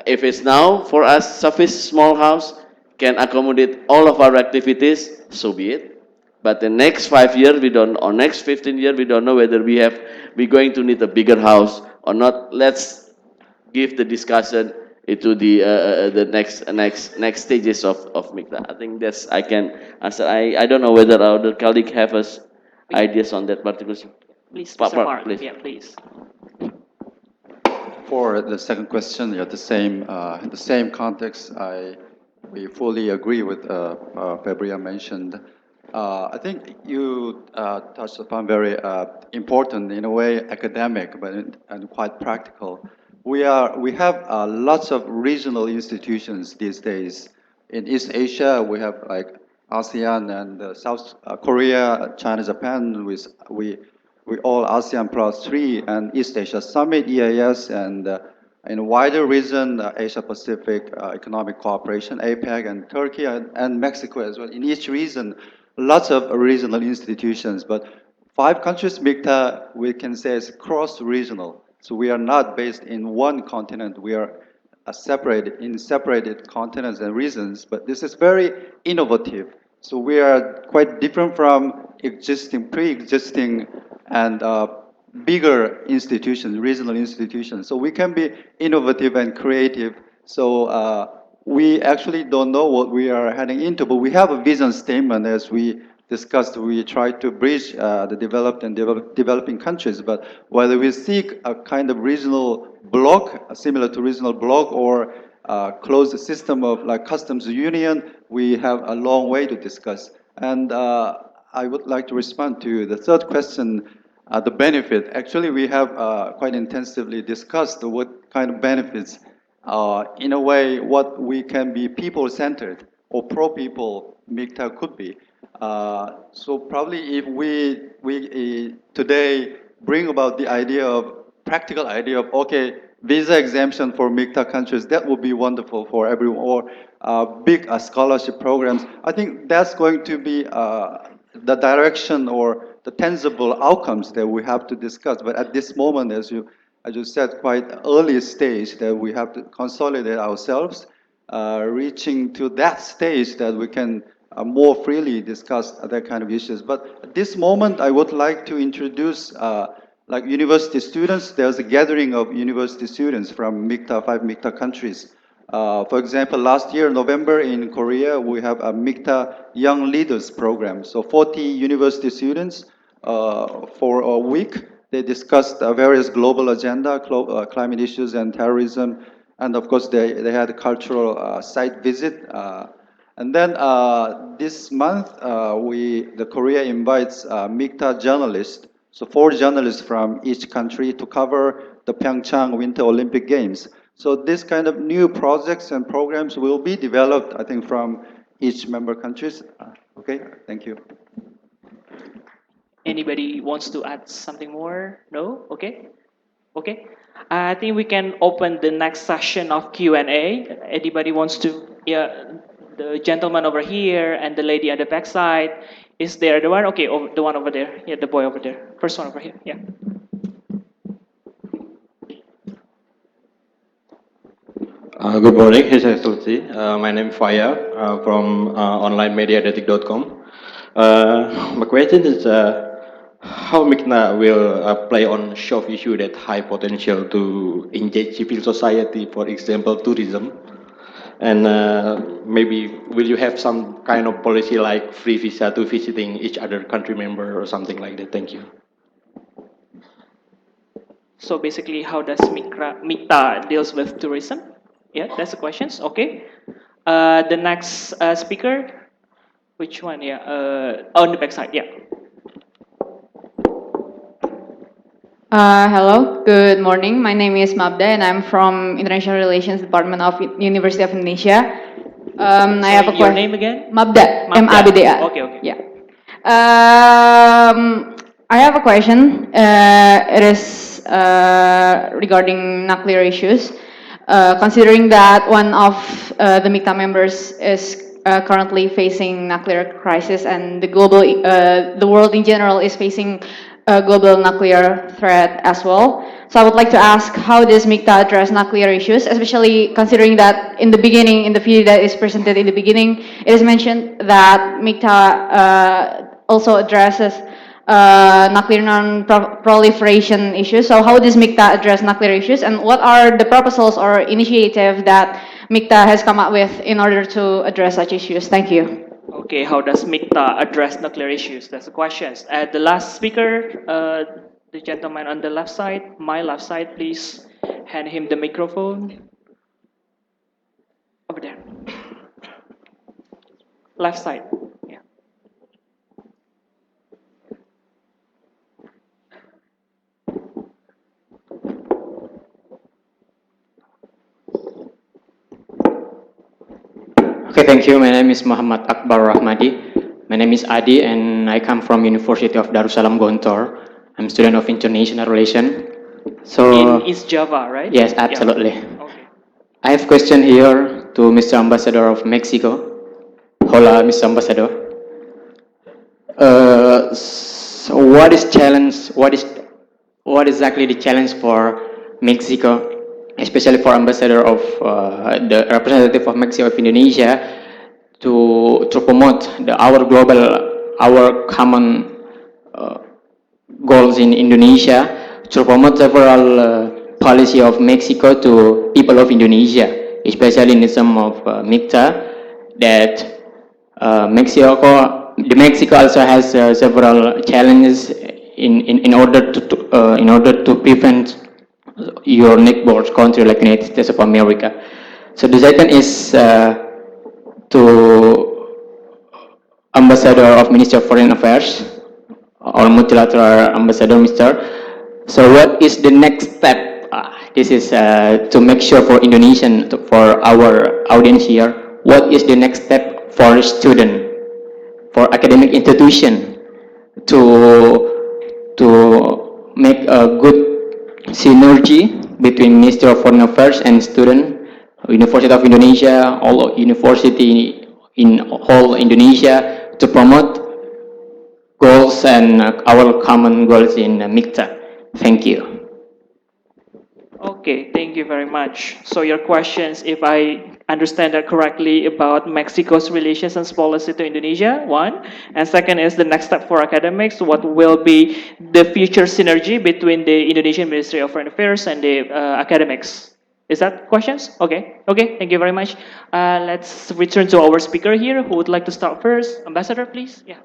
If it's now for us sufficient small house can accommodate all of our activities, so be it. But the next 5 years we don't, or next 15 years we don't know whether we're going to need a bigger house or not. Let's give the discussion into the next stages of MIKTA. I think that's I can answer. I don't know whether our other colleague have us ideas on that particular. Please, Pak Mr. Mark, Mark. please. Yeah, please. For the second question, yeah, the same context, we fully agree with Fabria mentioned. I think you touched upon very important, in a way, academic, but and quite practical. We have lots of regional institutions these days. In East Asia, we have like ASEAN and South Korea, China, Japan. We all ASEAN Plus 3 and East Asia Summit, EAS, and in a wider region, Asia Pacific Economic Cooperation, APEC, and Turkey and Mexico as well. In each region, lots of regional institutions, but 5 countries, MIKTA, we can say is cross-regional. So we are not based in one continent. We are separated continents and regions, but this is very innovative. So we are quite different from pre-existing and bigger institutions, regional institutions. So we can be innovative and creative. So we actually don't know what we are heading into, but we have a vision statement as we discussed. We try to bridge the developed and developing countries, but whether we seek a kind of regional bloc, similar to regional bloc, or closed system of like customs union, we have a long way to discuss. And I would like to respond to the third question, the benefit. Actually, we have quite intensively discussed what kind of benefits, in a way, what we can be people-centered or pro-people MIKTA could be. So probably if we today bring about the idea of, practical idea of, okay, visa exemption for MIKTA countries, that would be wonderful for everyone, or big scholarship programs. I think that's going to be the direction or the tangible outcomes that we have to discuss. But at this moment, as you said, quite early stage that we have to consolidate ourselves, reaching to that stage that we can more freely discuss that kind of issues. But at this moment, I would like to introduce like university students. There's a gathering of university students from MIKTA, 5 MIKTA countries. For example, last year, November, in Korea, we have a MIKTA Young Leaders program. So 40 university students for a week. They discussed various global agenda, climate issues and terrorism. And of course, they had a cultural site visit. And then this month, the Korea invites MIKTA journalists, so 4 journalists from each country to cover the Pyeongchang Winter Olympic Games. So this kind of new projects and programs will be developed, I think, from each member countries. Okay, thank you. Anybody wants to add something more? No? Okay. Okay. I think we can open the next session of Q&A. Anybody wants to? Yeah, the gentleman over here and the lady at the back side. Is there the one? Okay, the one over there. Yeah, the boy over there. First one over here. Yeah. Good morning, His Excellency. My name is Faya from onlinemediadetic.com. My question is how MIKTA will play on soft issue that high potential to engage civil society, for example, tourism, and maybe will you have some kind of policy like free visa to visiting each other country member or something like that? Thank you. So basically, how does MIKTA deals with tourism? Yeah, that's the questions. Okay. The next speaker, which one? Yeah, on the back side. Yeah. Hello, good morning. My name is Mabda and I'm from International Relations Department of University of Indonesia. I have a Sorry, your question. name again? Mabda, Mabda. M-A-B-D-A. Okay, okay. Yeah. I have a question. It is regarding nuclear issues. Considering that one of the MIKTA members is currently facing nuclear crisis and the world in general is facing a global nuclear threat as well. So I would like to ask, how does MIKTA address nuclear issues, especially considering that in the beginning, in the video that is presented in the beginning, it is mentioned that MIKTA also addresses nuclear non-proliferation issues. So how does MIKTA address nuclear issues, and what are the proposals or initiatives that MIKTA has come up with in order to address such issues? Thank you. Okay, how does MIKTA address nuclear issues? That's the questions. The last speaker, the gentleman on the left side, my left side, please hand him the microphone. Over there. Left side. Yeah. Okay, thank you. My name is Muhammad Akbar Rahmadi. My name is Adi and I come from University of Darussalam Gontor. I'm student of International Relation. So In East Java, right? yes, Yeah. absolutely. Okay. I have question here to Mr. Ambassador of Mexico. Hola, Mr. Ambassador. So what is challenge? What exactly the challenge for Mexico, especially for ambassador of the representative of Mexico of Indonesia, to promote our common goals in Indonesia, to promote several policy of Mexico to people of Indonesia, especially in the term of MIKTA, that Mexico also has several challenges in order to prevent your neighbor country like United States of America. So the second is to Ambassador of Ministry of Foreign Affairs or multilateral ambassador, Mr. So what is the next step? This is to make sure for Indonesian, for our audience here, what is the next step for student, for academic institution to make a good synergy between Ministry of Foreign Affairs and student, University of Indonesia, all university in whole Indonesia to promote goals and our common goals in MIKTA. Thank you. Okay, thank you very much. So your questions, if I understand that correctly, about Mexico's relations and policy to Indonesia, one. And second is the next step for academics. What will be the future synergy between the Indonesian Ministry of Foreign Affairs and the academics? Is that questions? Okay, okay, thank you very much. Let's return to our speaker here. Who would like to start first? Ambassador, please. Yeah.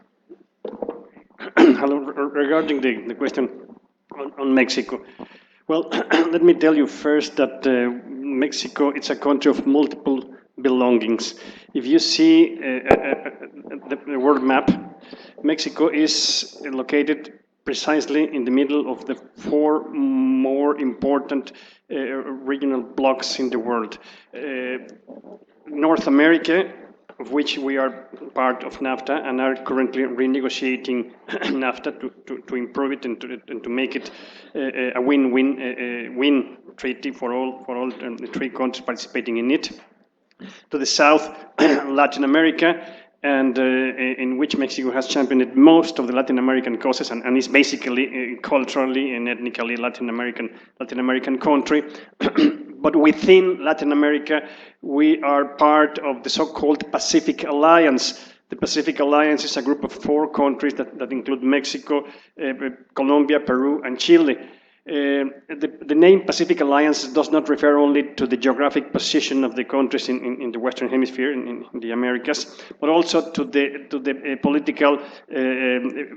Hello, regarding the question on Mexico. Well, let me tell you first that Mexico it's a country of multiple belongings. If you see the world map, Mexico is located precisely in the middle of the four more important regional blocks in the world. North America, of which we are part of NAFTA and are currently renegotiating NAFTA to improve it and to make it a win-win treaty for all the three countries participating in it. To the south, Latin America, and in which Mexico has championed most of the Latin American causes and is basically culturally and ethnically Latin American country. But within Latin America, we are part of the so-called Pacific Alliance. The Pacific Alliance is a group of four countries that include Mexico, Colombia, Peru, and Chile. The name Pacific Alliance does not refer only to the geographic position of the countries in the Western Hemisphere, in the Americas, but also to the political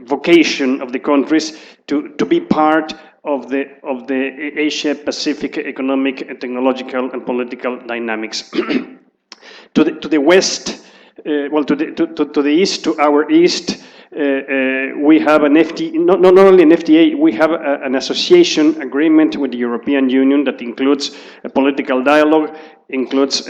vocation of the countries to be part of the Asia Pacific economic, technological, and political dynamics. To the west, to the east, to our east, we have an FTA, not only an FTA, we have an association agreement with the European Union that includes a political dialogue, includes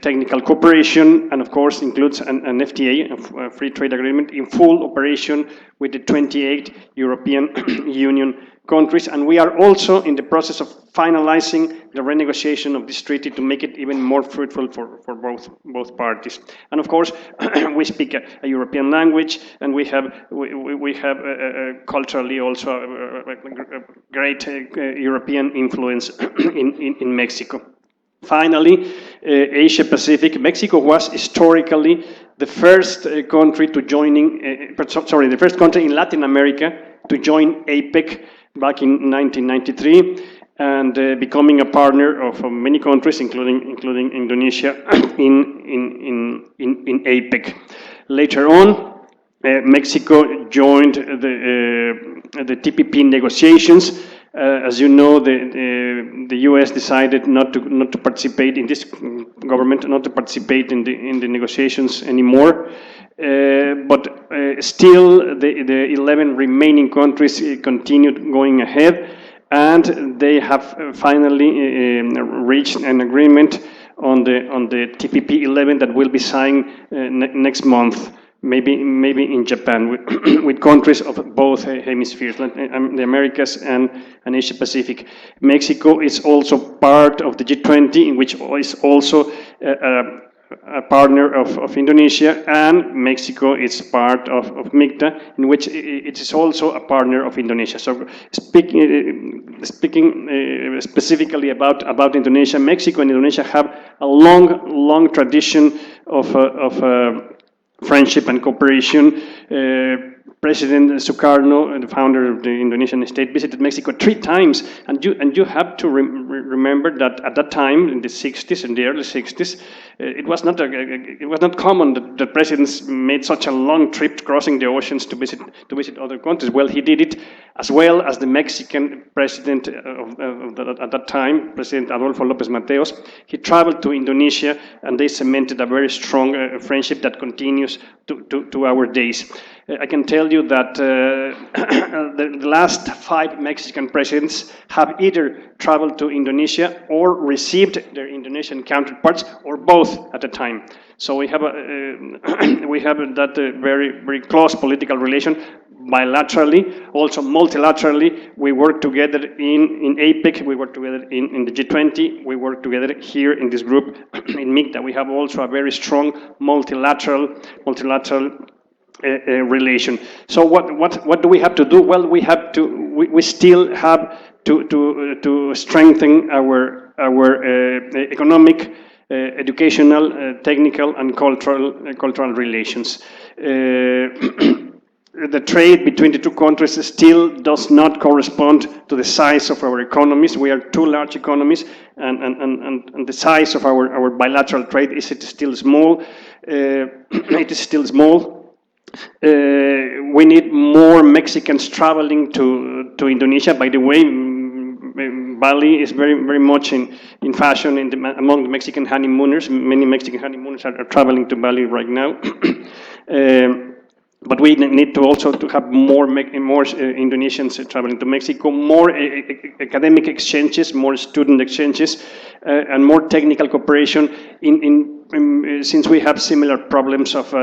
technical cooperation, and of course includes an FTA, a free trade agreement, in full operation with the 28 European Union countries. And we are also in the process of finalizing the renegotiation of this treaty to make it even more fruitful for both parties. And of course, we speak a European language, and we have culturally also a great European influence in Mexico. Finally, Asia Pacific. Mexico was historically the first country to the first country in Latin America to join APEC back in 1993, and becoming a partner of many countries, including Indonesia, in APEC. Later on, Mexico joined the TPP negotiations. As you know, the U.S. decided not to participate in this government, not to participate in the negotiations anymore. But still, the 11 remaining countries continued going ahead, and they have finally reached an agreement on the TPP 11 that will be signed next month. Maybe in Japan, with countries of both hemispheres, the Americas and Asia Pacific. Mexico is also part of the G20, in which is also a partner of Indonesia, and Mexico is part of MIKTA, in which it is also a partner of Indonesia. So speaking specifically about Indonesia, Mexico and Indonesia have a long tradition of friendship and cooperation. President Sukarno, the founder of the Indonesian state, visited Mexico 3 times, and you have to remember that at that time, in the 60s, in the early 60s, it was not common that presidents made such a long trip crossing the oceans to visit other countries. Well, he did it, as well as the Mexican president at that time, President Adolfo López Mateos. He traveled to Indonesia, and they cemented a very strong friendship that continues to our days. I can tell you that the last 5 Mexican presidents have either traveled to Indonesia or received their Indonesian counterparts, or both at a time. So we have that very close political relation, bilaterally, also multilaterally. We work together in APEC, we work together in the G20, we work together here in this group in MIKTA. We have also a very strong multilateral relation. So what do we have to do? Well, we still have to strengthen our economic, educational, technical, and cultural relations. The trade between the 2 countries still does not correspond to the size of our economies. We are 2 large economies, and the size of our bilateral trade is still small. It is still small. We need more Mexicans traveling to Indonesia. By the way, Bali is very much in fashion among the Mexican honeymooners. Many Mexican honeymooners are traveling to Bali right now. But we need to also have more Indonesians traveling to Mexico, more academic exchanges, more student exchanges, and more technical cooperation since we have similar problems of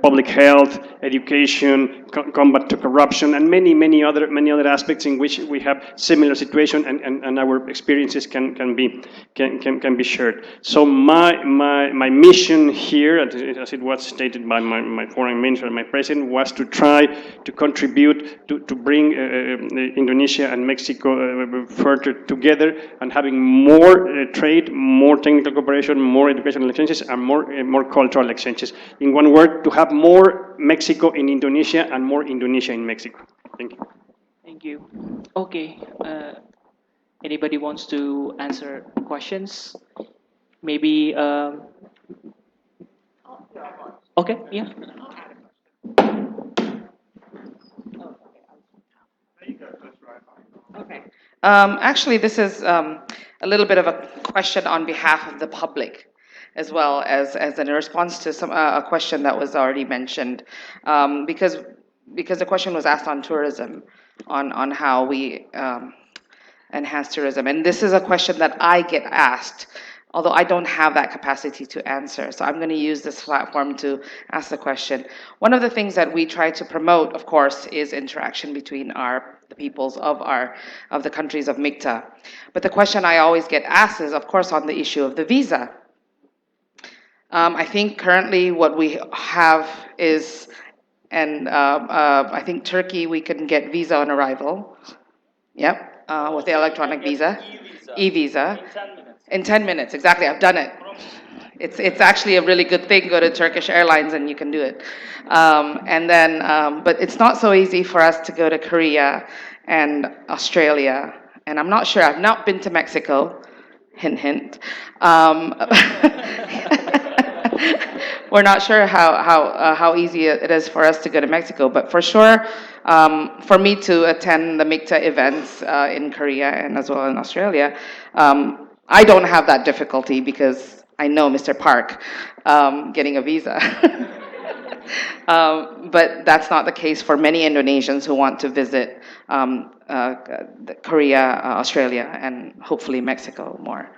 public health, education, combat to corruption, and many other aspects in which we have similar situation, and our experiences can be shared. So my mission here, as it was stated by my foreign minister and my president, was to try to contribute to bring Indonesia and Mexico further together, and having more trade, more technical cooperation, more educational exchanges, and more cultural exchanges. In one word, to have more Mexico in Indonesia and more Indonesia in Mexico. Thank you. Thank you. Okay. Anybody wants to answer questions? Maybe. Okay. Yeah. Okay. Actually, this is a little bit of a question on behalf of the public, as well as in response to a question that was already mentioned, because the question was asked on tourism, on how we enhance tourism, and this is a question that I get asked, although I don't have that capacity to answer. So I'm going to use this platform to ask the question. One of the things that we try to promote, of course, is interaction between the peoples of the countries of MIKTA. But the question I always get asked is, of course, on the issue of the visa. I think currently what we have is, and I think Turkey, we can get visa on arrival. Yep, with the electronic visa, e-visa. In 10 minutes, exactly. I've done it. It's actually a really good thing. Go to Turkish Airlines and you can do it. And then, but it's not so easy for us to go to Korea and Australia. And I'm not sure. I've not been to Mexico. Hint, hint. We're not sure how easy it is for us to go to Mexico, but for sure, for me to attend the MIKTA events in Korea and as well in Australia, I don't have that difficulty because I know Mr. Park getting a visa. But that's not the case for many Indonesians who want to visit Korea, Australia, and hopefully Mexico more.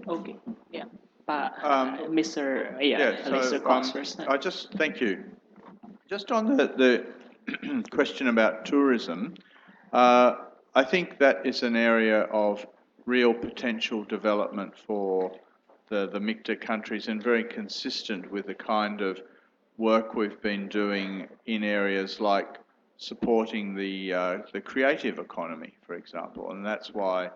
Okay, yeah. Mr. Mr. Cox first. Thank you. Just on the question about tourism, I think that is an area of real potential development for the MIKTA countries and very consistent with the kind of work we've been doing in areas like supporting the creative economy, for example. And that's why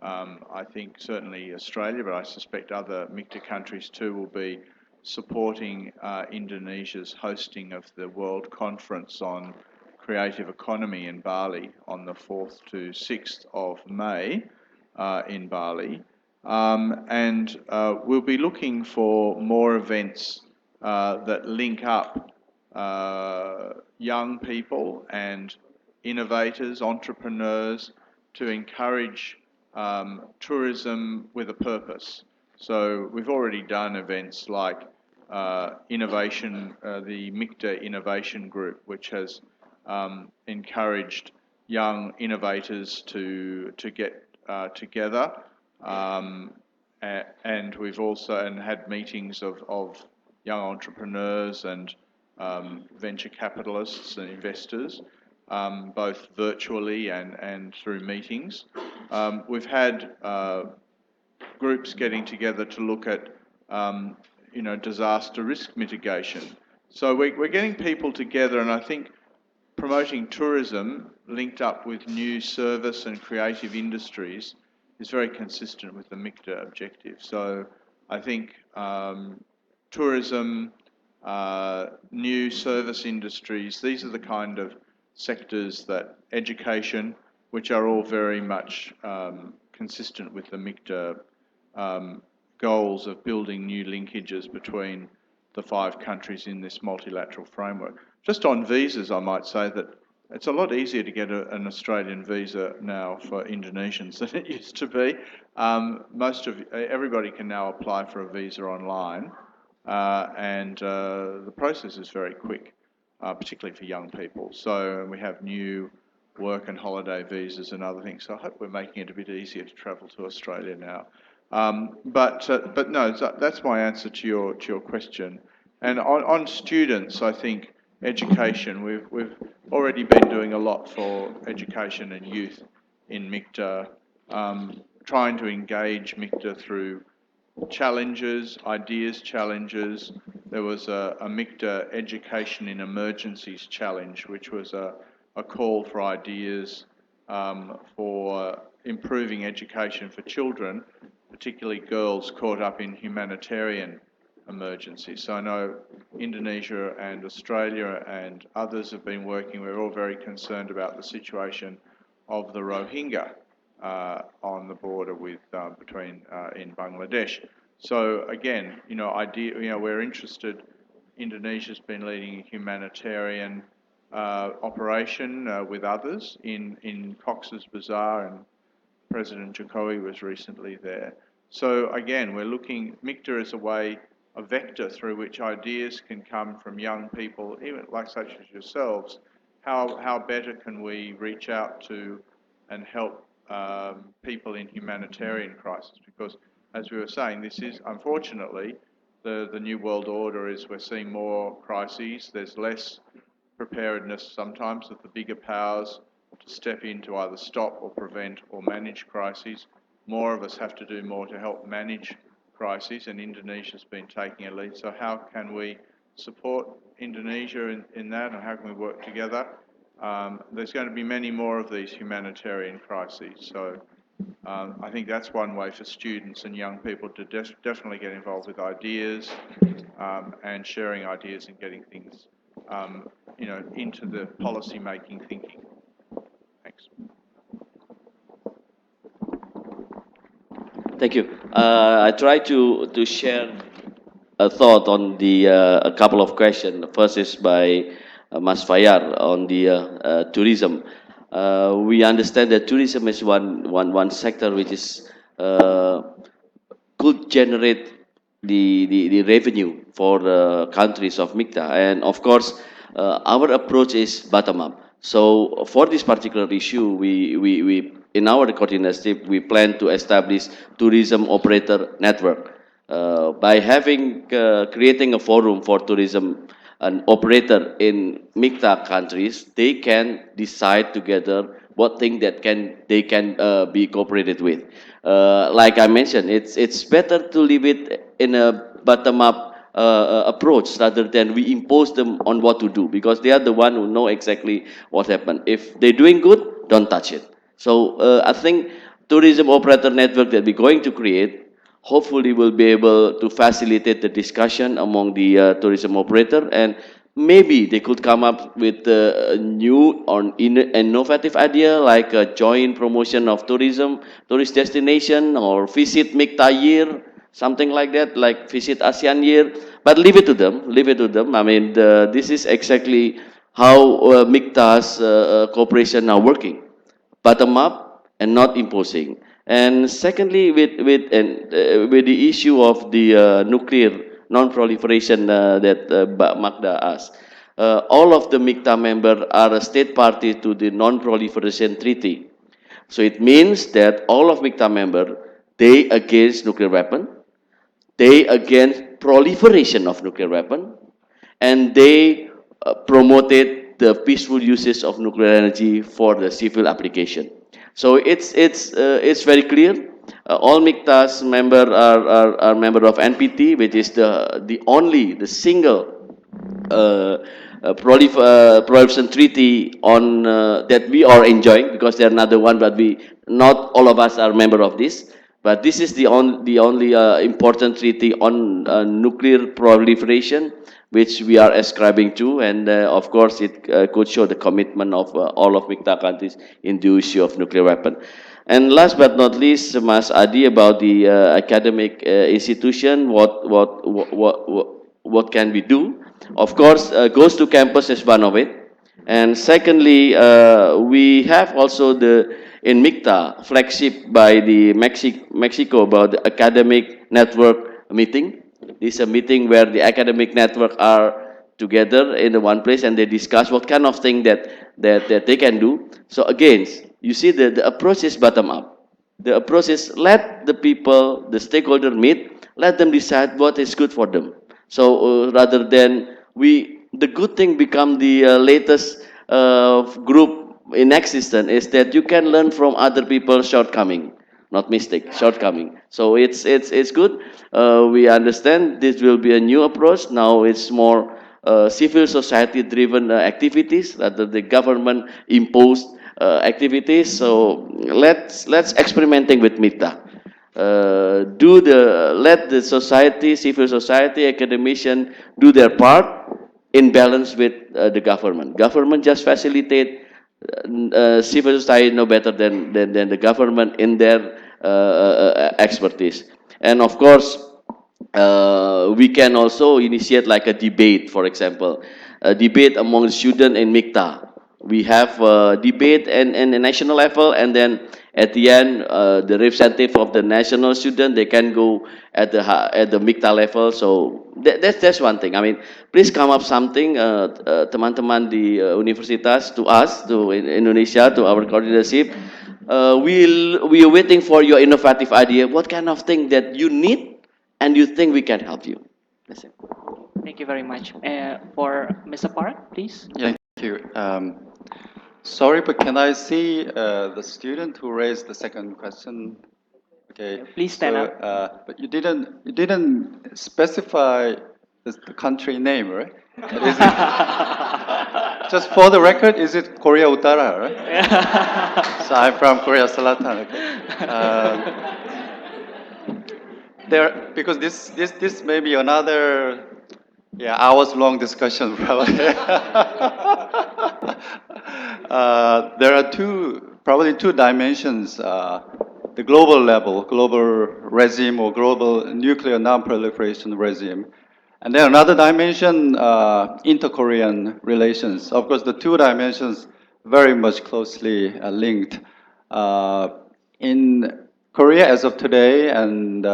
I think certainly Australia, but I suspect other MIKTA countries too, will be supporting Indonesia's hosting of the World Conference on Creative Economy in Bali on the 4th to 6th of May in Bali. And we'll be looking for more events that link up young people and innovators, entrepreneurs, to encourage tourism with a purpose. So we've already done events like the MIKTA Innovation Group, which has encouraged young innovators to get together, and we've also had meetings of young entrepreneurs and venture capitalists and investors, both virtually and through meetings. We've had groups getting together to look at disaster risk mitigation. So we're getting people together, and I think promoting tourism linked up with new service and creative industries is very consistent with the MIKTA objective. So I think tourism, new service industries, these are the kind of sectors that education, which are all very much consistent with the MIKTA goals of building new linkages between the 5 countries in this multilateral framework. Just on visas, I might say that it's a lot easier to get an Australian visa now for Indonesians than it used to be. Everybody can now apply for a visa online, and the process is very quick, particularly for young people. So we have new work and holiday visas and other things. So I hope we're making it a bit easier to travel to Australia now. But no, that's my answer to your question. And on students, I think education, we've already been doing a lot for education and youth in MIKTA, trying to engage MIKTA through challenges, ideas challenges. There was a MIKTA Education in Emergencies challenge, which was a call for ideas for improving education for children, particularly girls caught up in humanitarian emergencies. So I know Indonesia and Australia and others have been working. We're all very concerned about the situation of the Rohingya on the border with in Bangladesh. So again, we're interested. Indonesia's been leading a humanitarian operation with others in Cox's Bazar, and President Jokowi was recently there. So again, we're looking, MIKTA is a way, a vector through which ideas can come from young people, even like such as yourselves. How better can we reach out to and help people in humanitarian crisis? Because as we were saying, this is unfortunately the new world order is we're seeing more crises. There's less preparedness sometimes of the bigger powers to step in to either stop or prevent or manage crises. More of us have to do more to help manage crises, and Indonesia's been taking a lead. So how can we support Indonesia in that, and how can we work together? There's going to be many more of these humanitarian crises. So I think that's one way for students and young people to definitely get involved with ideas and sharing ideas and getting things into the policy making thinking. Thanks. Thank you. I try to share a thought on the a couple of questions. The first is by Mas Fayar on the tourism. We understand that tourism is one sector which is could generate the revenue for the countries of MIKTA. And of course, our approach is bottom up. So for this particular issue, we in our coordinatorship, we plan to establish tourism operator network. By creating a forum for tourism an operator in MIKTA countries, they can decide together what thing that they can be cooperated with. Like I mentioned, it's better to leave it in a bottom-up approach rather than we impose them on what to do, because they are the one who know exactly what happened. If they're doing good, don't touch it. So I think tourism operator network that we're going to create hopefully will be able to facilitate the discussion among the tourism operator, and maybe they could come up with a new or innovative idea like a joint promotion of tourist destination, or visit MIKTA year, something like that, like visit ASEAN year. But leave it to them, leave it to them. I mean, this is exactly how MIKTA's cooperation are working, bottom up and not imposing. And secondly, with the issue of the nuclear non-proliferation that Magda asked, all of the MIKTA members are a state party to the non-proliferation treaty. So it means that all of MIKTA members, they against nuclear weapon, they against proliferation of nuclear weapon, and they promoted the peaceful usage of nuclear energy for the civil application. So it's very clear. All MIKTA's member are member of NPT, which is the single proliferation treaty on that we are enjoying, because there are another one, but not all of us are member of this. But this is the only important treaty on nuclear proliferation which we are ascribing to, and of course it could show the commitment of all of MIKTA countries in the issue of nuclear weapon. And last but not least, Mas Adi, about the academic institution, what can we do? Of course, goes to campus is one of it. And secondly, we have also in MIKTA flagship by the Mexico about the academic network meeting. This is a meeting where the academic network are together in one place, and they discuss what kind of thing that they can do. So again, you see the approach is bottom up. The approach is let the people, the stakeholder meet, let them decide what is good for them. So rather than the good thing become the latest group in existence is that you can learn from other people's shortcoming, not mistake, shortcoming. So it's good. We understand this will be a new approach. Now it's more civil society driven activities rather than government imposed activities. So let's experimenting with MIKTA. Let the society, civil society, academician do their part in balance with the government. Government just facilitate, civil society no better than the government in their expertise. And of course, we can also initiate like a debate, for example. debate among the student in MIKTA. We have debate and the national level, and then at the end, the representative of the national student, they can go at the MIKTA level. So that's one thing. I mean, please come up something, teman-teman di universitas, to us, to Indonesia, to our coordinatorship. We are waiting for your innovative idea. What kind of thing that you need and you think we can help you? That's it. Thank you very much. For Mr. Park, please. Thank you. Sorry, but can I see the student who raised the second question? Okay. Please stand up. But you didn't specify the country name, right? But is it, just for the record, is it Korea Utara, right? So I'm from Korea Selatan. Okay. Because this may be another hours long discussion probably. There are probably two dimensions: the global level, global regime or global nuclear non-proliferation regime, and then another dimension, inter-Korean relations. Of course, the two dimensions very much closely linked. In Korea, as of today, and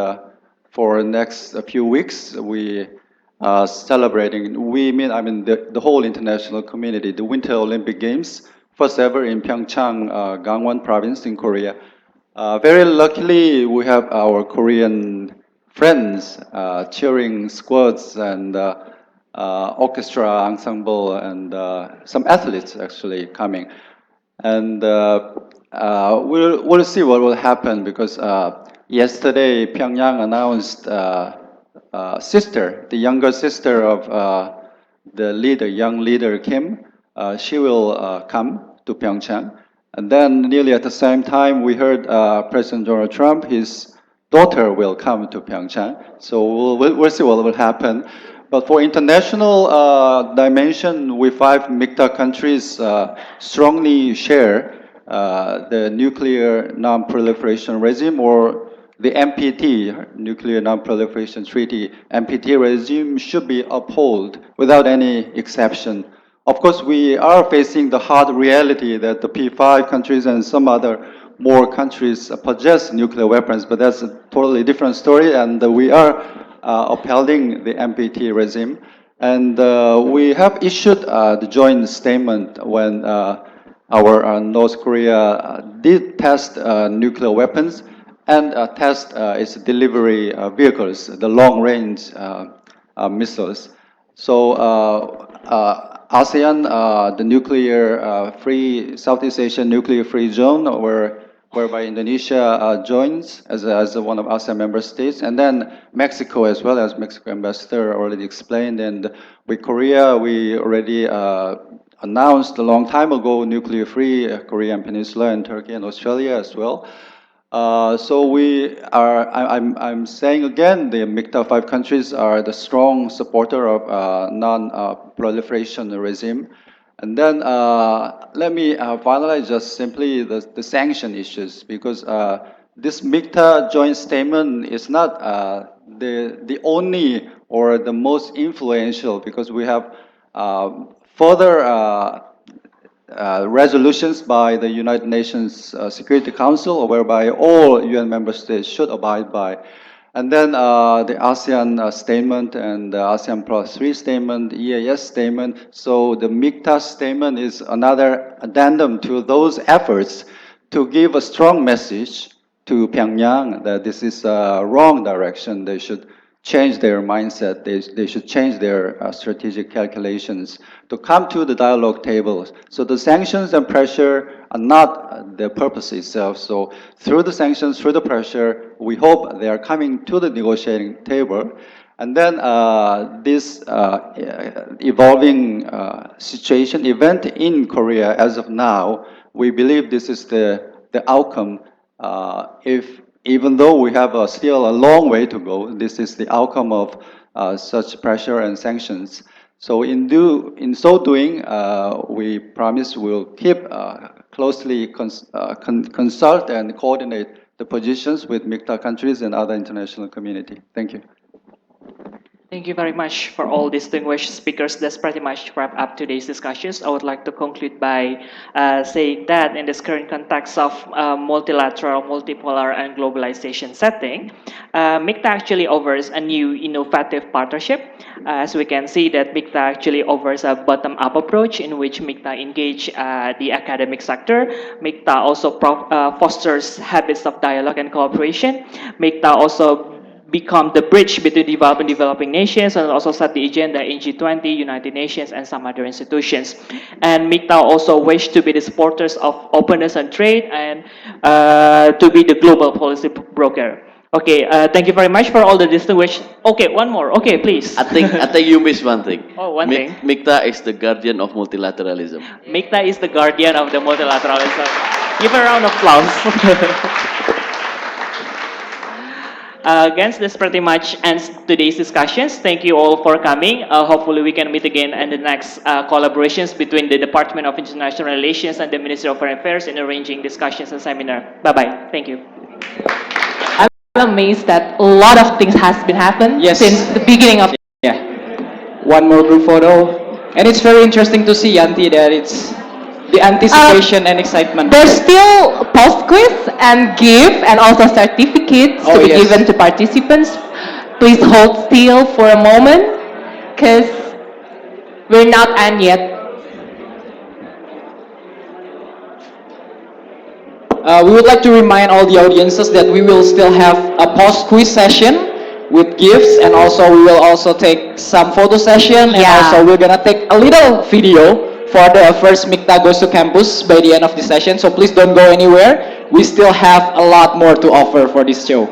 for the next few weeks, we are celebrating. I mean the whole international community, the Winter Olympic Games, first ever in Pyeongchang, Gangwon Province in Korea. Very luckily, we have our Korean friends, cheering squads and orchestra ensemble, and some athletes actually coming. And we'll see what will happen, because yesterday Pyongyang announced the younger sister of the leader, young leader Kim, she will come to Pyeongchang. And then nearly at the same time, we heard President Donald Trump, his daughter will come to Pyeongchang. So we'll see what will happen. But for international dimension, we 5 MIKTA countries strongly share the nuclear non-proliferation regime, or the NPT, Nuclear Non-Proliferation Treaty. NPT regime should be upheld without any exception. Of course, we are facing the hard reality that the P5 countries and some other more countries possess nuclear weapons, but that's a totally different story, and we are upholding the NPT regime. And we have issued the joint statement when our North Korea did test nuclear weapons and test its delivery vehicles, the long-range missiles. So ASEAN, the nuclear-free, Southeast Asian nuclear-free zone, whereby Indonesia joins as one of ASEAN member states, and then Mexico as well, as Mexico ambassador already explained. And with Korea, we already announced a long time ago nuclear-free Korean Peninsula, and Turkey and Australia as well. So I'm saying again, the MIKTA 5 countries are the strong supporter of non-proliferation regime. And then let me finalize just simply the sanction issues, because this MIKTA joint statement is not the only or the most influential, because we have further resolutions by the United Nations Security Council, whereby all UN member states should abide by. And then the ASEAN statement and the ASEAN Plus 3 statement, EAS statement. So the MIKTA statement is another addendum to those efforts to give a strong message to Pyongyang that this is a wrong direction. They should change their mindset. They should change their strategic calculations to come to the dialogue table. So the sanctions and pressure are not the purpose itself. So through the sanctions, through the pressure, we hope they are coming to the negotiating table. And then this evolving event in Korea as of now, we believe this is the outcome. Even though we have still a long way to go, this is the outcome of such pressure and sanctions. So in so doing, we promise we'll keep closely consult and coordinate the positions with MIKTA countries and other international community. Thank you. Thank you very much for all distinguished speakers. That's pretty much wrap up today's discussions. I would like to conclude by saying that in this current context of multilateral, multipolar, and globalization setting, MIKTA actually offers a new innovative partnership. As we can see that MIKTA actually offers a bottom-up approach in which MIKTA engage the academic sector. MIKTA also fosters habits of dialogue and cooperation. MIKTA also become the bridge between developing nations and also set the agenda in G20, United Nations, and some other institutions. And MIKTA also wish to be the supporters of openness and trade and to be the global policy broker. Okay, thank you very much for all the distinguished. Okay, one more. Okay, please. I think you missed one thing. Oh, one thing. MIKTA is the guardian of multilateralism. MIKTA is the guardian of the multilateralism. Give a round of applause. Again, this pretty much ends today's discussions. Thank you all for coming. Hopefully we can meet again in the next collaborations between the Department of International Relations and the Ministry of Foreign Affairs in arranging discussions and seminar. Bye-bye. Thank you. I'm amazed that a lot of things has been happened since the beginning of. Yeah. One more group photo. And it's very interesting to see, Yanti, that it's the anticipation and excitement. There's still post quiz and gift and also certificates to be given to participants. Please hold still for a moment because we're not done yet. We would like to remind all the audiences that we will still have a post quiz session with gifts, and also we will also take some photo session, and also we're gonna take a little video for the first MIKTA Goes to Campus by the end of the session. So please don't go anywhere. We still have a lot more to offer for this show.